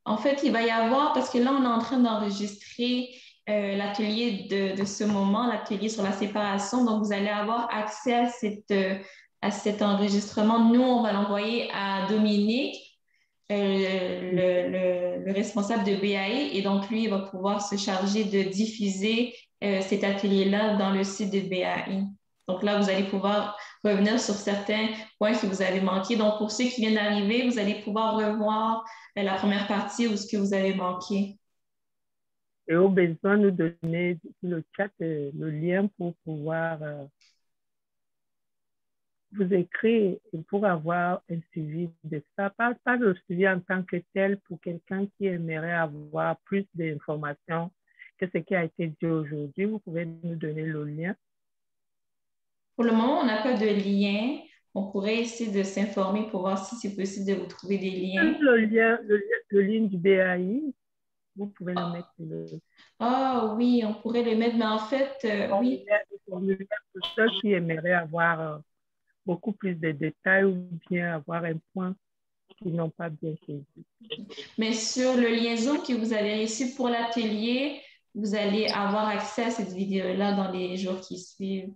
Speaker 1: En fait, il va y avoir, parce que là, on est en train d'enregistrer l'atelier de ce moment, l'atelier sur la séparation. Donc, vous allez avoir accès à cet enregistrement. Nous, on va l'envoyer à Dominique, le responsable de BAE. Et donc, lui, il va pouvoir se charger de diffuser cet atelier-là dans le site de BAI. Donc là, vous allez pouvoir revenir sur certains points que vous avez manqués. Donc, pour ceux qui viennent d'arriver, vous allez pouvoir revoir la première partie ou ce que vous avez manqué.
Speaker 5: Et au besoin, nous donner sur le chat le lien pour pouvoir vous écrire et pour avoir un suivi de ça. Pas le suivi en tant que tel pour quelqu'un qui aimerait avoir plus d'informations que ce qui a été dit aujourd'hui. Vous pouvez nous donner le lien.
Speaker 1: Pour le moment, on n'a pas de lien. On pourrait essayer de s'informer pour voir si c'est possible de vous trouver des liens.
Speaker 5: Le lien du BAI, vous pouvez le mettre.
Speaker 1: Ah oui, on pourrait le mettre, mais en fait, oui.
Speaker 5: Pour ceux qui aimeraient avoir beaucoup plus de détails ou bien avoir un point qu'ils n'ont pas bien saisi.
Speaker 1: Mais sur le lien Zoom que vous avez reçu pour l'atelier, vous allez avoir accès à cette vidéo-là dans les jours qui suivent.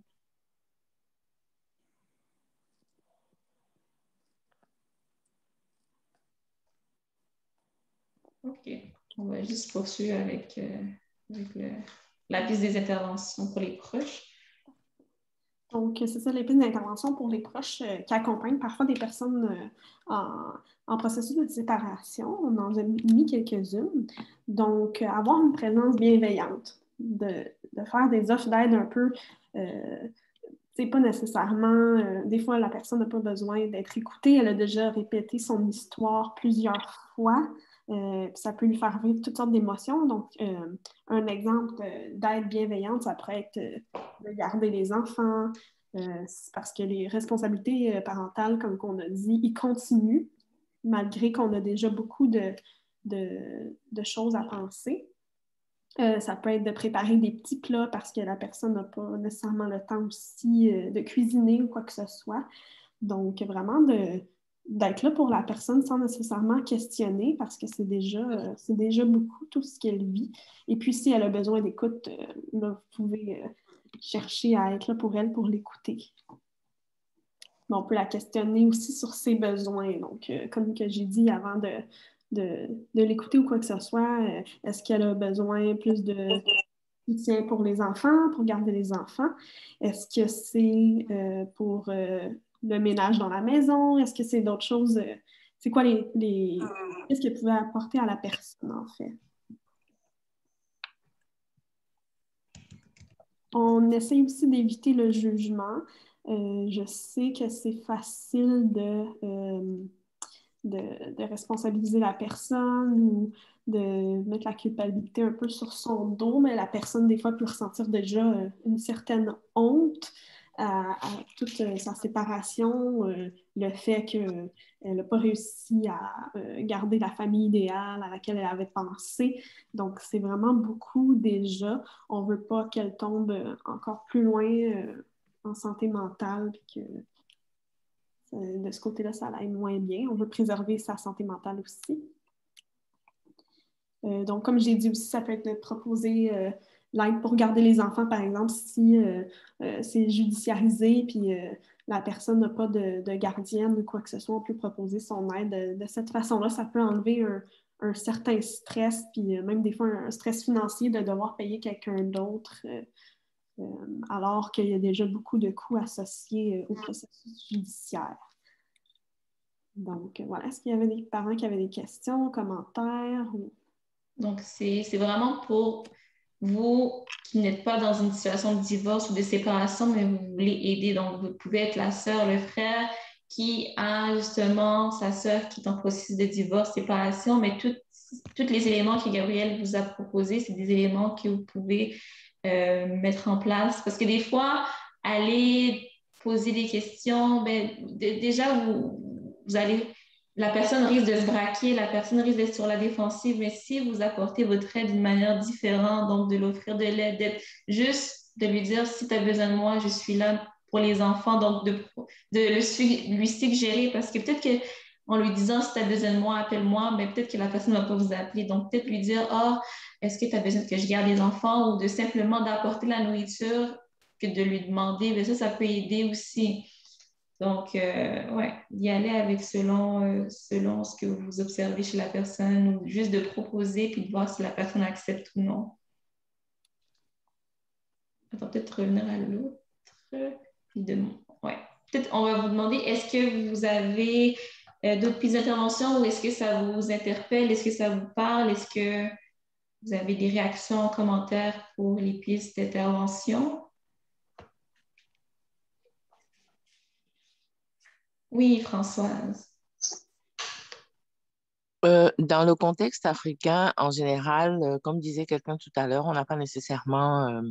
Speaker 1: OK. On va juste poursuivre avec la piste des interventions pour les proches.
Speaker 2: Donc, c'est ça, les pistes d'intervention pour les proches qui accompagnent parfois des personnes en processus de séparation. On en a mis quelques-unes. Donc, avoir une présence bienveillante, de faire des offres d'aide un peu, c'est pas nécessairement, des fois, la personne n'a pas besoin d'être écoutée. Elle a déjà répété son histoire plusieurs fois. Ça peut lui faire vivre toutes sortes d'émotions. Donc, un exemple d'aide bienveillante, ça pourrait être de garder les enfants, parce que les responsabilités parentales, comme on a dit, ils continuent, malgré qu'on a déjà beaucoup de choses à penser. Ça peut être de préparer des petits plats parce que la personne n'a pas nécessairement le temps aussi de cuisiner ou quoi que ce soit. Donc, vraiment d'être là pour la personne sans nécessairement questionner parce que c'est déjà beaucoup tout ce qu'elle vit. Et puis, si elle a besoin d'écoute, là, vous pouvez chercher à être là pour elle pour l'écouter. Mais on peut la questionner aussi sur ses besoins. Donc, comme que j'ai dit avant de l'écouter ou quoi que ce soit, est-ce qu'elle a besoin plus de soutien pour les enfants, pour garder les enfants? Est-ce que c'est pour le ménage dans la maison? Est-ce que c'est d'autres choses? C'est quoi qu'est-ce qu'elle pouvait apporter à la personne, en fait? On essaie aussi d'éviter le jugement. Je sais que c'est facile de responsabiliser la personne ou de mettre la culpabilité un peu sur son dos, mais la personne, des fois, peut ressentir déjà une certaine honte à toute sa séparation, le fait qu'elle n'a pas réussi à garder la famille idéale à laquelle elle avait pensé. Donc, c'est vraiment beaucoup déjà. On ne veut pas qu'elle tombe encore plus loin en santé mentale, puis que de ce côté-là, ça l'aide moins bien. On veut préserver sa santé mentale aussi. Donc, comme j'ai dit aussi, ça peut être de proposer l'aide pour garder les enfants, par exemple, si c'est judiciarisé puis la personne n'a pas de gardienne ou quoi que ce soit, on peut proposer son aide. De cette façon-là, ça peut enlever un certain stress, puis même des fois un stress financier de devoir payer quelqu'un d'autre, alors qu'il y a déjà beaucoup de coûts associés au processus judiciaire. Donc, voilà. Est-ce qu'il y avait des parents qui avaient des questions, commentaires?
Speaker 1: Donc, c'est vraiment pour vous qui n'êtes pas dans une situation de divorce ou de séparation, mais vous voulez aider. Donc, vous pouvez être la sœur, le frère qui a justement sa sœur qui est en processus de divorce, séparation, mais tous les éléments que Gabrielle vous a proposés, c'est des éléments que vous pouvez mettre en place. Parce que des fois, aller poser des questions, ben, déjà, vous allez... La personne risque de se braquer, la personne risque d'être sur la défensive, mais si vous apportez votre aide d'une manière différente, donc de l'offrir de l'aide, d'être juste de lui dire si tu as besoin de moi, je suis là pour les enfants, donc de lui suggérer, parce que peut-être qu'en lui disant si tu as besoin de moi, appelle-moi, mais peut-être que la personne ne va pas vous appeler, donc peut-être lui dire est-ce que tu as besoin que je garde les enfants ou de simplement d'apporter la nourriture que de lui demander, mais ça peut aider aussi. Donc, ouais, y aller avec selon ce que vous observez chez la personne ou juste de proposer puis de voir si la personne accepte ou non. Attends, peut-être revenir à l'autre. Ouais. Peut-être on va vous demander, est-ce que vous avez d'autres pistes d'intervention ou est-ce que ça vous interpelle? Est-ce que ça vous parle? Est-ce que vous avez des réactions, commentaires pour les pistes d'intervention? Oui, Françoise.
Speaker 3: Dans le contexte africain, en général, comme disait quelqu'un tout à l'heure, on n'a pas nécessairement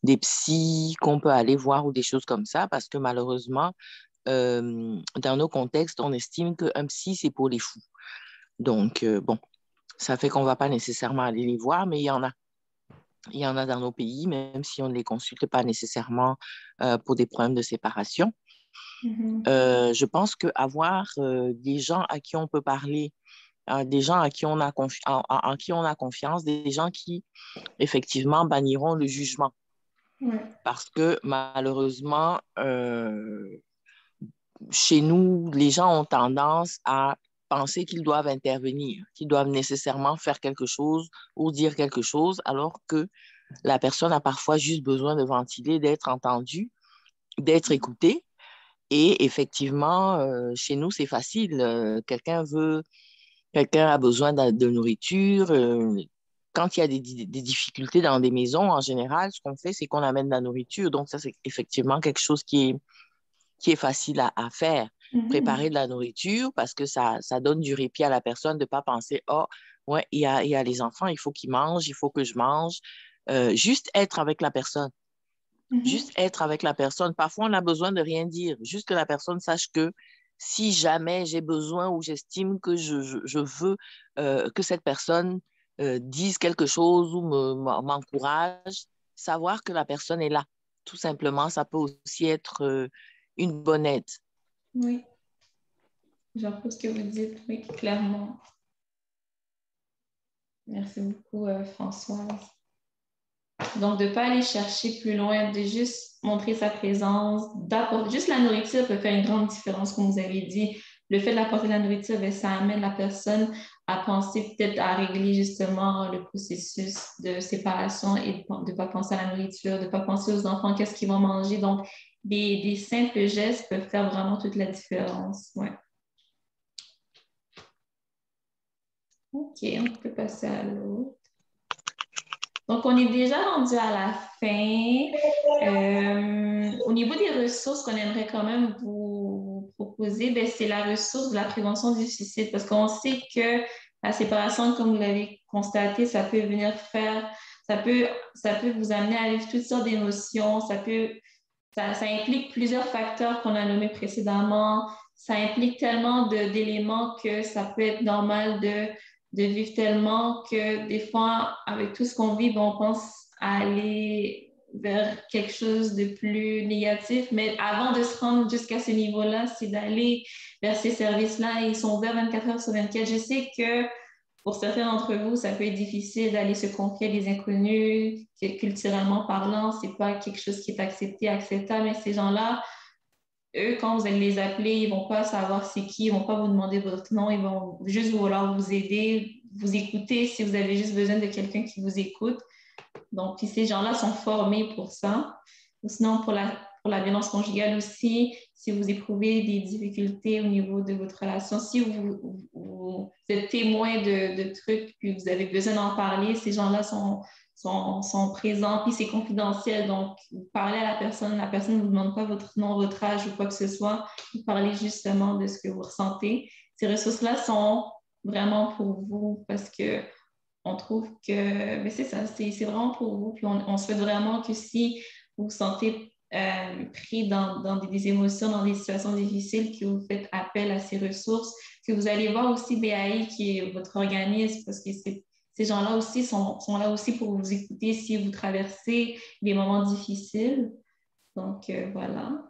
Speaker 3: des psys qu'on peut aller voir ou des choses comme ça, parce que malheureusement, dans nos contextes, on estime qu'un psy, c'est pour les fous. Donc, bon, ça fait qu'on ne va pas nécessairement aller les voir, mais il y en a. Il y en a dans nos pays, même si on ne les consulte pas nécessairement pour des problèmes de séparation. Je pense qu'avoir des gens à qui on peut parler, des gens à qui on a en qui on a confiance, des gens qui, effectivement, banniront le jugement.
Speaker 1: Ouais.
Speaker 3: Parce que, malheureusement, chez nous, les gens ont tendance à penser qu'ils doivent intervenir, qu'ils doivent nécessairement faire quelque chose ou dire quelque chose, alors que la personne a parfois juste besoin de ventiler, d'être entendue, d'être écoutée. Et effectivement, chez nous, c'est facile. Quelqu'un a besoin de nourriture. Quand il y a des difficultés dans des maisons, en général, ce qu'on fait, c'est qu'on amène de la nourriture. Donc, ça, c'est effectivement quelque chose qui est facile à faire. Préparer de la nourriture parce que ça donne du répit à la personne de ne pas penser, oh, ouais, il y a les enfants, il faut qu'ils mangent, il faut que je mange. Juste être avec la personne. Juste être avec la personne. Parfois, on n'a besoin de rien dire. Juste que la personne sache que si jamais j'ai besoin ou j'estime que je veux que cette personne dise quelque chose ou m'encourage, savoir que la personne est là. Tout simplement, ça peut aussi être une bonne aide.
Speaker 1: Oui. J'approuve ce que vous dites, oui, clairement. Merci beaucoup, Françoise. Donc, de ne pas aller chercher plus loin, de juste montrer sa présence, d'apporter. Juste la nourriture peut faire une grande différence, comme vous avez dit. Le fait d'apporter la nourriture, ça amène la personne à penser peut-être à régler justement le processus de séparation et de ne pas penser à la nourriture, de ne pas penser aux enfants, qu'est-ce qu'ils vont manger. Donc, des simples gestes peuvent faire vraiment toute la différence. Ouais. OK, on peut passer à l'autre. Donc, on est déjà rendu à la fin. Au niveau des ressources qu'on aimerait quand même vous proposer, c'est la ressource de la prévention du suicide parce qu'on sait que la séparation, comme vous l'avez constaté, ça peut venir ça peut vous amener à vivre toutes sortes d'émotions, ça implique plusieurs facteurs qu'on a nommés précédemment, ça implique tellement d'éléments que ça peut être normal de vivre tellement que des fois, avec tout ce qu'on vit, on pense à aller vers quelque chose de plus négatif. Mais avant de se rendre jusqu'à ce niveau-là, c'est d'aller vers ces services-là. Ils sont ouverts 24 heures sur 24. Je sais que pour certains d'entre vous, ça peut être difficile d'aller se confier à des inconnus, culturellement parlant, c'est pas quelque chose qui est accepté, acceptable, mais ces gens-là, eux, quand vous allez les appeler, ils ne vont pas savoir c'est qui, ils ne vont pas vous demander votre nom, ils vont juste vouloir vous aider, vous écouter si vous avez juste besoin de quelqu'un qui vous écoute. Donc, puis ces gens-là sont formés pour ça. Ou sinon, pour la violence conjugale aussi, si vous éprouvez des difficultés au niveau de votre relation, si vous êtes témoin de trucs puis vous avez besoin d'en parler, ces gens-là sont présents, puis c'est confidentiel. Donc, vous parlez à la personne ne vous demande pas votre nom, votre âge ou quoi que ce soit. Vous parlez justement de ce que vous ressentez. Ces ressources-là sont vraiment pour vous parce que on trouve que mais c'est ça, c'est vraiment pour vous. Puis on souhaite vraiment que si vous vous sentez pris dans des émotions, dans des situations difficiles, que vous faites appel à ces ressources, que vous allez voir aussi BAI qui est votre organisme parce que ces gens-là aussi sont là aussi pour vous écouter si vous traversez des moments difficiles. Donc, voilà.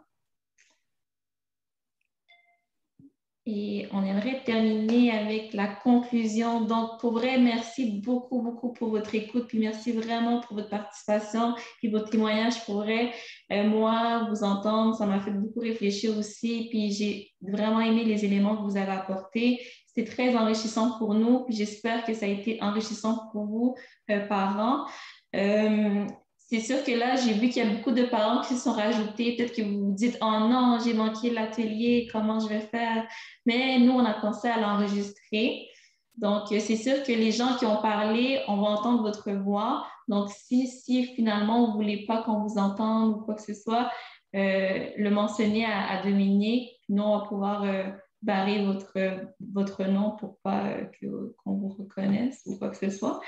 Speaker 1: Et on aimerait terminer avec la conclusion. Donc, pour vrai, merci beaucoup, beaucoup pour votre écoute. Puis merci vraiment pour votre participation et votre témoignage. Pour vrai, moi, vous entendre, ça m'a fait beaucoup réfléchir aussi. Puis j'ai vraiment aimé les éléments que vous avez apportés. C'était très enrichissant pour nous. Puis j'espère que ça a été enrichissant pour vous, parents. c'est sûr que là, j'ai vu qu'il y a beaucoup de parents qui se sont rajoutés. Peut-être que vous vous dites, oh non, j'ai manqué l'atelier, comment je vais faire? Mais nous, on a pensé à l'enregistrer. Donc, c'est sûr que les gens qui ont parlé, on va entendre votre voix. Donc, si finalement, vous ne voulez pas qu'on vous entende ou quoi que ce soit, le mentionner à Dominique. Nous, on va pouvoir barrer votre nom pour pas qu'on vous reconnaisse ou quoi que ce soit.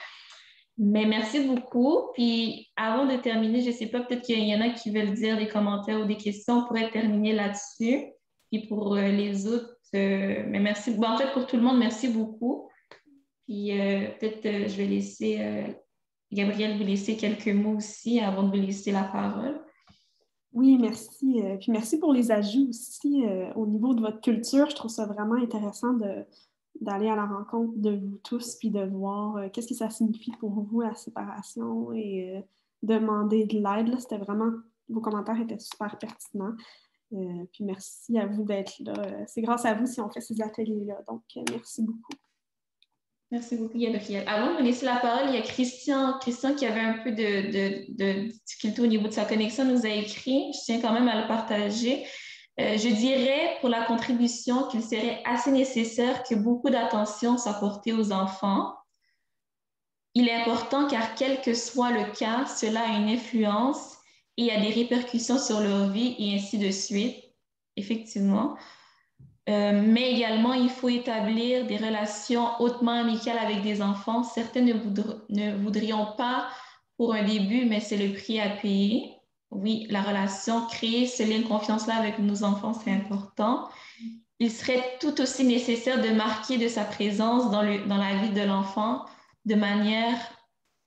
Speaker 1: Mais merci beaucoup. Puis avant de terminer, je ne sais pas, peut-être qu'il y en a qui veulent dire des commentaires ou des questions. On pourrait terminer là-dessus. Puis pour les autres, mais merci. Bon, en fait, pour tout le monde, merci beaucoup. Puis peut-être je vais laisser Gabrielle vous laisser quelques mots aussi avant de vous laisser la parole.
Speaker 2: Oui, merci. Puis merci pour les ajouts aussi au niveau de votre culture. Je trouve ça vraiment intéressant d'aller à la rencontre de vous tous puis de voir qu'est-ce que ça signifie pour vous, la séparation et demander de l'aide. C'était vraiment, vos commentaires étaient super pertinents. Puis merci à vous d'être là. C'est grâce à vous si on fait ces ateliers-là. Donc, merci beaucoup.
Speaker 1: Merci beaucoup, Gabrielle. Avant de me laisser la parole, il y a Christian qui avait un peu de difficulté au niveau de sa connexion, nous a écrit. Je tiens quand même à le partager. Je dirais pour la contribution qu'il serait assez nécessaire que beaucoup d'attention soit portée aux enfants. Il est important car quel que soit le cas, cela a une influence et a des répercussions sur leur vie et ainsi de suite, effectivement. Mais également, il faut établir des relations hautement amicales avec des enfants. Certains ne voudrions pas pour un début, mais c'est le prix à payer. Oui, la relation, créer ce lien de confiance-là avec nos enfants, c'est important. Il serait tout aussi nécessaire de marquer de sa présence dans la vie de l'enfant de manière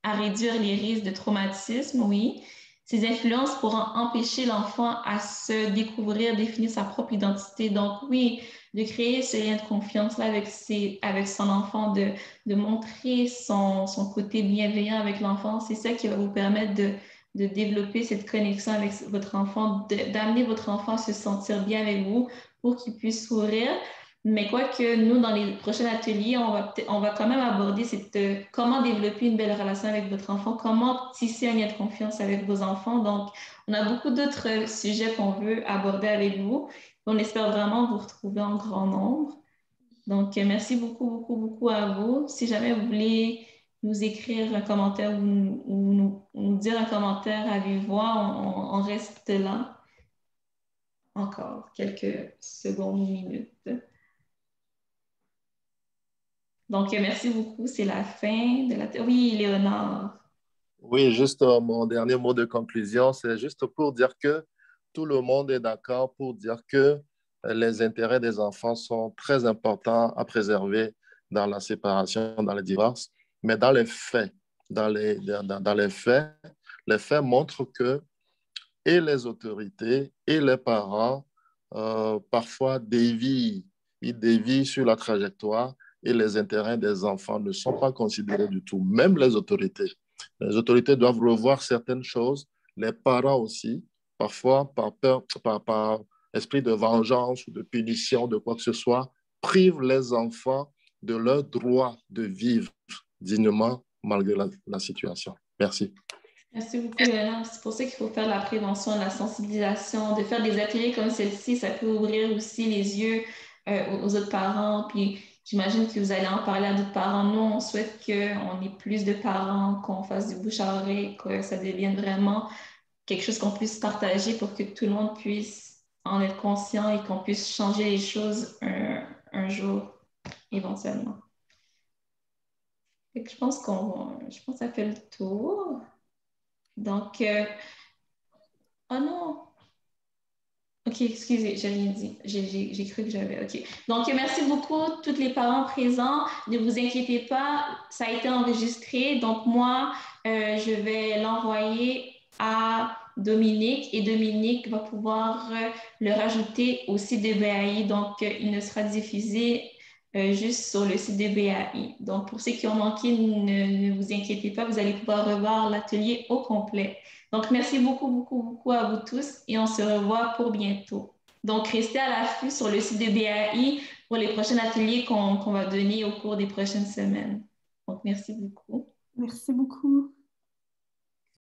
Speaker 1: à réduire les risques de traumatisme, oui. Ces influences pourront empêcher l'enfant à se découvrir, définir sa propre identité. Donc, oui, de créer ce lien de confiance-là avec son enfant, de montrer son côté bienveillant avec l'enfant, c'est ça qui va vous permettre de développer cette connexion avec votre enfant, d'amener votre enfant à se sentir bien avec vous pour qu'il puisse sourire. Mais quoique nous, dans les prochains ateliers, on va quand même aborder comment développer une belle relation avec votre enfant, comment tisser un lien de confiance avec vos enfants. Donc, on a beaucoup d'autres sujets qu'on veut aborder avec vous. On espère vraiment vous retrouver en grand nombre. Donc, merci beaucoup, beaucoup, beaucoup à vous. Si jamais vous voulez nous écrire un commentaire ou nous dire un commentaire à vive voix, on reste là encore quelques secondes ou minutes. Donc, merci beaucoup. C'est la fin de la... Oui, Léonard.
Speaker 4: Oui, juste mon dernier mot de conclusion, c'est juste pour dire que tout le monde est d'accord pour dire que les intérêts des enfants sont très importants à préserver dans la séparation, dans le divorce. Mais dans les faits, les faits montrent que et les autorités et les parents parfois dévient sur la trajectoire et les intérêts des enfants ne sont pas considérés du tout, même les autorités. Les autorités doivent revoir certaines choses, les parents aussi, parfois par peur, par esprit de vengeance ou de punition, de quoi que ce soit, privent les enfants de leur droit de vivre dignement malgré la situation. Merci.
Speaker 1: Merci beaucoup, Léonard. C'est pour ça qu'il faut faire de la prévention, de la sensibilisation, de faire des ateliers comme celle-ci. Ça peut ouvrir aussi les yeux aux autres parents. Puis j'imagine que vous allez en parler à d'autres parents. Nous, on souhaite qu'on ait plus de parents, qu'on fasse du bouche à oreille, que ça devienne vraiment quelque chose qu'on puisse partager pour que tout le monde puisse en être conscient et qu'on puisse changer les choses un jour, éventuellement. Je pense que ça fait le tour. Donc, oh non! OK, excusez, j'ai rien dit. J'ai cru que j'avais. OK. Donc, merci beaucoup, tous les parents présents. Ne vous inquiétez pas, ça a été enregistré. Donc, moi, je vais l'envoyer à Dominique et Dominique va pouvoir le rajouter au site de BAI. Donc, il ne sera diffusé juste sur le site de BAI. Donc, pour ceux qui ont manqué, ne vous inquiétez pas, vous allez pouvoir revoir l'atelier au complet. Donc, merci beaucoup, beaucoup, beaucoup à vous tous et on se revoit pour bientôt. Donc, restez à l'affût sur le site de BAI pour les prochains ateliers qu'on va donner au cours des prochaines semaines. Donc, merci beaucoup.
Speaker 2: Merci beaucoup.